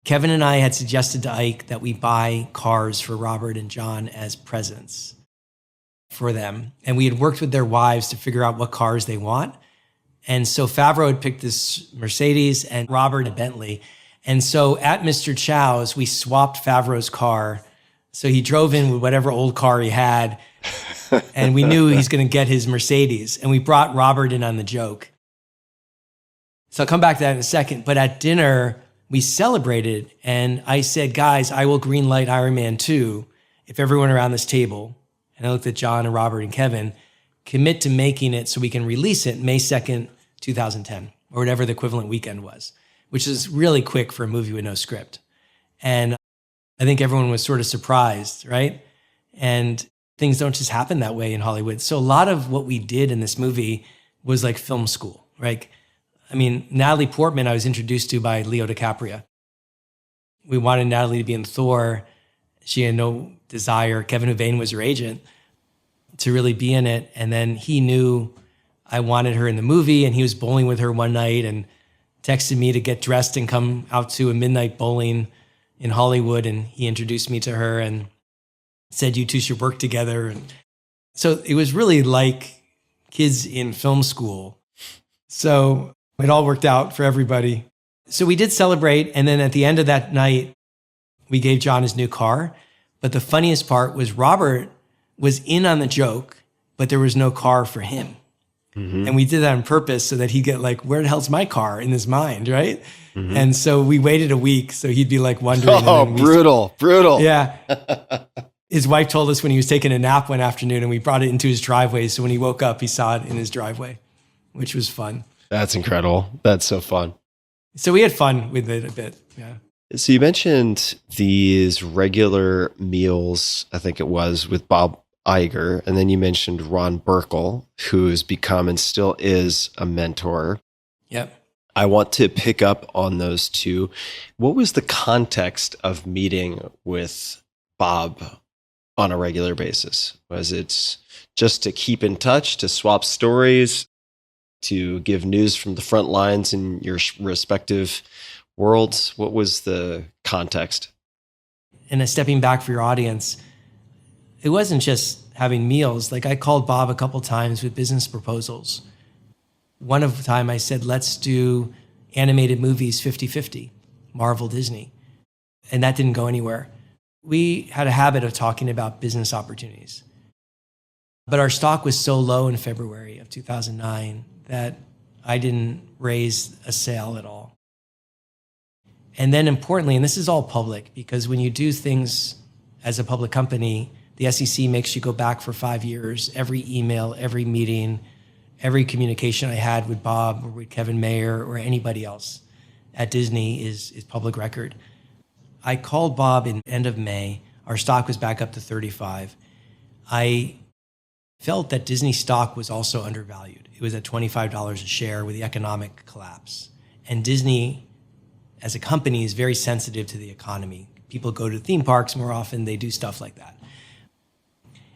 S2: Kevin and I had suggested to Ike that we buy cars for Robert and John as presents for them. And we had worked with their wives to figure out what cars they want. And so Favreau had picked this Mercedes and Robert a Bentley. And so at Mr. Chow's, we swapped Favreau's car. So he drove in with whatever old car he had. And we knew he's going to get his Mercedes. And we brought Robert in on the joke. So I'll come back to that in a second. But at dinner, we celebrated. And I said, guys, I will greenlight Iron Man 2 if everyone around this table, and I looked at John and Robert and Kevin, commit to making it so we can release it May 2nd, 2010, or whatever the equivalent weekend was, which is really quick for a movie with no script. And I think everyone was sort of surprised, right? And things don't just happen that way in Hollywood. So a lot of what we did in this movie was like film school, right? I mean, Natalie Portman, I was introduced to by Leo DiCaprio. We wanted Natalie to be in Thor. She had no desire. Kevin Huvane was her agent to really be in it. And then he knew I wanted her in the movie, and he was bowling with her one night and texted me to get dressed and come out to a midnight bowling in Hollywood. And he introduced me to her and said, you two should work together. And so it was really like kids in film school. So it all worked out for everybody. So we did celebrate. And then at the end of that night, we gave John his new car. But the funniest part was Robert was in on the joke, but there was no car for him. Mm-hmm. And we did that on purpose so that he'd get like, where the hell's my car in his mind, right? Mm-hmm. And so we waited a week so he'd be like wondering.
S1: Oh, brutal.
S2: Yeah. His wife told us when he was taking a nap one afternoon, and we brought it into his driveway. So when he woke up, he saw it in his driveway, which was fun.
S1: That's incredible. That's so fun.
S2: So we had fun with it a bit. Yeah.
S1: So you mentioned these regular meals, I think it was, with Bob Iger, and then you mentioned Ron Burkle, who's become and still is a mentor.
S2: Yep.
S1: I want to pick up on those two. What was the context of meeting with Bob on a regular basis? Was it just to keep in touch, to swap stories, to give news from the front lines in your respective worlds? What was the context?
S2: And stepping back for your audience, it wasn't just having meals. Like, I called Bob a couple times with business proposals. One of the time I said, let's do animated movies 50-50, Marvel, Disney. And that didn't go anywhere. We had a habit of talking about business opportunities. But our stock was so low in February of 2009 that I didn't raise a sale at all. And then importantly, and this is all public, because when you do things as a public company, the SEC makes you go back for 5 years. Every email, every meeting, every communication I had with Bob or with Kevin Mayer or anybody else at Disney is public record. I called Bob in end of May. Our stock was back up to 35. I felt that Disney stock was also undervalued. It was at $25 a share with the economic collapse. And Disney, as a company, is very sensitive to the economy. People go to theme parks more often, they do stuff like that.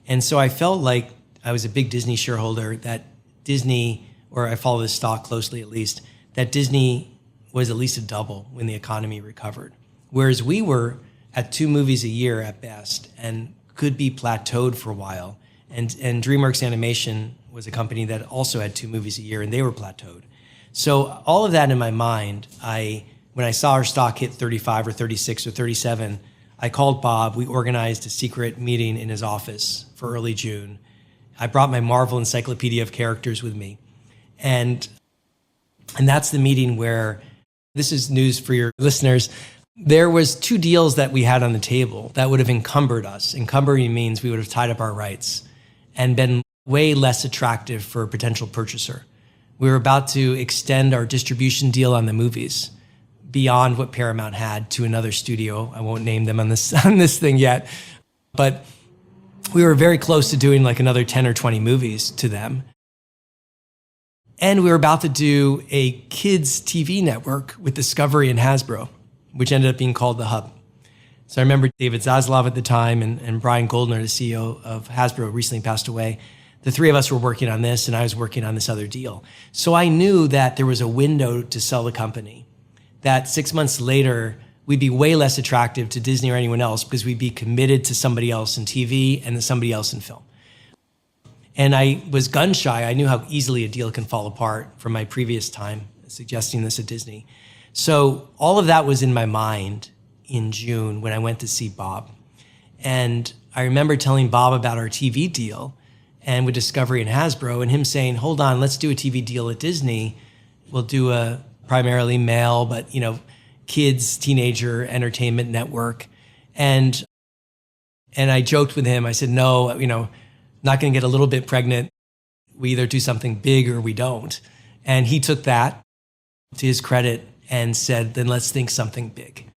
S2: And so I felt like I was a big Disney shareholder, that Disney, or I follow this stock closely at least, that Disney was at least a double when the economy recovered. Whereas we were at 2 movies a year at best and could be plateaued for a while. And DreamWorks Animation was a company that also had 2 movies a year and they were plateaued. So all of that in my mind, when I saw our stock hit 35 or 36 or 37, I called Bob. We organized a secret meeting in his office for early June. I brought my Marvel encyclopedia of characters with me. And that's the meeting where, this is news for your listeners, there was 2 deals that we had on the table that would have encumbered us. Encumbering means we would have tied up our rights and been way less attractive for a potential purchaser. We were about to extend our distribution deal on the movies beyond what Paramount had to another studio. I won't name them on this thing yet, but we were very close to doing like another 10 or 20 movies to them. And we were about to do a kids TV network with Discovery and Hasbro, which ended up being called The Hub. So I remember David Zaslav at the time and Brian Goldner, the CEO of Hasbro, recently passed away. The 3 of us were working on this and I was working on this other deal. So I knew that there was a window to sell the company, that 6 months later, we'd be way less attractive to Disney or anyone else because we'd be committed to somebody else in TV and to somebody else in film. And I was gun shy. I knew how easily a deal can fall apart from my previous time suggesting this at Disney. So all of that was in my mind in June when I went to see Bob. And I remember telling Bob about our TV deal and with Discovery and Hasbro and him saying, hold on, let's do a TV deal at Disney. We'll do a primarily male, but kids, teenager entertainment network. And I joked with him. I said, no, not going to get a little bit pregnant. We either do something big or we don't. And he took that to his credit and said, then let's think something big.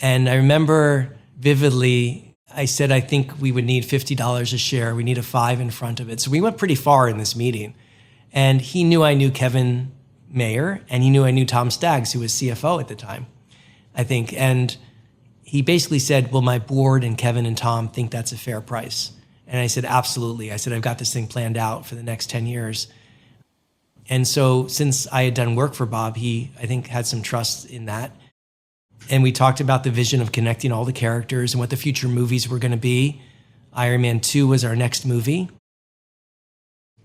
S2: And I remember vividly, I said, I think we would need $50 a share. We need a 5 in front of it. So we went pretty far in this meeting. And he knew I knew Kevin Mayer, and he knew I knew Tom Staggs, who was CFO at the time, I think. And he basically said, well, my board and Kevin and Tom think that's a fair price. And I said, absolutely. I said, I've got this thing planned out for the next 10 years. And so since I had done work for Bob, he, I think, had some trust in that. And we talked about the vision of connecting all the characters and what the future movies were going to be. Iron Man 2 was our next movie.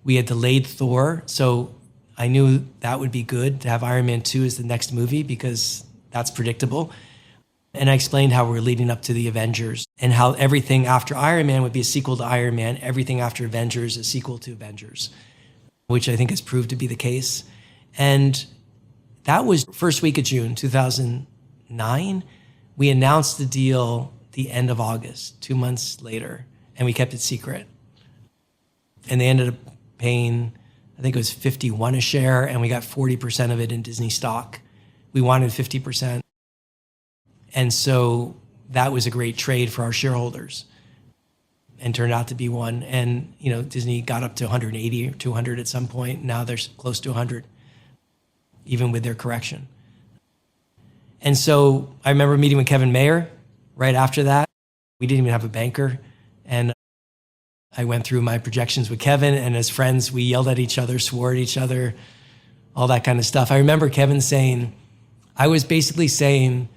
S2: We had delayed Thor, so I knew that would be good to have Iron Man 2 as the next movie because that's predictable. And I explained how we're leading up to the Avengers and how everything after Iron Man would be a sequel to Iron Man, everything after Avengers a sequel to Avengers, which I think has proved to be the case. And that was first week of June 2009. We announced the deal the end of August, 2 months later, and we kept it secret. And they ended up paying, I think it was 51 a share, and we got 40% of it in Disney stock. We wanted 50%. And so that was a great trade for our shareholders and turned out to be one. And, Disney got up to 180 or 200 at some point. Now they're close to 100, even with their correction. And so I remember meeting with Kevin Mayer right after that. We didn't even have a banker. And I went through my projections with Kevin, and as friends, we yelled at each other, swore at each other, all that kind of stuff. I remember Kevin saying, I was basically saying,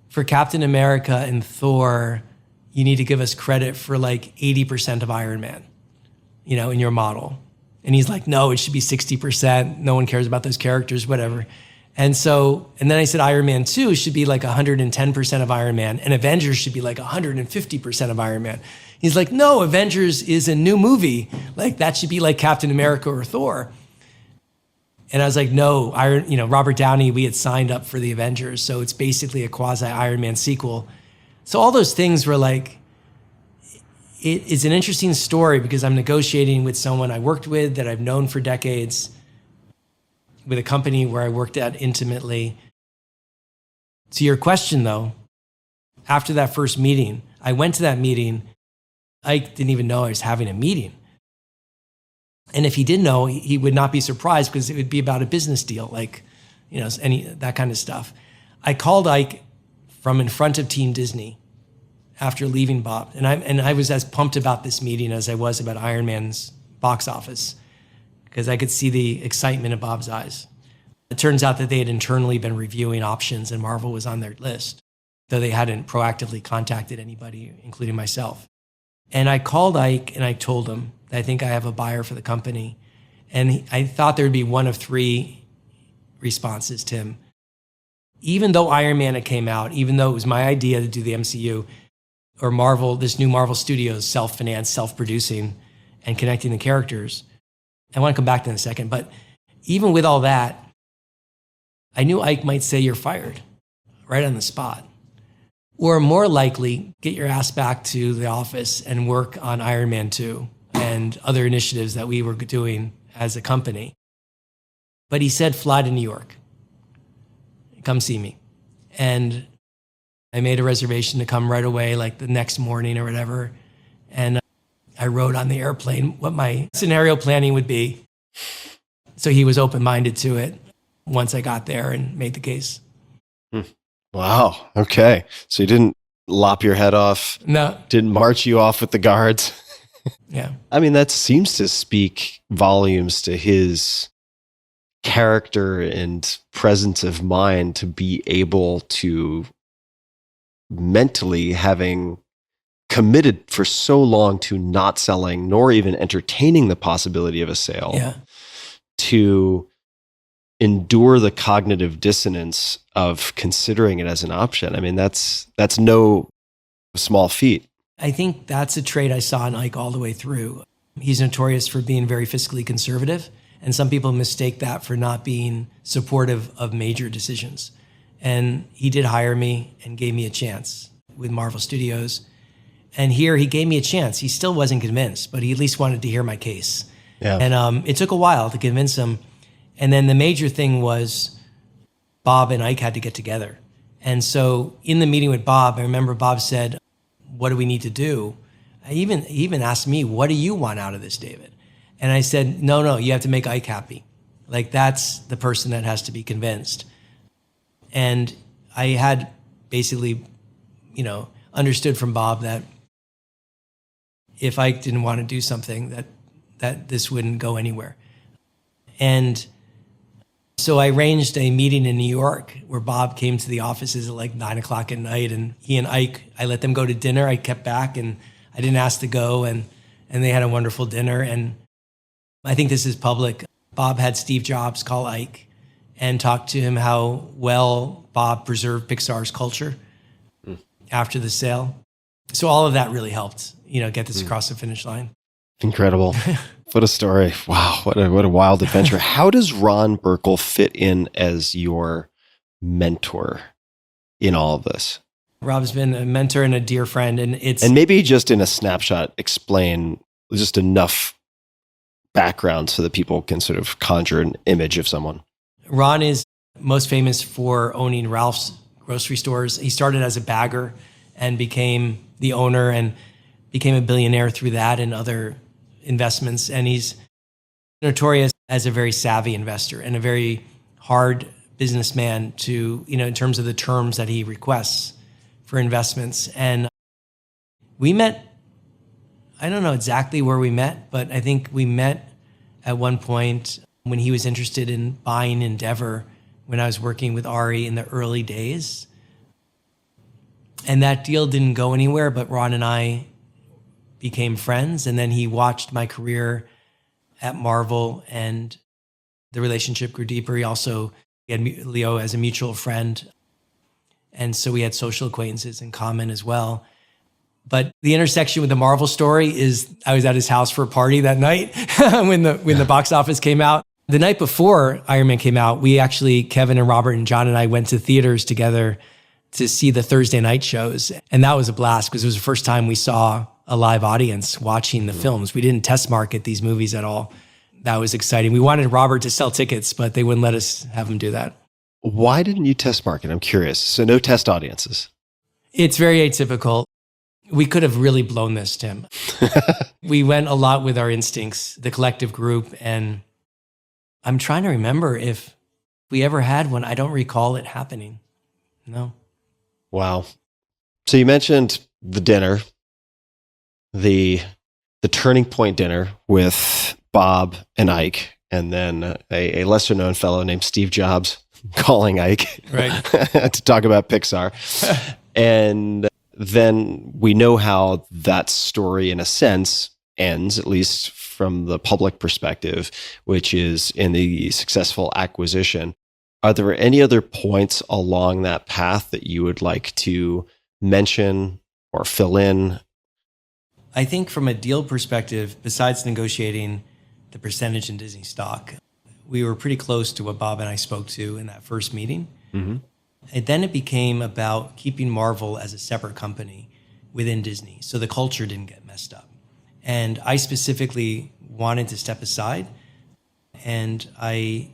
S2: for Captain America and Thor, you need to give us credit for like 80% of Iron Man, in your model. And he's like, no, it should be 60%. No one cares about those characters, whatever. And then I said Iron Man 2 should be like 110% of Iron Man, and Avengers should be like 150% of Iron Man. He's like, no, Avengers is a new movie. Like that should be like Captain America or Thor. And I was like, no, Robert Downey, we had signed up for the Avengers. So it's basically a quasi Iron Man sequel. So all those things were like, it's an interesting story because I'm negotiating with someone I worked with that I've known for decades, with a company where I worked at intimately. To your question though, after that first meeting, I went to that meeting. Ike didn't even know I was having a meeting. And if he did know, he would not be surprised because it would be about a business deal, like, that kind of stuff. I called Ike from in front of Team Disney after leaving Bob. And I was as pumped about this meeting as I was about Iron Man's box office because I could see the excitement in Bob's eyes. It turns out that they had internally been reviewing options and Marvel was on their list, though they hadn't proactively contacted anybody, including myself. And I called Ike and I told him, I think I have a buyer for the company. And I thought there would be one of three responses to him. Even though Iron Man had came out, even though it was my idea to do the MCU, or Marvel, this new Marvel Studios, self-financed, self-producing, and connecting the characters. I want to come back to that in a second, but even with all that, I knew Ike might say you're fired right on the spot. Or more likely, get your ass back to the office and work on Iron Man 2 and other initiatives that we were doing as a company. But he said, fly to New York. Come see me. And I made a reservation to come right away, like the next morning or whatever. And I wrote on the airplane what my scenario planning would be. So he was open-minded to it once I got there and made the case.
S1: Wow. Okay. So he didn't lop your head off.
S2: No.
S1: Didn't march you off with the guards.
S2: Yeah.
S1: I mean, that seems to speak volumes to his character and presence of mind to be able to, mentally having committed for so long to not selling nor even entertaining the possibility of a sale, to endure the cognitive dissonance of considering it as an option. I mean, that's no small feat.
S2: I think that's a trait I saw in Ike all the way through. He's notorious for being very fiscally conservative, and some people mistake that for not being supportive of major decisions. And he did hire me and gave me a chance with Marvel Studios. And here he gave me a chance. He still wasn't convinced, but he at least wanted to hear my case. Yeah. And it took a while to convince him. And then the major thing was Bob and Ike had to get together. And so in the meeting with Bob, I remember Bob said, what do we need to do? He even asked me, what do you want out of this, David? And I said, no, you have to make Ike happy. Like, that's the person that has to be convinced. And I had basically, understood from Bob that if Ike didn't want to do something, that this wouldn't go anywhere. And so I arranged a meeting in New York where Bob came to the offices at like 9 o'clock at night, and he and Ike, I let them go to dinner. I kept back and I didn't ask to go, and they had a wonderful dinner. And I think this is public. Bob had Steve Jobs call Ike and talk to him how well Bob preserved Pixar's culture after the sale. So all of that really helped, get this across the finish line.
S1: Incredible. What a story. Wow. What a wild adventure. How does Ron Burkle fit in as your mentor in all of this?
S2: Rob's been a mentor and a dear friend. And
S1: maybe just in a snapshot, explain just enough background so that people can sort of conjure an image of someone.
S2: Ron is most famous for owning Ralph's grocery stores. He started as a bagger and became the owner and became a billionaire through that and other investments. And he's notorious as a very savvy investor and a very hard businessman to, in terms of the terms that he requests for investments. And we met, I don't know exactly where we met, but I think we met at one point when he was interested in buying Endeavor when I was working with Ari in the early days. And that deal didn't go anywhere, but Ron and I became friends. And then he watched my career at Marvel and the relationship grew deeper. He had Leo as a mutual friend. And so we had social acquaintances in common as well. But the intersection with the Marvel story is I was at his house for a party that night when the box office came out. The night before Iron Man came out, we actually, Kevin and Robert and John and I went to theaters together to see the Thursday night shows. And that was a blast because it was the first time we saw a live audience watching the films. We didn't test market these movies at all. That was exciting. We wanted Robert to sell tickets, but they wouldn't let us have him do that.
S1: Why didn't you test market? I'm curious. So no test audiences.
S2: It's very atypical. We could have really blown this, Tim. We went a lot with our instincts, the collective group, and I'm trying to remember if we ever had one. I don't recall it happening. No.
S1: Wow. So you mentioned the dinner, the turning point dinner with Bob and Ike, and then a lesser known fellow named Steve Jobs calling Ike to talk about Pixar. And then we know how that story, in a sense, ends, at least from the public perspective, which is in the successful acquisition. Are there any other points along that path that you would like to mention or fill in?
S2: I think from a deal perspective, besides negotiating the percentage in Disney stock, we were pretty close to what Bob and I spoke to in that first meeting. Mm-hmm. And then it became about keeping Marvel as a separate company within Disney, so the culture didn't get messed up. And I specifically wanted to step aside, and I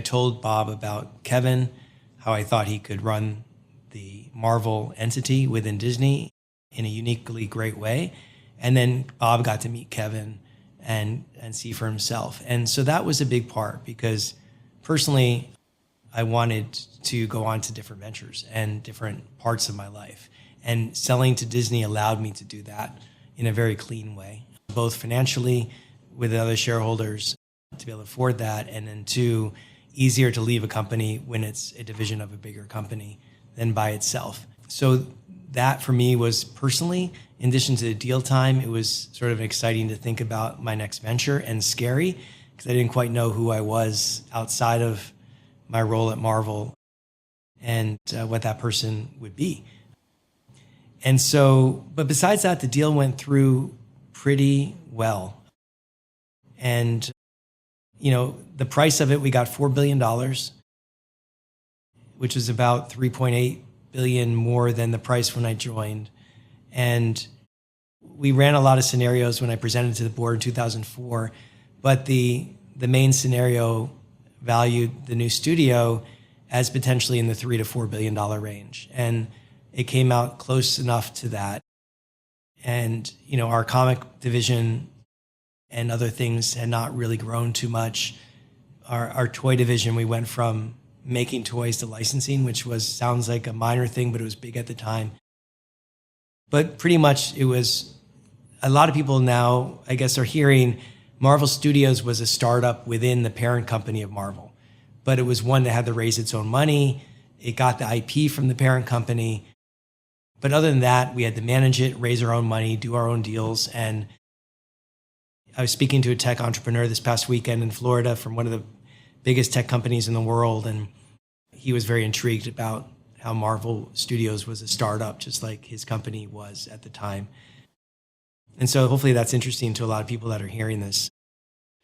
S2: told Bob about Kevin, how I thought he could run the Marvel entity within Disney in a uniquely great way. And then Bob got to meet Kevin and see for himself. And so that was a big part because personally, I wanted to go on to different ventures and different parts of my life. And selling to Disney allowed me to do that in a very clean way, both financially with other shareholders to be able to afford that. And then two, easier to leave a company when it's a division of a bigger company than by itself. So that for me was personally, in addition to the deal time, it was sort of exciting to think about my next venture and scary because I didn't quite know who I was outside of my role at Marvel and what that person would be. And so, but besides that, the deal went through pretty well. And, you know, the price of it, we got $4 billion, which is about $3.8 billion more than the price when I joined. And we ran a lot of scenarios when I presented to the board in 2004, but the main scenario valued the new studio as potentially in the $3 to $4 billion range. And it came out close enough to that. And, you know, our comic division and other things had not really grown too much. Our toy division, we went from making toys to licensing, which sounds like a minor thing, but it was big at the time. But pretty much it was, a lot of people now, I guess, are hearing Marvel Studios was a startup within the parent company of Marvel, but it was one that had to raise its own money. It got the IP from the parent company. But other than that, we had to manage it, raise our own money, do our own deals. And I was speaking to a tech entrepreneur this past weekend in Florida from one of the biggest tech companies in the world. And he was very intrigued about how Marvel Studios was a startup, just like his company was at the time. And so hopefully that's interesting to a lot of people that are hearing this.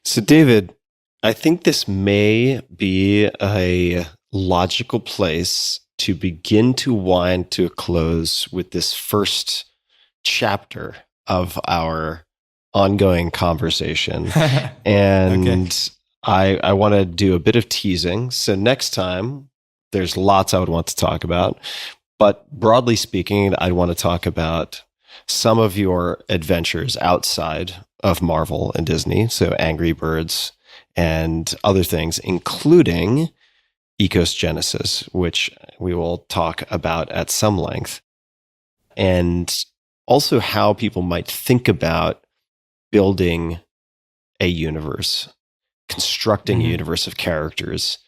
S1: So David, I think this may be a logical place to begin to wind to a close with this first chapter of our ongoing conversation. And okay. I want to do a bit of teasing. So next time, there's lots I would want to talk about. But broadly speaking, I'd want to talk about some of your adventures outside of Marvel and Disney. So Angry Birds and other things, including Ekos Genesis, which we will talk about at some length. And also how people might think about building a universe, constructing a universe of characters.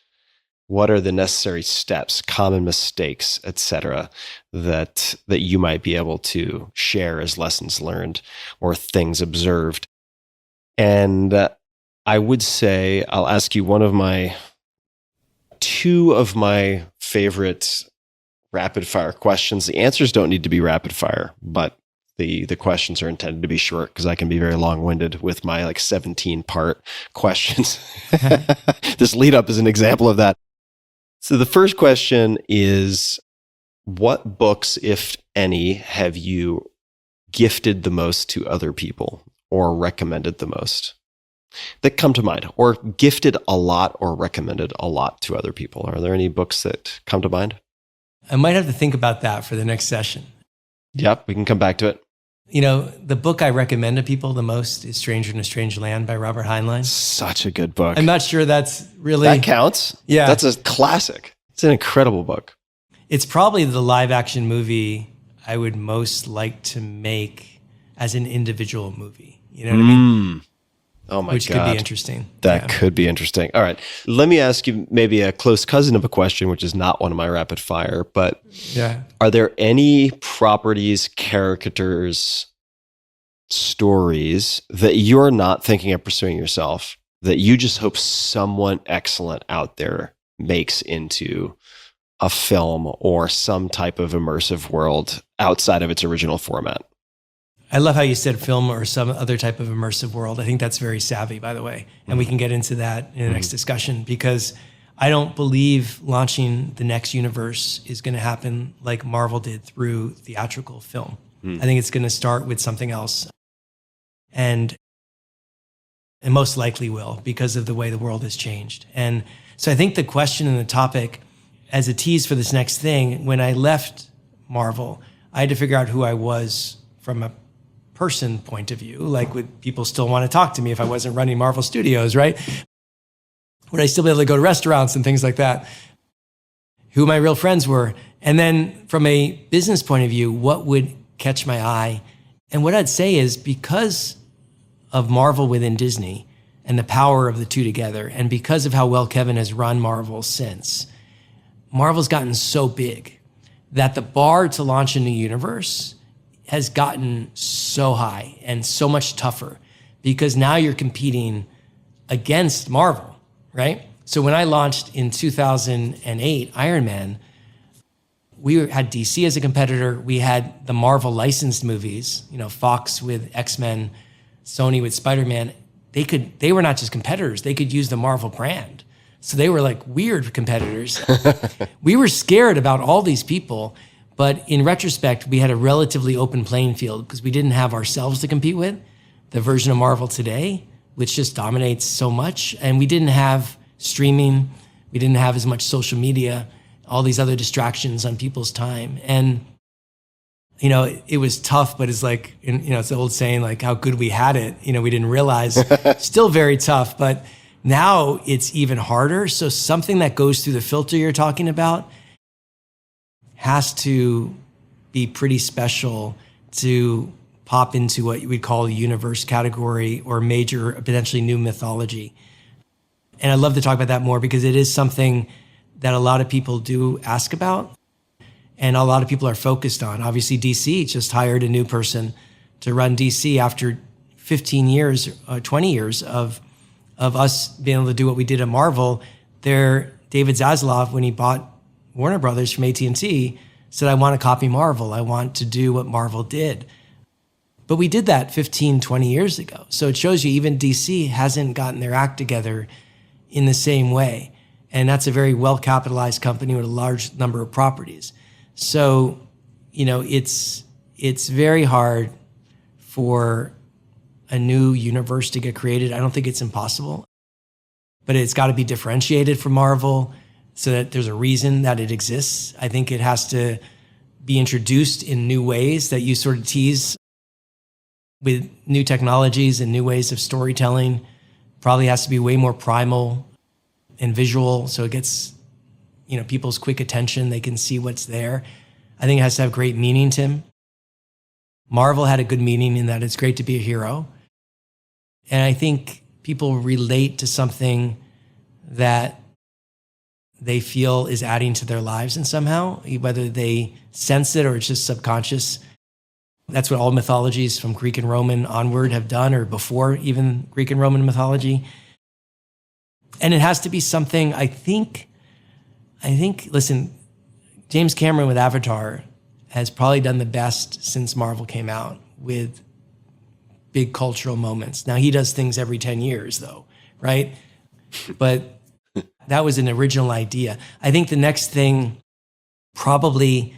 S1: What are the necessary steps, common mistakes, etc., that you might be able to share as lessons learned or things observed? And I would say I'll ask you two of my favorite rapid fire questions. The answers don't need to be rapid fire, but The questions are intended to be short because I can be very long-winded with my like 17-part questions. This lead up is an example of that. So the first question is, what books, if any, have you gifted the most to other people or recommended the most that come to mind, or gifted a lot or recommended a lot to other people? Are there any books that come to mind?
S2: I might have to think about that for the next session.
S1: Yep, we can come back to it.
S2: You know, the book I recommend to people the most is Stranger in a Strange Land by Robert Heinlein.
S1: Such a good book.
S2: I'm not sure that's really...
S1: That counts?
S2: Yeah.
S1: That's a classic. It's an incredible book.
S2: It's probably the live action movie I would most like to make as an individual movie. You know what I mean?
S1: Oh my God.
S2: Which could be interesting.
S1: That could be interesting. All right. Let me ask you maybe a close cousin of a question, which is not one of my rapid fire, but are there any properties, characters, stories that you're not thinking of pursuing yourself that you just hope someone excellent out there makes into a film or some type of immersive world outside of its original format?
S2: I love how you said film or some other type of immersive world. I think that's very savvy, by the way. And we can get into that in the next discussion, because I don't believe launching the next universe is going to happen like Marvel did through theatrical film. I think it's going to start with something else. And most likely will, because of the way the world has changed. And so I think the question and the topic, as a tease for this next thing, when I left Marvel, I had to figure out who I was from a person point of view. Like, would people still want to talk to me if I wasn't running Marvel Studios, right? Would I still be able to go to restaurants and things like that? Who my real friends were. And then from a business point of view, what would catch my eye? And what I'd say is, because of Marvel within Disney and the power of the two together, and because of how well Kevin has run Marvel since, Marvel's gotten so big that the bar to launch a new universe has gotten so high and so much tougher, because now you're competing against Marvel, right? So when I launched in 2008 Iron Man, we had DC as a competitor. We had the Marvel licensed movies, you know, Fox with X-Men, Sony with Spider-Man. They were not just competitors, they could use the Marvel brand. So they were like weird competitors. We were scared about all these people, but in retrospect, we had a relatively open playing field because we didn't have ourselves to compete with, the version of Marvel today, which just dominates so much. And we didn't have streaming. We didn't have as much social media, all these other distractions on people's time. And, you know, it was tough, but it's like, you know, it's the old saying, like, how good we had it. You know, we didn't realize. Still very tough, but now it's even harder. So something that goes through the filter you're talking about has to be pretty special to pop into what you would call a universe category or major, potentially new mythology. And I'd love to talk about that more, because it is something that a lot of people do ask about and a lot of people are focused on. Obviously, DC just hired a new person to run DC after 15 years, 20 years of us being able to do what we did at Marvel. David Zaslav, when he bought Warner Brothers from AT&T, said, I want to copy Marvel. I want to do what Marvel did. But we did that 15, 20 years ago. So it shows you even DC hasn't gotten their act together in the same way. And that's a very well-capitalized company with a large number of properties. So, you know, it's very hard for a new universe to get created. I don't think it's impossible, but it's got to be differentiated from Marvel so that there's a reason that it exists. I think it has to be introduced in new ways that you sort of tease with new technologies and new ways of storytelling. Probably has to be way more primal and visual, so it gets, you know, people's quick attention. They can see what's there. I think it has to have great meaning, Tim. Marvel had a good meaning in that it's great to be a hero. And I think people relate to something that they feel is adding to their lives in somehow, whether they sense it or it's just subconscious. That's what all mythologies from Greek and Roman onward have done, or before even Greek and Roman mythology. And it has to be something, I think, listen, James Cameron with Avatar has probably done the best since Marvel came out with big cultural moments. Now he does things every 10 years though, right? But that was an original idea. I think the next thing probably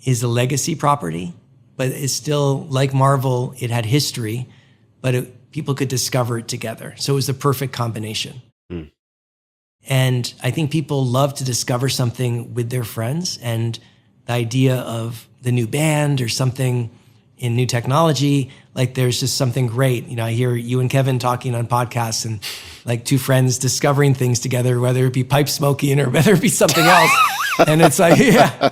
S2: is a legacy property, but it's still like Marvel, it had history, but people could discover it together. So it was the perfect combination. Mm. And I think people love to discover something with their friends, and the idea of the new band or something in new technology, like there's just something great. You know, I hear you and Kevin talking on podcasts and like two friends discovering things together, whether it be pipe smoking or whether it be something else. And it's like, yeah,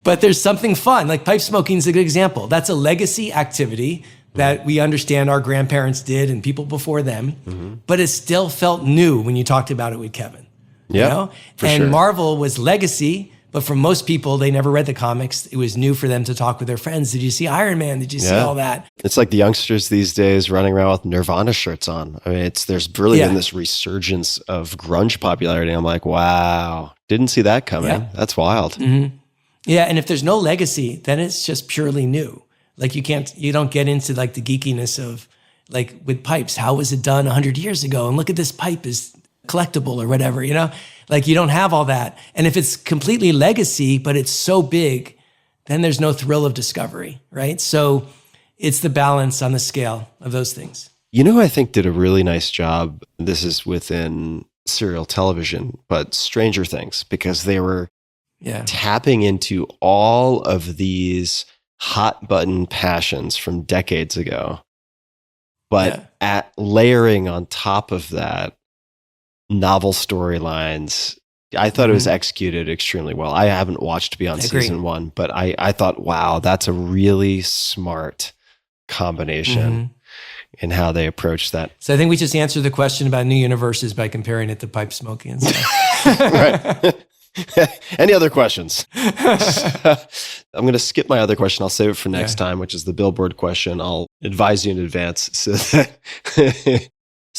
S2: but there's something fun. Like pipe smoking is a good example. That's a legacy activity that we understand our grandparents did and people before them, but it still felt new when you talked about it with Kevin.
S1: Yeah,
S2: you know? And sure. Marvel was legacy, but for most people, they never read the comics. It was new for them to talk with their friends. Did you see Iron Man? Did you see all that?
S1: It's like the youngsters these days running around with Nirvana shirts on. I mean, there's really been this resurgence of grunge popularity. I'm like, wow, didn't see that coming. Yeah. That's wild.
S2: Mm-hmm. Yeah, and if there's no legacy, then it's just purely new. Like you don't get into like the geekiness of like with pipes. How was it done 100 years ago? And look at this pipe is collectible or whatever, you know? Like you don't have all that. And if it's completely legacy, but it's so big, then there's no thrill of discovery, right? So it's the balance on the scale of those things.
S1: You know who I think did a really nice job? This is within serial television, but Stranger Things, because they were tapping into all of these hot button passions from decades ago, but at layering on top of that novel storylines. I thought it was executed extremely well. I haven't watched beyond season 1, but I thought, wow, that's a really smart combination in how they approach that.
S2: So I think we just answered the question about new universes by comparing it to pipe smoking and stuff.
S1: Right. Any other questions? I'm going to skip my other question. I'll save it for next time, which is the billboard question. I'll advise you in advance so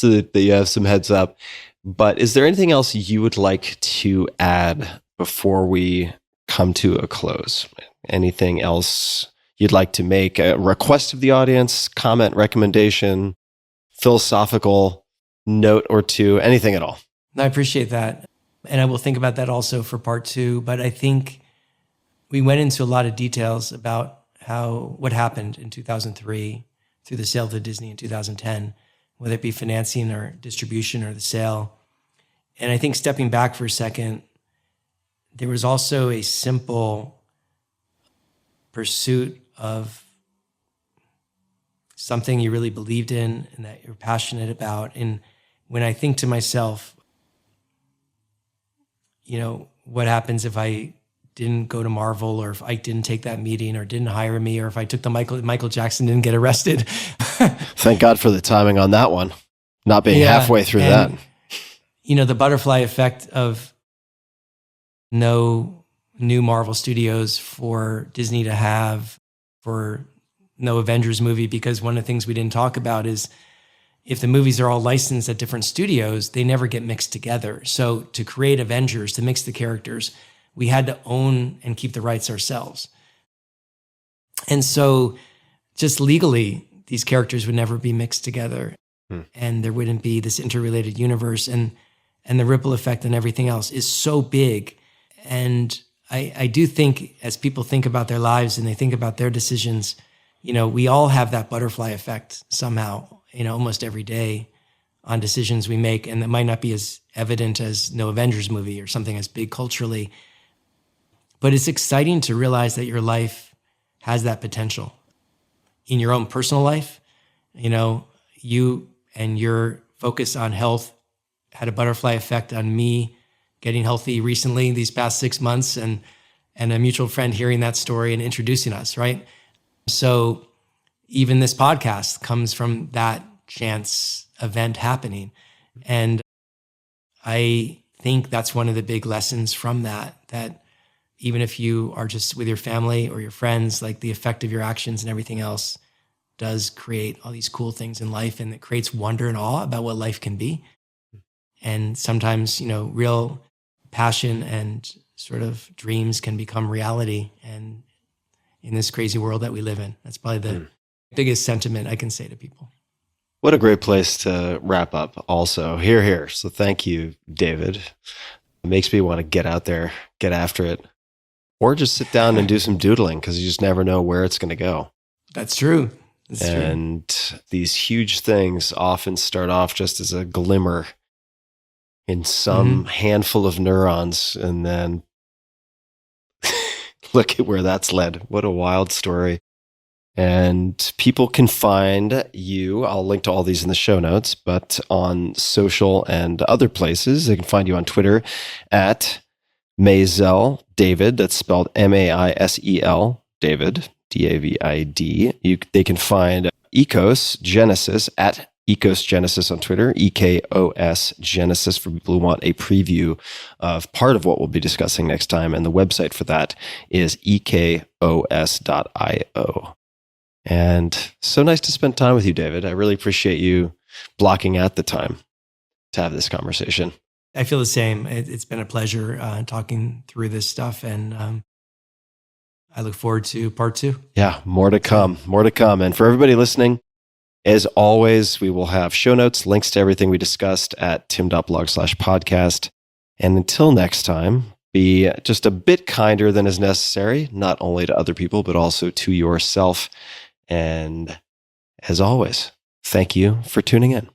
S1: that you have some heads up. But is there anything else you would like to add before we come to a close? Anything else you'd like to make? A request of the audience, comment, recommendation, philosophical note or two, anything at all?
S2: I appreciate that. And I will think about that also for part 2. But I think we went into a lot of details about what happened in 2003 through the sale to Disney in 2010, whether it be financing or distribution or the sale. And I think stepping back for a second, there was also a simple pursuit of something you really believed in and that you're passionate about. And when I think to myself, you know, what happens if I didn't go to Marvel, or if I didn't take that meeting, or didn't hire me, or if I took the Michael Jackson didn't get arrested.
S1: Thank God for the timing on that one. Not being halfway through that.
S2: You know, the butterfly effect of no new Marvel Studios for Disney to have, for no Avengers movie, because one of the things we didn't talk about is if the movies are all licensed at different studios, they never get mixed together. So to create Avengers, to mix the characters, we had to own and keep the rights ourselves. And so just legally, these characters would never be mixed together. And there wouldn't be this interrelated universe. And the ripple effect and everything else is so big. And I do think as people think about their lives and they think about their decisions, you know, we all have that butterfly effect somehow, you know, almost every day on decisions we make. And that might not be as evident as no Avengers movie or something as big culturally. But it's exciting to realize that your life has that potential in your own personal life. You know, you and your focus on health had a butterfly effect on me getting healthy recently these past 6 months, and a mutual friend hearing that story and introducing us, right? So even this podcast comes from that chance event happening. And I think that's one of the big lessons from that even if you are just with your family or your friends, like the effect of your actions and everything else does create all these cool things in life, and it creates wonder and awe about what life can be. And sometimes, you know, real passion and sort of dreams can become reality. And in this crazy world that we live in, that's probably biggest sentiment I can say to people.
S1: What a great place to wrap up also. Hear, hear. So thank you, David. It makes me want to get out there, get after it, or just sit down and do some doodling because you just never know where it's going to go.
S2: That's true.
S1: And these huge things often start off just as a glimmer in some handful of neurons, and then look at where that's led. What a wild story. And people can find you. I'll link to all these in the show notes, but on social and other places, they can find you on Twitter at Maisel David. That's spelled Maisel David, David. They can find Ekos Genesis at Ekos Genesis on Twitter, EKOS Genesis, for people who want a preview of part of what we'll be discussing next time. And the website for that is ekos.io. And so nice to spend time with you, David. I really appreciate you blocking out the time to have this conversation.
S2: I feel the same. It's been a pleasure talking through this stuff, and I look forward to part 2.
S1: Yeah, more to come, more to come. And for everybody listening, as always, we will have show notes, links to everything we discussed at tim.blog/podcast. And until next time, be just a bit kinder than is necessary, not only to other people, but also to yourself. And as always, thank you for tuning in.